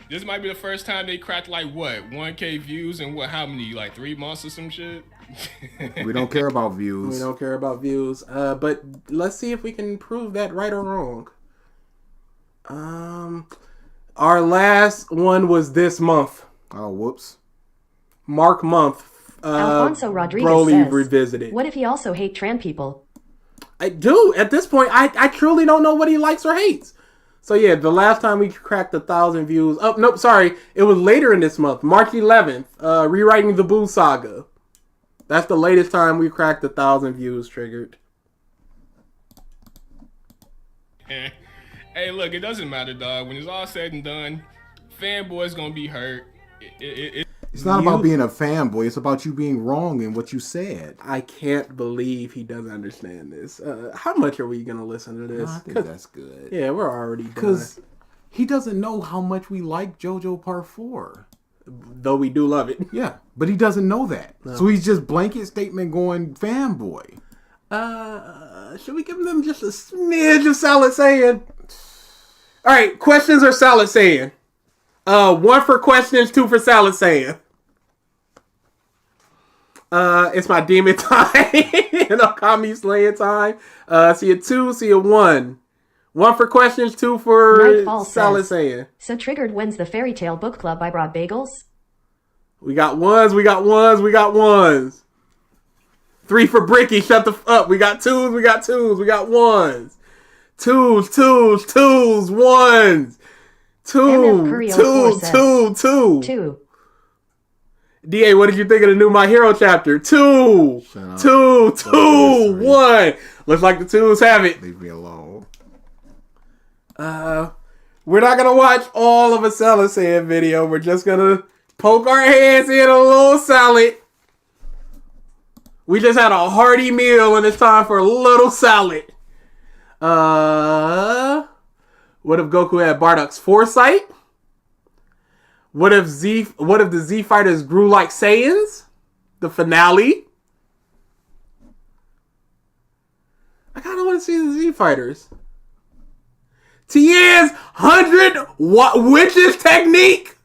This might be the first time they cracked like what 1K views in what, how many, like 3 months or some shit. We don't care about views. We don't care about views. But let's see if we can prove that right or wrong. Our last one was this month. Oh, whoops. Mark month. Alfonso Rodriguez Broly says, revisited. what if he also hate trans people? I do. At this point, I truly don't know what he likes or hates. So yeah, the last time we cracked 1,000 views. Oh, nope, sorry. It was later in this month. March 11th. Rewriting the Boo Saga. That's the latest time we cracked 1,000 views Triggered. Hey, look, it doesn't matter, dog. When it's all said and done, fanboy's gonna be hurt. It's not about being a fanboy. It's about you being wrong in what you said. I can't believe he doesn't understand this. How much are we going to listen to this? I think that's good. Yeah, we're already done. Because he doesn't know how much we like JoJo Part 4. Though we do love it. Yeah, but he doesn't know that. No. So he's just blanket statement going fanboy. Should we give them just a smidge of Solid Saiyan? All right, questions or Solid Saiyan? 1 for questions, 2 for Solid Saiyan. It's my demon time and Okami slaying time. See a 2, see a 1. 1 for questions, 2 for Solid Saiyan. So Triggered wins the Fairy Tale Book Club I Brought Bagels? We got ones, we got ones, we got ones. 3 for Bricky, shut the up. We got 2s, we got 2s, we got 1s. 2s, 2s, 2s, 1s. 2. DA, what did you think of the new My Hero chapter? 2, 2, 2, 1. Looks like the 2s have it. Leave me alone. We're not gonna watch all of a Solid Saiyan video. We're just gonna poke our hands in a little salad. We just had a hearty meal and it's time for a little salad. What if Goku had Bardock's foresight? What if the Z Fighters grew like Saiyans? The finale. I kind of want to see the Z Fighters. Tien's 100 witches technique.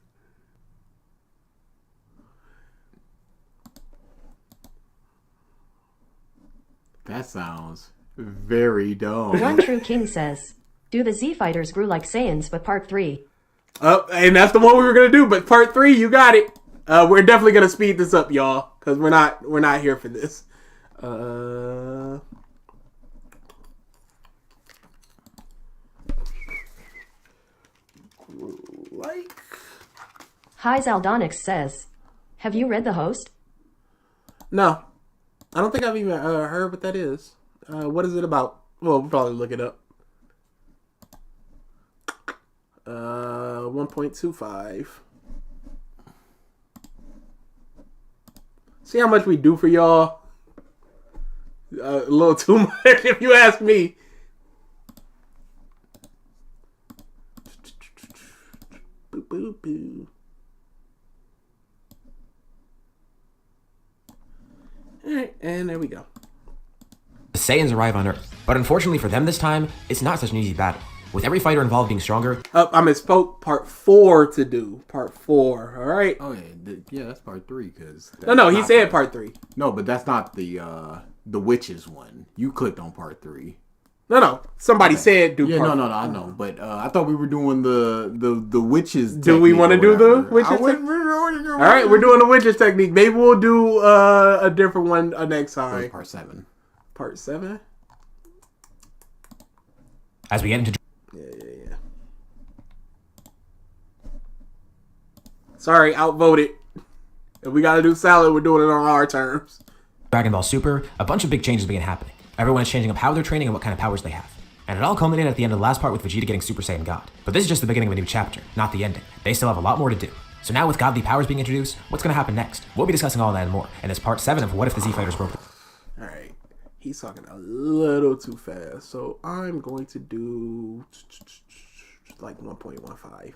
That sounds very dumb. One True King says, do the Z Fighters grew like Saiyans, but part 3. And that's the one we were gonna do, but part 3, you got it. We're definitely gonna speed this up, y'all, because we're not here for this. Hi Zaldonix says, have you read The Host? No, I don't think I've even heard what that is. What is it about? Well, we'll probably look it up. 1.25. See how much we do for y'all? A little too much, if you ask me. Boo, boo, boo. Alright, and there we go. The Saiyans arrive on Earth, but unfortunately for them this time, it's not such an easy battle. With every fighter involved being stronger... I misspoke. Part 4 to do. Part 4. Alright? Oh, yeah, that's part 3. Cause no, he said part 3. No, but that's not the witches one. You clicked on part 3. No. Somebody said do part 4. No, I know. But I thought we were doing the witches technique. Do we want to do the witches technique? Alright, we're doing the witches technique. Maybe we'll do a different one next time. So part 7. Part 7? As we get into... Yeah. Sorry, outvoted. If we gotta do salad, we're doing it on our terms. Dragon Ball Super, a bunch of big changes begin happening. Everyone is changing up how they're training and what kind of powers they have. And it all culminated at the end of the last part with Vegeta getting Super Saiyan God. But this is just the beginning of a new chapter, not the ending. They still have a lot more to do. So now with godly powers being introduced, what's going to happen next? We'll be discussing all that and more in this part 7 of What If the Z Fighters Broke. Alright, he's talking a little too fast, so I'm going to do like 1.15.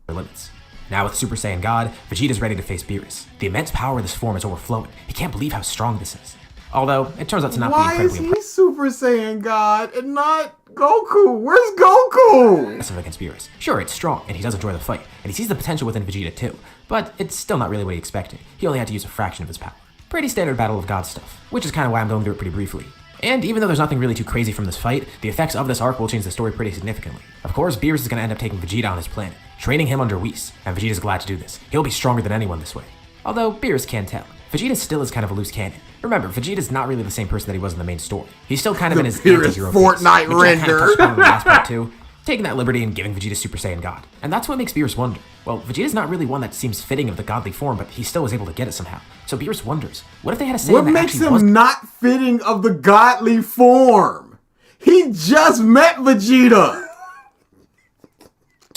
Limits. Now with Super Saiyan God, Vegeta's ready to face Beerus. The immense power of this form is overflowing. He can't believe how strong this is. Although, it turns out to not be incredibly impressive. Why is he Super Saiyan God and not Goku? Where's Goku? Against Beerus. Sure, it's strong, and he does enjoy the fight, and he sees the potential within Vegeta too, but it's still not really what he expected. He only had to use a fraction of his power. Pretty standard Battle of God stuff, which is kind of why I'm going through it pretty briefly. And even though there's nothing really too crazy from this fight, the effects of this arc will change the story pretty significantly. Of course, Beerus is going to end up taking Vegeta on his planet, training him under Whis, and Vegeta's glad to do this. He'll be stronger than anyone this way. Although, Beerus can tell. Vegeta still is kind of a loose cannon. Remember, Vegeta's not really the same person that he was in the main story. He's still kind of in his anti-hero Fortnite phase, render. Kind of touched upon in the last part too, taking that liberty and giving Vegeta Super Saiyan God. And that's what makes Beerus wonder. Well, Vegeta's not really one that seems fitting of the godly form, but he still was able to get it somehow. So Beerus wonders, what if they had a Saiyan What that makes actually him was not fitting of the godly form? He just met Vegeta.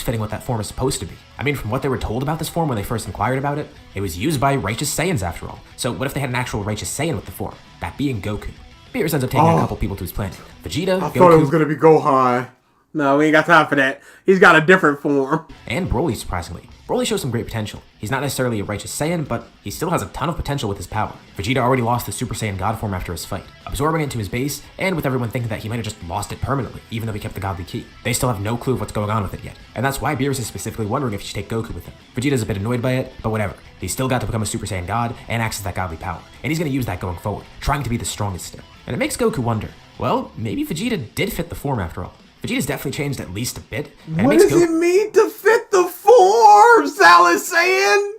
fitting what that form is supposed to be. I mean, from what they were told about this form when they first inquired about it, it was used by righteous Saiyans after all. So what if they had an actual righteous Saiyan with the form? That being Goku. Beerus ends up taking a couple people to his planet. Vegeta, I Goku... thought it was going to be Gohan. No, we ain't got time for that. He's got a different form. And Broly, surprisingly. Broly shows some great potential. He's not necessarily a righteous Saiyan, but he still has a ton of potential with his power. Vegeta already lost the Super Saiyan God form after his fight, absorbing it into his base, and with everyone thinking that he might have just lost it permanently, even though he kept the godly key. They still have no clue of what's going on with it yet, and that's why Beerus is specifically wondering if he should take Goku with him. Vegeta's a bit annoyed by it, but whatever. He's still got to become a Super Saiyan God and access that godly power, and he's going to use that going forward, trying to be the strongest still. And it makes Goku wonder, well, maybe Vegeta did fit the form after all. Vegeta's definitely changed at least a bit. And What does it mean to fit the form, Salad Saiyan?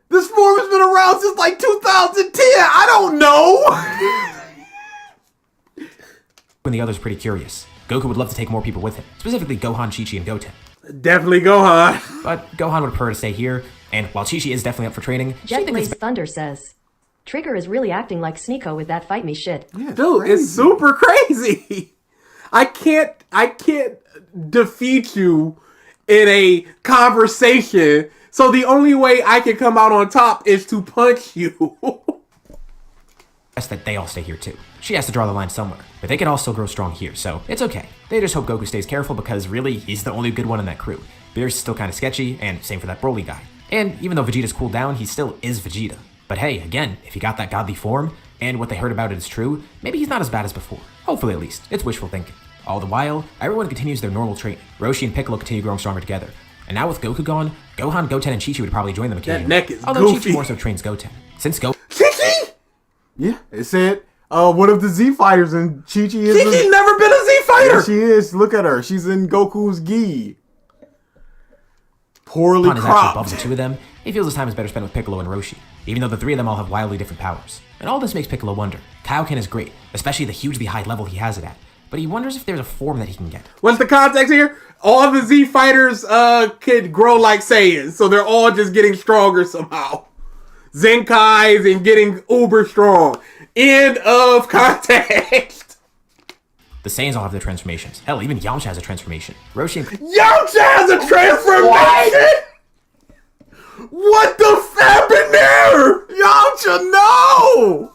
This form has been around since like 2010. I don't know. When the others pretty curious. Goku would love to take more people with him, specifically Gohan, Chi-Chi, and Goten. Definitely Gohan. But Gohan would prefer to stay here, and while Chi-Chi is definitely up for training, Jet Blaze Thunder says, Trigger is really acting like Sneeko with that fight me shit. Yeah, dude, it's super crazy. I can't defeat you in a conversation, so the only way I can come out on top is to punch you. that they all stay here too. She has to draw the line somewhere, but they can all still grow strong here, so it's okay. They just hope Goku stays careful because really, he's the only good one in that crew. Beerus is still kind of sketchy, and same for that Broly guy. And even though Vegeta's cooled down, he still is Vegeta. But hey, again, if he got that godly form, and what they heard about it is true, maybe he's not as bad as before. Hopefully at least. It's wishful thinking. All the while, everyone continues their normal training. Roshi and Piccolo continue growing stronger together. And now with Goku gone, Gohan, Goten, and Chi-Chi would probably join them occasionally. That neck is although goofy. Chi-Chi more so trains Goten. Since Chi-Chi? Yeah, it said one of the Z fighters, and Chi-Chi is. Chi-Chi's never been a Z fighter. Yeah, she is. Look at her. She's in Goku's gi. Poorly Gohan is actually cropped. above the two of them. He feels his time is better spent with Piccolo and Roshi, even though the three of them all have wildly different powers. And all this makes Piccolo wonder. Kaioken is great, especially the hugely high level he has it at. But he wonders if there's a form that he can get. What's the context here? All the Z fighters could grow like Saiyans, so they're all just getting stronger somehow. Zenkai's and getting uber strong. End of context. The Saiyans all have their transformations. Hell, even Yamcha has a transformation. Roshi and Yamcha has a transformation! What the f happened there? Yamcha, no!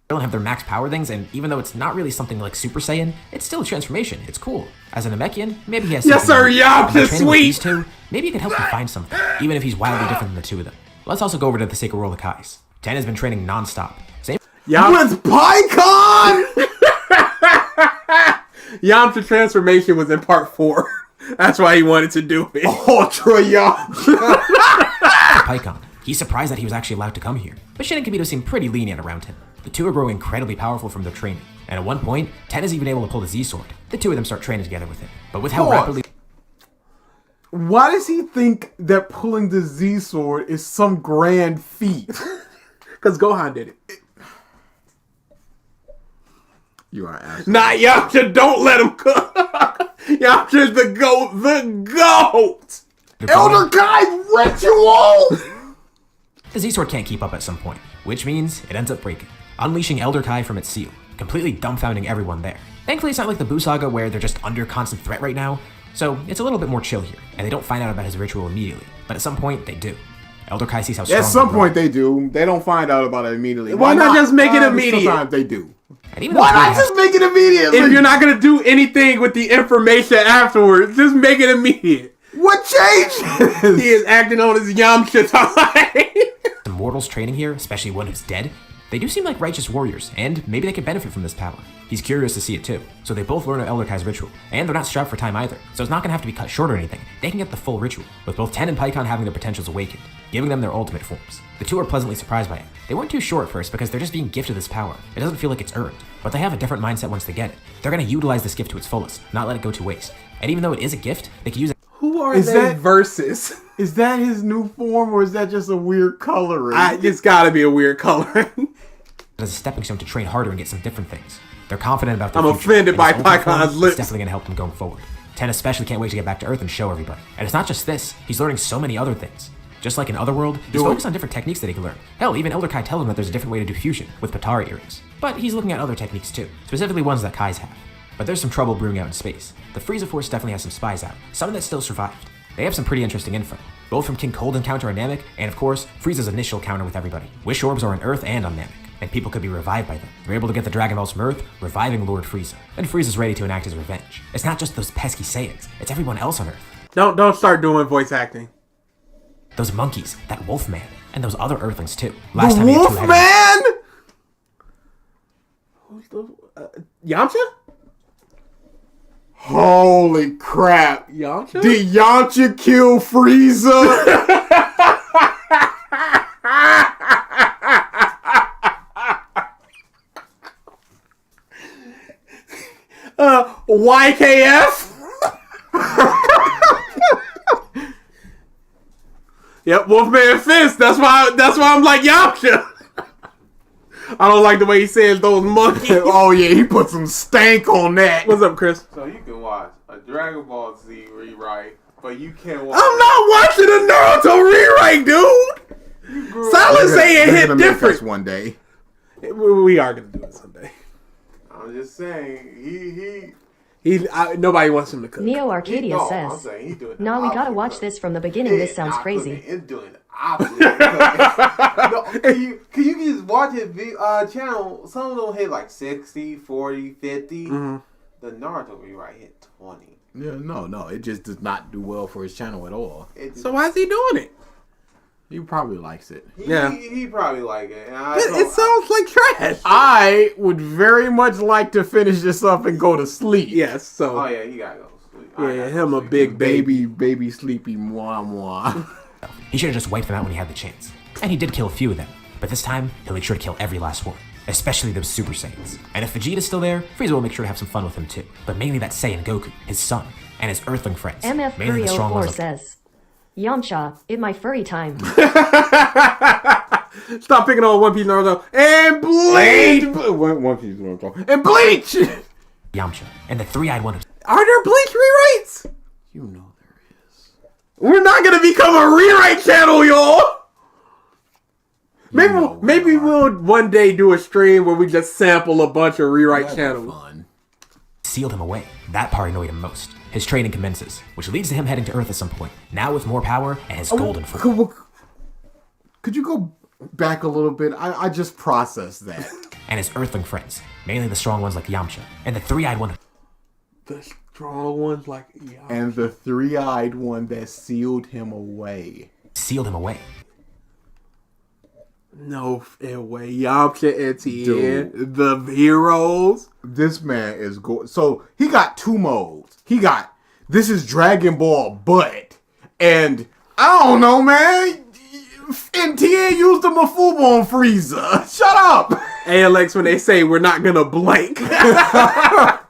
Krillin have their max power things, and even though it's not really something like Super Saiyan, it's still a transformation. It's cool. As an Namekian, maybe he has Yes, something sir, else. And by Yamcha's training with sweet. these two, maybe he can help you find something, even if he's wildly different than the two of them. Let's also go over to the Sacred World of Kais. Ten has been training non-stop. Same With Pycon! Yamcha transformation was in part 4. That's why he wanted to do it. Ultra Yamcha. Pycon. He's surprised that he was actually allowed to come here, but Shin and Kibito seem pretty lenient around him. The two are growing incredibly powerful from their training, and at one point, Ten is even able to pull the Z-Sword. The two of them start training together with him, but with how rapidly... Why does he think that pulling the Z-Sword is some grand feat? Because Gohan did it. You are absolutely... Not Yamcha, don't let him cook. Yamcha's the GOAT, the GOAT! Elder Kai's ritual! The Z-Sword can't keep up at some point, which means it ends up breaking, unleashing Elder Kai from its seal, completely dumbfounding everyone there. Thankfully, it's not like the Buu Saga where they're just under constant threat right now, so it's a little bit more chill here, and they don't find out about his ritual immediately, but at some point, they do. Elder Kai sees how strong... At some point they do. They don't find out about it immediately. Why not just make it immediate? Sometimes they do. And even though Why Kai not has- just make it immediately? If you're not going to do anything with the information afterwards, just make it immediate. What changes? He is acting on his Yamcha time. The mortals training here, especially one who's dead, they do seem like righteous warriors, and maybe they could benefit from this power. He's curious to see it too. So they both learn Elder Kai's ritual, and they're not strapped for time either, so it's not going to have to be cut short or anything. They can get the full ritual, with both Ten and Pycon having their potentials awakened, giving them their ultimate forms. The two are pleasantly surprised by it. They weren't too sure at first because they're just being gifted this power. It doesn't feel like it's earned, but they have a different mindset once they get it. They're going to utilize this gift to its fullest, not let it go to waste. And even though it is a gift, they can use it Who are Is they that- versus? Is that his new form, or is that just a weird coloring? It's got to be a weird coloring. as a stepping stone to train harder and get some different things. They're confident about their I'm future, offended and by his ultimate Pycon's form lips. is definitely going to help them going forward. Ten especially can't wait to get back to Earth and show everybody. And it's not just this, he's learning so many other things. Just like in Otherworld, he's focused on different techniques that he can learn. Hell, even Elder Kai tells him that there's a different way to do fusion, with Patara earrings. But he's looking at other techniques too, specifically ones that Kai's have. But there's some trouble brewing out in space. The Frieza Force definitely has some spies out, some that still survived. They have some pretty interesting info, both from King Cold encounter on Namek, and of course, Frieza's initial encounter with everybody. Wish orbs are on Earth and on Namek. and people could be revived by them. They're able to get the Dragon Ball's from Earth, reviving Lord Frieza. And Frieza's ready to enact his revenge. It's not just those pesky Saiyans, it's everyone else on Earth. Don't start doing voice acting. Those monkeys, that Wolfman, and those other Earthlings too. The Wolfman? Who's the Yamcha? Holy crap. Yamcha? Did Yamcha kill Frieza? YKF? Yep, Wolfman Fist. That's why I'm like Yamcha. I don't like the way he says those monkeys. Oh yeah, he put some stank on that. What's up, Chris? So you can watch a Dragon Ball Z rewrite, but you can't watch. I'm not watching a Naruto rewrite, dude. Silent Saiyan hit different. One day. We are gonna do it someday. I'm just saying, nobody wants him to cook. Neo Arcadia says, "Nah, we gotta watch this from the beginning. This sounds crazy." It's doing the opposite. No, can you just watch his channel? Some of them hit like 60, 40, 50. Mm-hmm. The Naruto rewrite hit 20. Yeah, no, it just does not do well for his channel at all. So why is he doing it? He probably likes it. He probably like it. It sounds like trash. I would very much like to finish this up and go to sleep. Yes, so. Oh yeah, he gotta go to sleep. Yeah, him a big baby sleepy mwah. He should have just wiped them out when he had the chance. And he did kill a few of them, but this time, he'll make sure to kill every last one. Especially those Super Saiyans. And if Vegeta's still there, Frieza will make sure to have some fun with him too. But mainly that Saiyan Goku, his son, and his Earthling friends. MF mainly the strong 4 ones. says, Yamcha, it my furry time. Stop picking on One Piece Naruto. And Bleach! One Piece Naruto. And Bleach! Yamcha, and the three-eyed one. Are there Bleach rewrites? You know there is. We're not gonna become a rewrite channel, y'all! Maybe we'll one day do a stream where we just sample a bunch of rewrite channels. Fun. Sealed him away. That part annoyed him most. His training commences, which leads to him heading to Earth at some point, now with more power and his golden form. Could you go back a little bit? I just processed that. And his Earthling friends, mainly the strong ones like Yamcha, and the three-eyed one. The strong ones like Yamcha. And the three-eyed one that sealed him away. Sealed him away. No way. Yamcha and Tien, the heroes. This man is so he got two modes. He got this is Dragon Ball butt, and I don't know, man. And Tien used the Mafubo on Frieza. Shut up. ALX when they say we're not gonna blink. That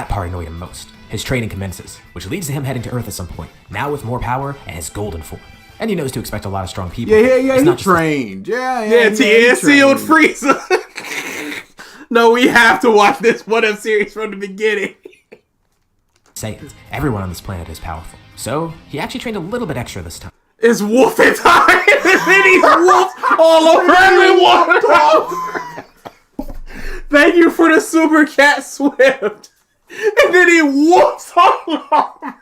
part annoyed him most. His training commences, which leads to him heading to Earth at some point, now with more power and his golden form. And he knows to expect a lot of strong people. Yeah, he trained. Yeah, Tien sealed Frieza. No, we have to watch this What If series from the beginning. Saiyans, everyone on this planet is powerful. So, he actually trained a little bit extra this time. It's wolfing time! And he's wolves all over everyone! Thank you for the Super Cat Swift! And then he wolves all over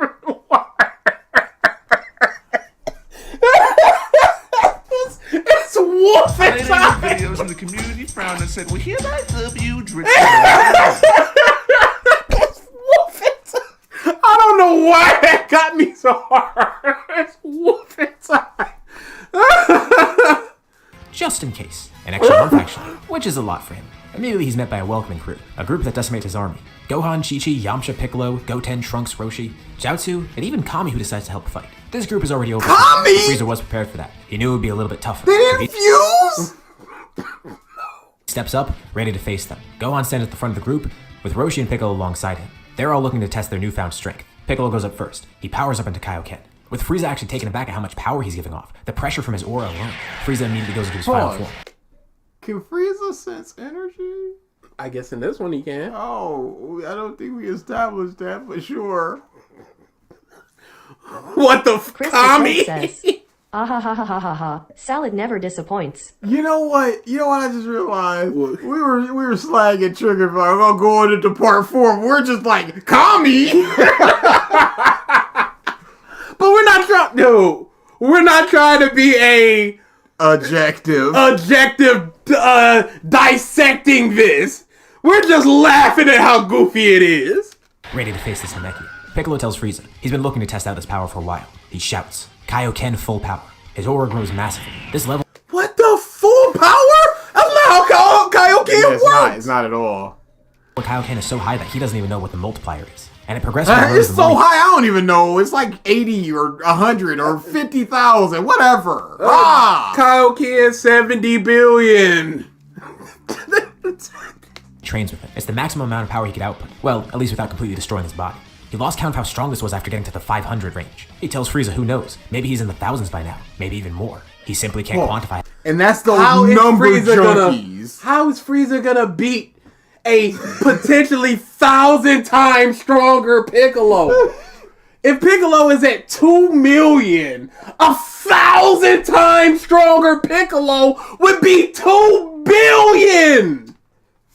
everyone! It's wolfing time! Videos in the community frowned and said, well, hereby dub you drink. I don't know why that got me so hard. It's wolfing time. Just in case. An extra month, actually, which is a lot for him. Immediately, he's met by a welcoming crew, a group that decimates his army. Gohan, Chi-Chi, Yamcha, Piccolo, Goten, Trunks, Roshi, Jiaozu, and even Kami, who decides to help fight. This group is already over. Kami! Frieza was prepared for that. He knew it would be a little bit tougher. They didn't fuse? Steps up, ready to face them. Gohan stands at the front of the group, with Roshi and Piccolo alongside him. They're all looking to test their newfound strength. Piccolo goes up first. He powers up into Kaioken. With Frieza actually taken aback at how much power he's giving off, the pressure from his aura alone, Frieza immediately goes into his final form. Can Frieza sense energy? I guess in this one he can. Oh, I don't think we established that for sure. What the Kami? Says, ah ha ha ha ha ha ha. Salad never disappoints. You know what I just realized? We were slagging Triggered Senpai. We're gonna go into part 4. We're just like Kami. But we're not trying. No, we're not trying to be a Objective dissecting this. We're just laughing at how goofy it is. Ready to face this Namekian, Piccolo tells Frieza he's been looking to test out this power for a while. He shouts, Kaioken full power. His aura grows massively. This level... What the full power? That's not how Kaioken works. It's not at all. Kaioken is so high that he doesn't even know what the multiplier is. And it progressively grows. It's so high, I don't even know. It's like 80 or 100 or 50,000, whatever. Kaioken 70 billion. Trains with it. It's the maximum amount of power he could output. Well, at least without completely destroying his body. He lost count of how strong this was after getting to the 500 range. He tells Frieza who knows. Maybe he's in the thousands by now. Maybe even more. He simply can't quantify it. And that's those number junkies. How is Frieza gonna beat a potentially 1,000 times stronger Piccolo? If Piccolo is at 2 million, 1,000 times stronger Piccolo would be 2 billion!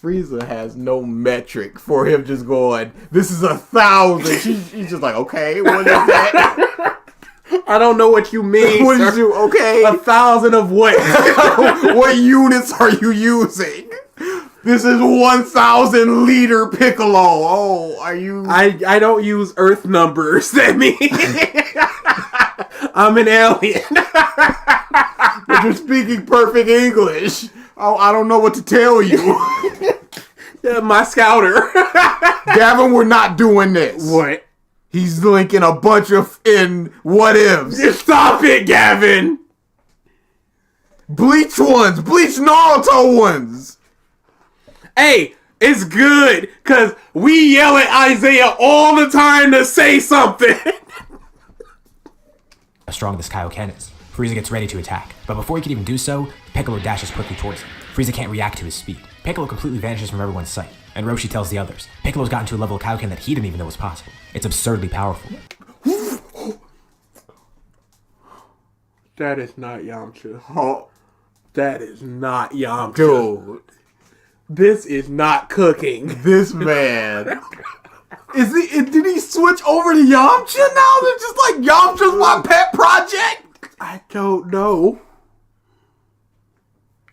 Frieza has no metric for him just going, this is 1,000. She's just like, okay, what is that? I don't know what you mean. What did you, okay? 1,000 of what? What units are you using? This is 1,000 liter Piccolo. Oh, are you? I don't use Earth numbers. That means I'm an alien. But you're speaking perfect English. Oh, I don't know what to tell you. Yeah, my scouter. Gavin, we're not doing this. What? He's linking a bunch of what ifs. Just stop it, Gavin. Bleach ones, Bleach Naruto ones. Hey, it's good because we yell at Isaiah all the time to say something. How strong this Kaioken is. Frieza gets ready to attack, but before he can even do so, Piccolo dashes quickly towards him. Frieza can't react to his speed. Piccolo completely vanishes from everyone's sight, and Roshi tells the others, Piccolo's gotten to a level of Kaioken that he didn't even know was possible. It's absurdly powerful. That is not Yamcha. Oh, that is not Yamcha. Dude. This is not cooking. This man. Did he switch over to Yamcha now? They're just like, Yamcha's my pet project? I don't know.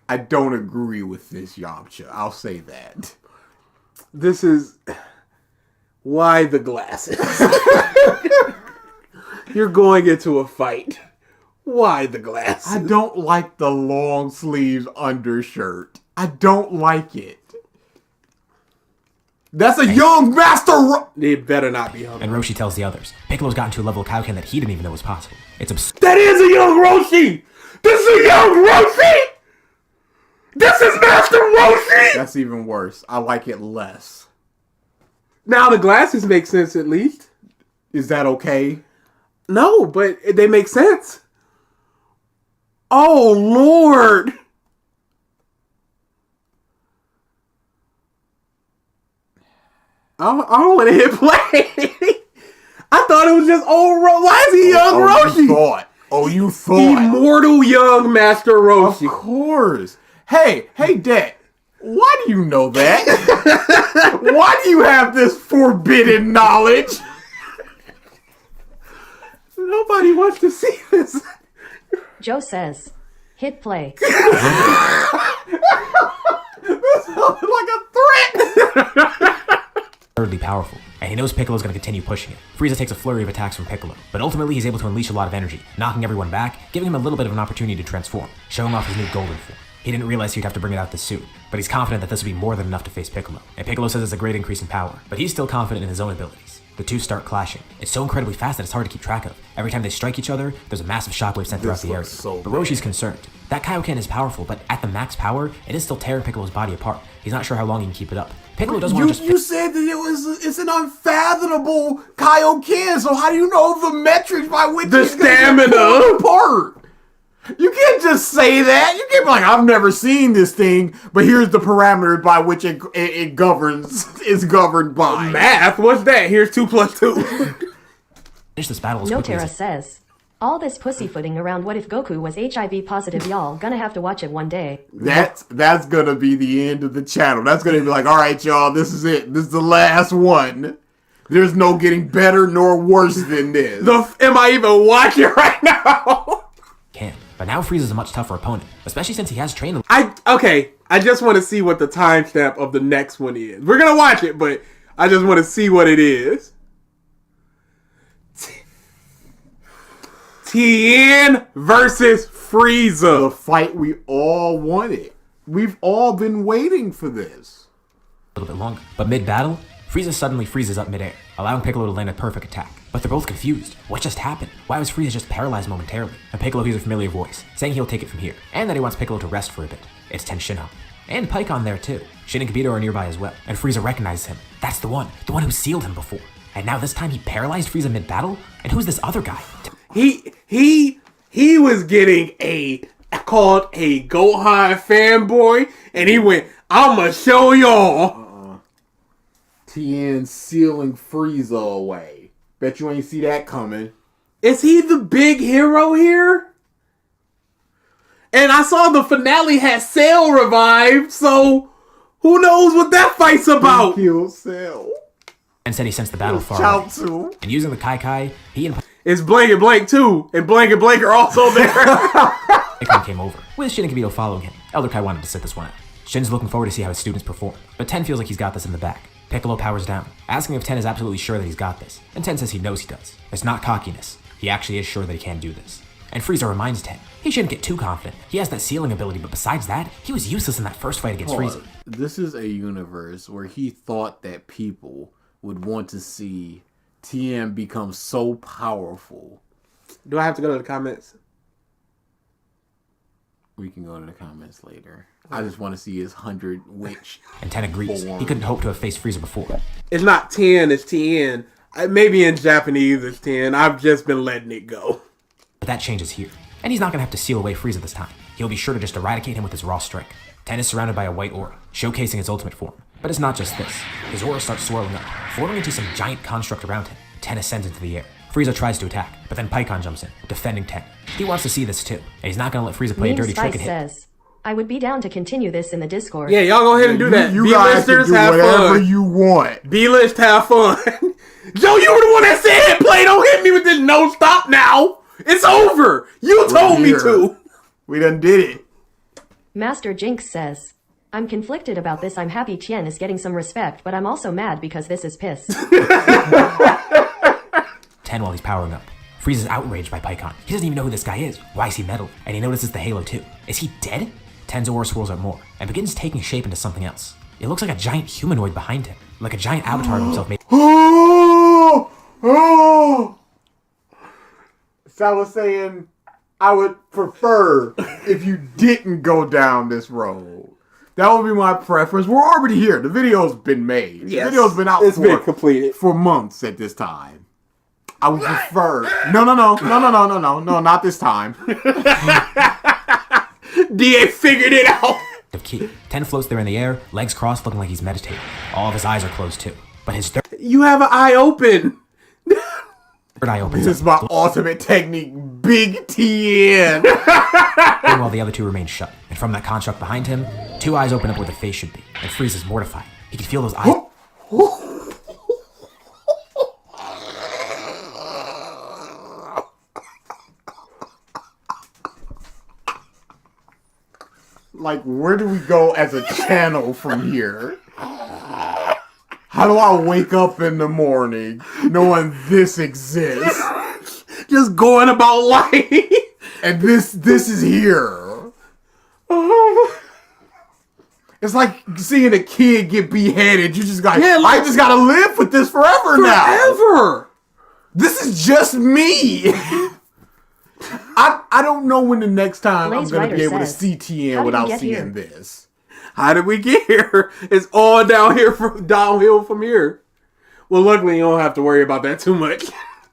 I don't agree with this Yamcha. I'll say that. This is... Why the glasses? You're going into a fight. Why the glasses? I don't like the long sleeves undershirt. I don't like it. That's a young master. It better not be young. And Roshi tells the others, Piccolo's gotten to a level of Kaioken that he didn't even know was possible. It's absurd. That is a young Roshi! This is a young Roshi! This is Master Roshi! That's even worse. I like it less. Now the glasses make sense at least. Is that okay? No, but they make sense. Oh, Lord! I don't want to hit play. I thought it was just old Roshi. Why is he young Roshi? You thought. Immortal young Master Roshi. Of course. Hey, Dad. Why do you know that? Why do you have this forbidden knowledge? Nobody wants to see this. Joe says, hit play. This sounded like a threat. Absurdly powerful, and he knows Piccolo's going to continue pushing it. Frieza takes a flurry of attacks from Piccolo, but ultimately he's able to unleash a lot of energy, knocking everyone back, giving him a little bit of an opportunity to transform, showing off his new golden form. He didn't realize he'd have to bring it out this soon, but he's confident that this will be more than enough to face Piccolo. And Piccolo says it's a great increase in power, but he's still confident in his own abilities. The two start clashing. It's so incredibly fast that it's hard to keep track of. Every time they strike each other, there's a massive shockwave sent throughout the area. But Roshi's concerned. That Kaioken is powerful, but at the max power, it is still tearing Piccolo's body apart. He's not sure how long he can keep it up. Piccolo doesn't want to just... You said that it's an unfathomable Kaioken, so how do you know the metrics by which the stamina apart? You can't just say that. You can't be like, I've never seen this thing, but here's the parameters by which it governs. It's governed by math. What's that? Here's 2 + 2. Finish this battle as Notera says, all this pussyfooting around what if Goku was HIV positive, y'all gonna have to watch it one day. That's gonna be the end of the channel. That's gonna be like, all right, y'all, this is it. This is the last one. There's no getting better nor worse than this. Am I even watching right now? But now Frieza's a much tougher opponent, especially since he has trained. Okay, I just want to see what the timestamp of the next one is. We're gonna watch it, but I just want to see what it is. Tien versus Frieza. The fight we all wanted. We've all been waiting for this. A little bit longer. But mid-battle, Frieza suddenly freezes up mid-air, allowing Piccolo to land a perfect attack. But they're both confused. What just happened? Why was Frieza just paralyzed momentarily? And Piccolo hears a familiar voice, saying he'll take it from here, and that he wants Piccolo to rest for a bit. It's Ten Shinhan. And Pikkon there too. Shin and Kibito are nearby as well, and Frieza recognizes him. That's the one who sealed him before. And now this time he paralyzed Frieza mid-battle? And who's this other guy? He was getting called a Gohan fanboy, and he went, I'ma show y'all. Tien sealing Frieza away. Bet you ain't see that coming. Is he the big hero here? And I saw the finale had Cell revived, so who knows what that fight's about? He killed Cell. And said he sensed the battle far away. And using the Kai, he and it's Blank and Blank too, and Blank are also there. Pikkon came over, with Shin and Kibito following him. Elder Kai wanted to sit this one out. Shin's looking forward to see how his students perform, but Ten feels like he's got this in the bag. Piccolo powers down, asking if Ten is absolutely sure that he's got this, and Ten says he knows he does. It's not cockiness. He actually is sure that he can do this. And Frieza reminds Ten, he shouldn't get too confident. He has that sealing ability, but besides that, he was useless in that first fight against Frieza. This is a universe where he thought that people would want to see Tien become so powerful. Do I have to go to the comments? We can go to the comments later. I just want to see his 100 witch. And Ten agrees. He couldn't hope to have faced Frieza before. It's not 10, it's Tien. Maybe in Japanese it's 10. I've just been letting it go. But that changes here. And he's not going to have to seal away Frieza this time. He'll be sure to just eradicate him with his raw strike. Ten is surrounded by a white aura, showcasing his ultimate form. But it's not just this. His aura starts swirling up, forming into some giant construct around him. Ten ascends into the air. Frieza tries to attack, but then Pikkon jumps in, defending Ten. He wants to see this too, and he's not going to let Frieza play a dirty trick at him. Says, I would be down to continue this in the Discord. Yeah, y'all go ahead and do that. You guys can do whatever you want. B-list, have fun. Joe, you were the one that said play. Don't hit me with this no stop now. It's over. You told me to. We done did it. Master Jinx says, I'm conflicted about this. I'm happy Tien is getting some respect, but I'm also mad because this is piss. Ten while he's powering up. Frieza's outraged by Pikkon. He doesn't even know who this guy is. Why is he metal? And he notices the halo too. Is he dead? Ten's aura swirls up more and begins taking shape into something else. It looks like a giant humanoid behind him, like a giant avatar of himself made. So I was saying, I would prefer if you didn't go down this road. That would be my preference. We're already here. The video's been made. Yes. The video's been out been completed for months at this time. I would prefer. No, not this time. DA figured it out. Of key. Ten floats there in the air, legs crossed, looking like he's meditating. All of his eyes are closed too, but his third You have an eye open. eye opens. This is my ultimate technique, Big Tien. While the other two remain shut, and from that construct behind him, two eyes open up where the face should be, and Frieza's mortified. He can feel those eyes. Like, where do we go as a channel from here? How do I wake up in the morning knowing this exists? Just going about life. And this is here. It's like seeing a kid get beheaded. You just got, I just gotta live with this forever now. Forever. This is just me. I don't know when the next time I'm going to be able to see Tien without seeing this. How did we get here? It's all downhill from here. Well, luckily you don't have to worry about that too much.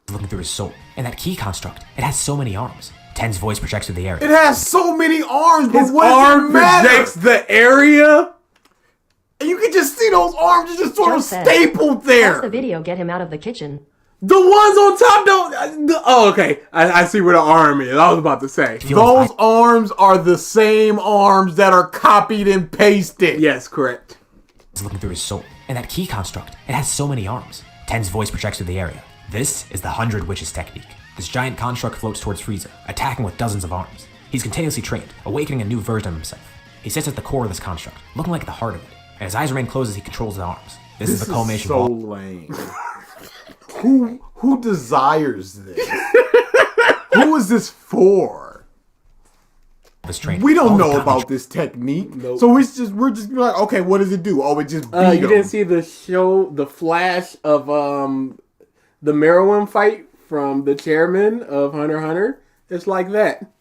Looking through his soul, and that key construct, it has so many arms. Ten's voice projects through the area. It has so many arms, but his what arm projects the area? And you can just see those arms just sort of stapled there. Pause the video, get him out of the kitchen. The ones on top don't... Oh, okay. I see where the arm is. I was about to say. Those arms are the same arms that are copied and pasted. Yes, correct. He's looking through his soul, and that key construct, it has so many arms. Ten's voice projects through the area. This is the 100 Witches technique. This giant construct floats towards Frieza, attacking with dozens of arms. He's continuously trained, awakening a new version of himself. He sits at the core of this construct, looking like at the heart of it, and his eyes remain closed as he controls the arms. This is the culmination so of all... lame. Who desires this? Who is this for? This training. We don't know about this technique, so we're just like, okay, what does it do? Oh, it just beat you didn't see the flash of the Meruem fight from the chairman of Hunter x Hunter? It's like that.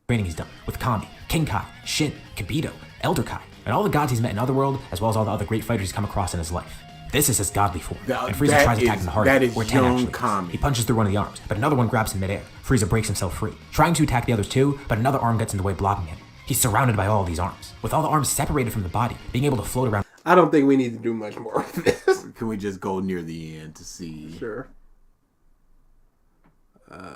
Training he's done with Kami, King Kai, Shin, Kibito, Elder Kai, and all the gods he's met in Otherworld, as well as all the other great fighters he's come across in his life. This is his godly form, and Frieza tries attacking the heart, where Ten actually is. He punches through one of the arms, but another one grabs him midair. Frieza breaks himself free, trying to attack the others too, but another arm gets in the way, blocking him. He's surrounded by all of these arms, with all the arms separated from the body, being able to float around. I don't think we need to do much more of this. Can we just go near the end to see? Sure.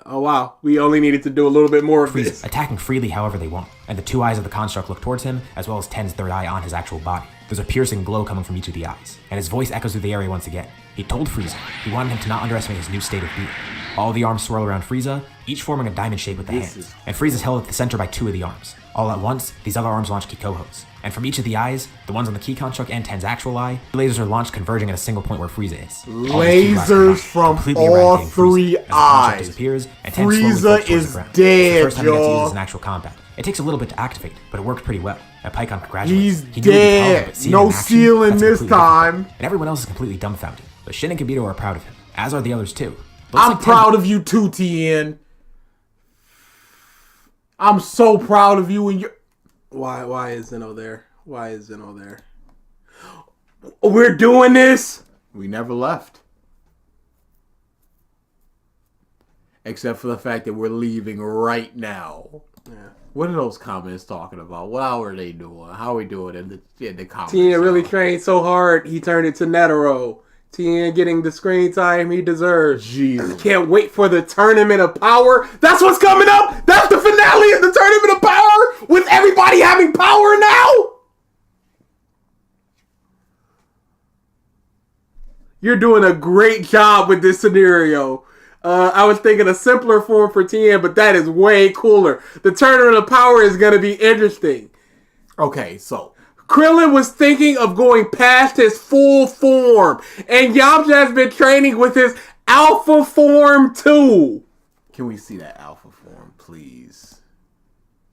Oh wow, we only needed to do a little bit more of this. Attacking freely however they want, and the two eyes of the construct look towards him, as well as Ten's third eye on his actual body. There's a piercing glow coming from each of the eyes, and his voice echoes through the area once again. He told Frieza he wanted him to not underestimate his new state of being. All the arms swirl around Frieza, each forming a diamond shape with the hands, and Frieza's held at the center by two of the arms. All at once, these other arms launch Kikohos, and from each of the eyes, the ones on the key construct and Ten's actual eye, lasers are launched converging at a single point where Frieza is. Lasers from all three eyes. Disappears, and Frieza is dead, the first time he gets to use this in actual combat. It takes a little bit to activate, but it worked pretty well. And Pycon congratulates. He's dead. No ceiling this time. And everyone else is completely dumbfounded. But Shin and Kibito are proud of him, as are the others too. I'm proud of you too, Tien. I'm so proud of you and your... Why is Zeno there? Why is Zeno there? We're doing this? We never left. Except for the fact that we're leaving right now. Yeah. What are those comments talking about? What are they doing? How are we doing in the comments? Tien really trained so hard, he turned into Netero. Tien getting the screen time he deserves. Jesus. Can't wait for the Tournament of Power. That's what's coming up. That's the finale of the Tournament of Power with everybody having power now. You're doing a great job with this scenario. I was thinking a simpler form for Tien, but that is way cooler. The Tournament of Power is going to be interesting. Okay, so Krillin was thinking of going past his full form, and Yamcha has been training with his alpha form too. Can we see that alpha form, please?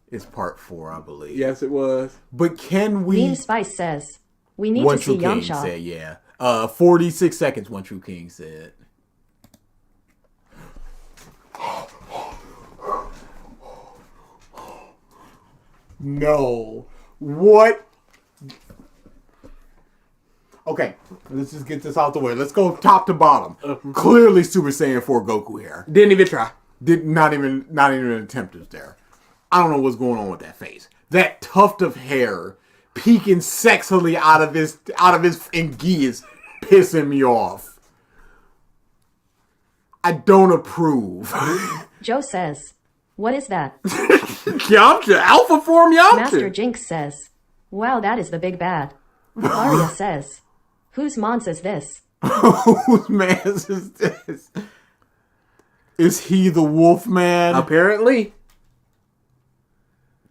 It's part 4, I believe. Yes, it was. But can we... Mean Spice says, we need One to see True King Yamcha. said, yeah. 46 seconds, One True King said. No. What? Okay, let's just get this out the way. Let's go top to bottom. Clearly Super Saiyan 4 Goku here. Didn't even try. Did not even an attempt is there. I don't know what's going on with that face. That tuft of hair peeking sexily out of his gi is pissing me off. I don't approve. Joe says, what is that? Yamcha, alpha form Yamcha. Master Jinx says, wow, that is the big bad. Arya says, whose mons is this? Whose man is this? Is he the wolf man? Apparently.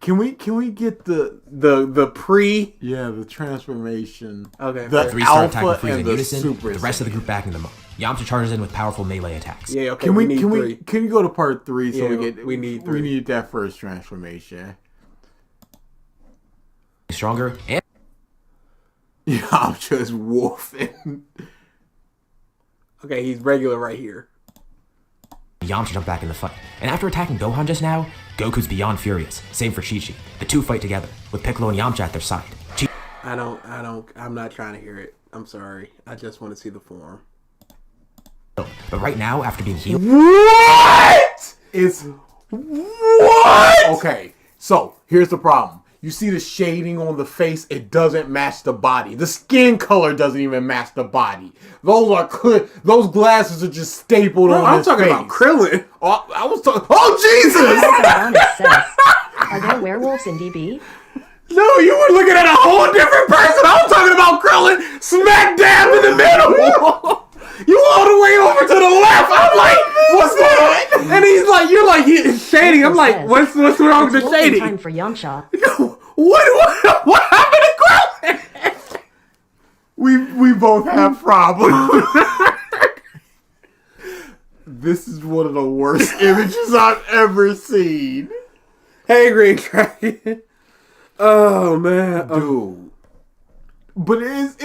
Can we get the pre? Yeah, the transformation. Okay. The three start attacking alpha Frieza and in the unison, super. the rest of the group backing them up. Yamcha charges in with powerful melee attacks. Yeah, okay. Can we go to part 3 so we need 3. We need that first transformation. Stronger and Yamcha's wolfing. Okay, he's regular right here. Yamcha jumped back in the fight. And after attacking Gohan just now, Goku's beyond furious. Same for Chi-Chi. The two fight together, with Piccolo and Yamcha at their side. I'm not trying to hear it. I'm sorry. I just want to see the form. But right now, after being healed... What? What? Okay, so here's the problem. You see the shading on the face, it doesn't match the body. The skin color doesn't even match the body. Those glasses are just stapled on his face. I'm talking about Krillin. Oh, I was talking... Oh, Jesus! Are there werewolves in DB? No, you were looking at a whole different person. I was talking about Krillin smack dab in the middle. You all the way over to the left. I'm like, what's that? And he's like, you're like, he's shading. I'm like, says, what's wrong with "It's the wolfing shading? time for Yamcha." What happened to Krillin? We both have problems. This is one of the worst images I've ever seen. Hey, Green Dragon. Oh man, Dude. But is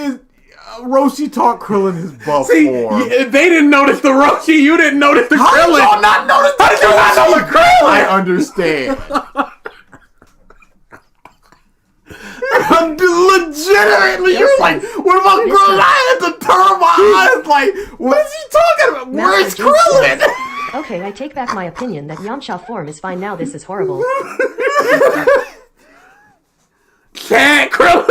Roshi taught Krillin his buff See, form? they didn't notice the Roshi. You didn't notice the How Krillin. did y'all not notice the How did you not know the Krillin? I understand. Legitimately, you're like, what about Krillin? I had to turn my eyes like, what is he talking about? Where's Krillin? Okay, I take back my opinion that Yamcha form is fine now. This is horrible. Can't Krillin.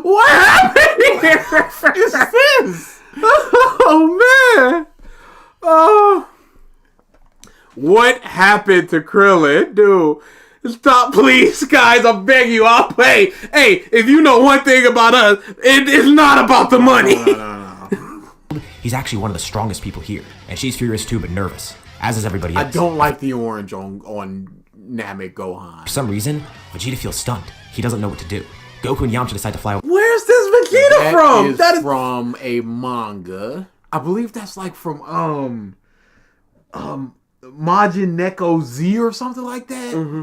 What happened here? It's this. Oh man. Oh. What happened to Krillin, dude? Stop, please, guys. I'm begging you. I'll pay. Hey, if you know one thing about us, it is not about the money. He's actually one of the strongest people here, and she's furious too, but nervous, as is everybody else. I don't like the orange on Namek Gohan. For some reason, Vegeta feels stunned. He doesn't know what to do. Goku and Yamcha decide to fly away. Where's this Vegeta from? That is from a manga. I believe that's like from Majin Neko Z or something like that. Mm-hmm.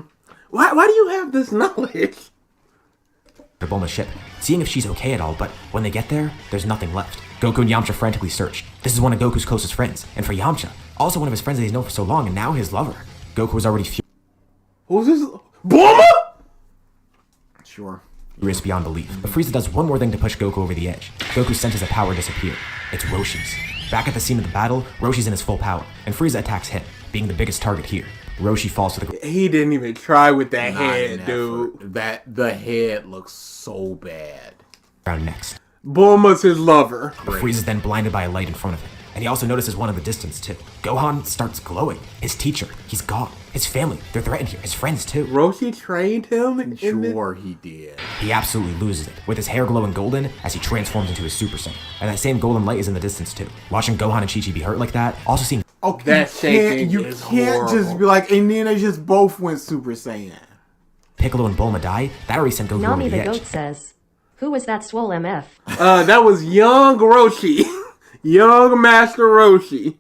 Why do you have this knowledge? To Bulma's ship, seeing if she's okay at all, but when they get there, there's nothing left. Goku and Yamcha frantically search. This is one of Goku's closest friends, and for Yamcha, also one of his friends that he's known for so long, and now his lover. Goku was already Who's this? Bulma? Sure. furious beyond belief, but Frieza does one more thing to push Goku over the edge. Goku's senses of power disappear. It's Roshi's. Back at the scene of the battle, Roshi's in his full power, and Frieza attacks him, being the biggest target here. Roshi falls to the ground. He didn't even try with that Not head, an dude. effort. The head looks so bad. Next. Bulma's his lover. But Frieza's then blinded by a light in front of him, and he also notices one in the distance too. Gohan starts glowing. His teacher, he's gone. His family, they're threatened here. His friends too. Roshi trained him? Sure he did. He absolutely loses it, with his hair glowing golden as he transforms into his Super Saiyan. And that same golden light is in the distance too. Watching Gohan and Chi-Chi be hurt like that, also seeing Okay, that shaking you is can't just horrible. be like, and then they just both went Super Saiyan. Piccolo and Bulma die, that already sent Goku Nami over the the edge. goat says, "Who was that swole MF?" That was young Roshi. Young Master Roshi.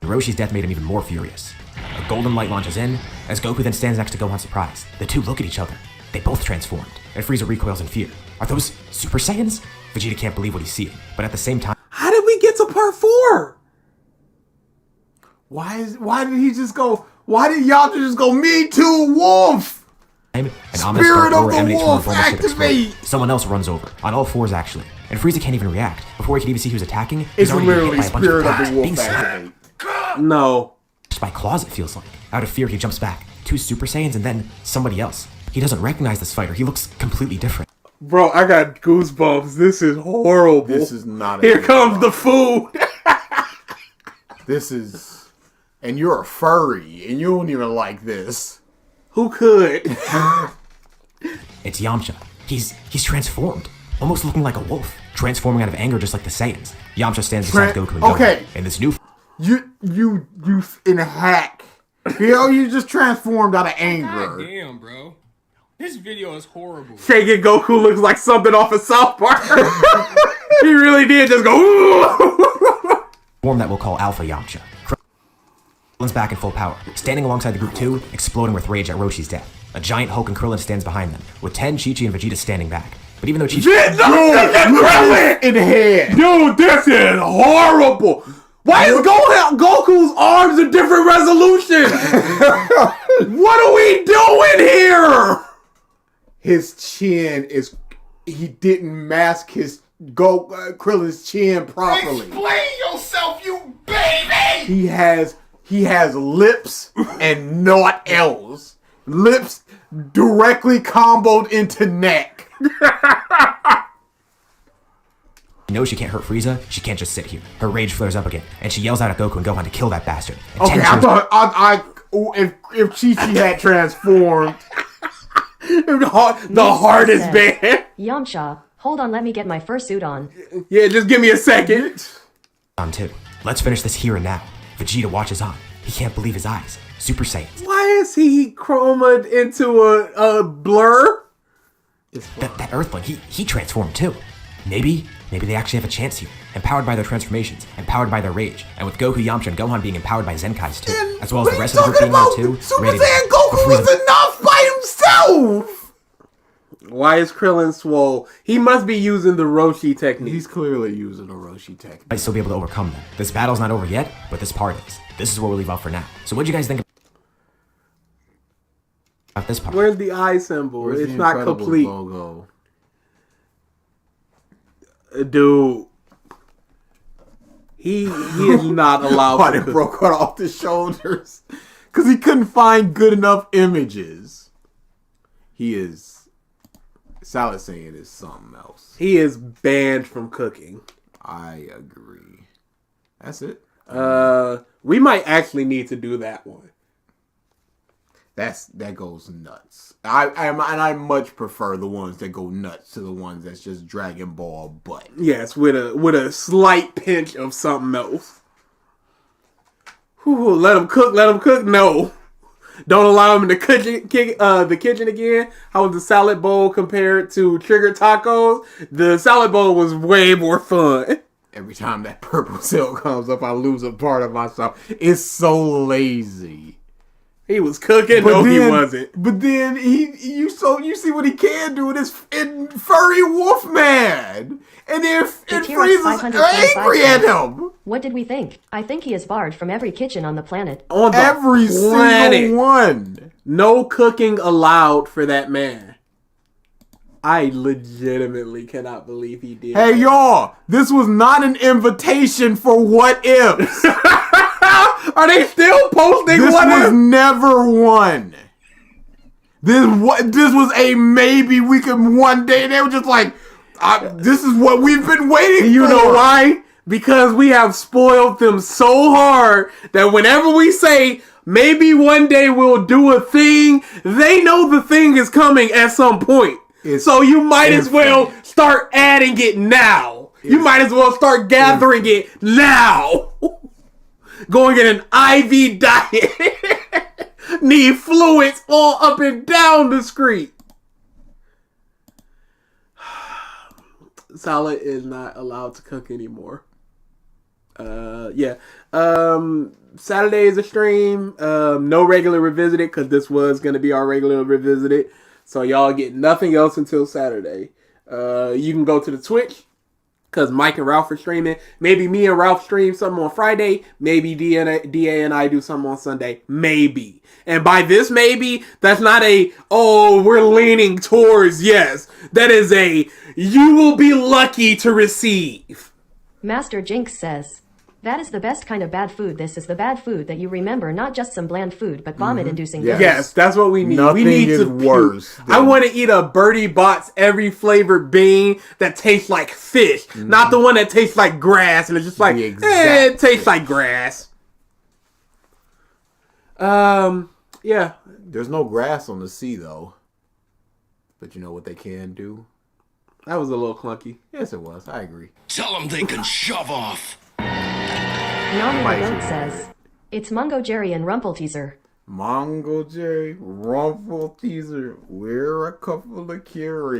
Roshi's death made him even more furious. A golden light launches in, as Goku then stands next to Gohan surprised. The two look at each other. They both transformed, and Frieza recoils in fear. Are those Super Saiyans? Vegeta can't believe what he's seeing, but at the same time, How did we get to part 4? Why did he just go? Why did y'all just go? Me too, Wolf. an ominous Spirit dark of aura the emanates wolf, from the Bulma ship activate! exploding. Someone else runs over, on all fours actually, and Frieza can't even react. Before he can even see who's attacking, he's It's already been hit literally by a bunch Spirit of of the being Wolf slapped activate. No. by claws, it feels like. Out of fear, he jumps back. 2 Super Saiyans and then somebody else. He doesn't recognize this fighter. He looks completely different. Bro, I got goosebumps. This is horrible. This is not. Here comes the food. This is, and you're a furry, and you don't even like this. Who could? It's Yamcha. He's transformed, almost looking like a wolf, transforming out of anger just like the Saiyans. Yamcha stands beside Goku and okay. Gohan in this new. You in a hack. You just transformed out of anger. Damn, bro. This video is horrible. Shaking Goku looks like something off of South Park. He really did just go. Ooh. Form that we'll call Alpha Yamcha. Krillin's back in full power, standing alongside the group 2, exploding with rage at Roshi's death. A giant Hulk and Krillin stands behind them, with Ten, Chi-Chi, and Vegeta standing back. But even though Chi-Chi... Krillin in the head. Dude, this is horrible. Why is Goku's arms a different resolution? What are we doing here? His chin is. He didn't mask his Krillin's chin properly. Explain yourself, you baby! He has lips and not L's. Lips directly comboed into neck. She knows she can't hurt Frieza, she can't just sit here. Her rage flares up again, and she yells out at Goku and Gohan to kill that bastard. And Okay, I thought if Chi-Chi had transformed, the hardest man. Yamcha, hold on, let me get my fursuit on. Yeah, just give me a second. On 2. Let's finish this here and now. Vegeta watches on. He can't believe his eyes. Super Saiyans. Why is he chromaed into a blur? That Earthling, he transformed too. Maybe they actually have a chance here. Empowered by their transformations, empowered by their rage, and with Goku, Yamcha, and Gohan being empowered by Zenkais too, as well as the rest of the group being there too. Super Saiyan Goku was enough by himself! Why is Krillin swole? He must be using the Roshi technique. He's clearly using the Roshi technique. Might still be able to overcome them. This battle's not over yet, but this part is. This is where we'll leave off for now. So what'd you guys think about this part? Where's the eye symbol? Where's it's the not Incredibles complete. Logo? Dude. He is not allowed Why to they broke it off the shoulders? Because he couldn't find good enough images. He is... Salad Saiyan is something else. He is banned from cooking. I agree. That's it. We might actually need to do that one. That goes nuts. I much prefer the ones that go nuts to the ones that's just Dragon Ball butt. Yes, with a slight pinch of something else. Whew, let him cook. Let him cook. No, don't allow him in the kitchen again. How was the salad bowl compared to Triggered Tacos? The salad bowl was way more fun. Every time that purple cell comes up, I lose a part of myself. It's so lazy. He was cooking. No, he wasn't. But then you see what he can do in Furry Wolfman. And if Frieza's angry at him. What did we think? I think he is barred from every kitchen on the planet. On the every planet. Single one. No cooking allowed for that man. I legitimately cannot believe he did. Hey, y'all. This was not an invitation for what ifs. Are they still posting this what was if? Never one. This was a maybe we can one day. They were just like, this is what we've been waiting for. You know why? Because we have spoiled them so hard that whenever we say maybe one day we'll do a thing, they know the thing is coming at some point. So you might as well start adding it now. You might as well start gathering it now. Going in an IV diet. Need fluids all up and down the street. Salad is not allowed to cook anymore. Yeah. Saturday is a stream. No regular revisited because this was going to be our regular revisited. So y'all get nothing else until Saturday. You can go to the Twitch because Mike and Ralph are streaming. Maybe me and Ralph stream something on Friday. Maybe DA and I do something on Sunday. Maybe. And by this maybe, that's not we're leaning towards yes. That is you will be lucky to receive. Master Jinx says, that is the best kind of bad food. This is the bad food that you remember, not just some bland food, but vomit-inducing food. Yes, that's what we need. Nothing we need is to worse. I want to eat a Birdie Bots every flavored bean that tastes like fish, not the one that tastes like grass and it's just like, it tastes like grass. Yeah. There's no grass on the sea though. But you know what they can do? That was a little clunky. Yes, it was. I agree. Tell them they can shove off. Nami the Goat says, it's Mungo Jerry and Rumple Teaser. Mongo Jerry, Rumple Teaser, we're a couple of carrots.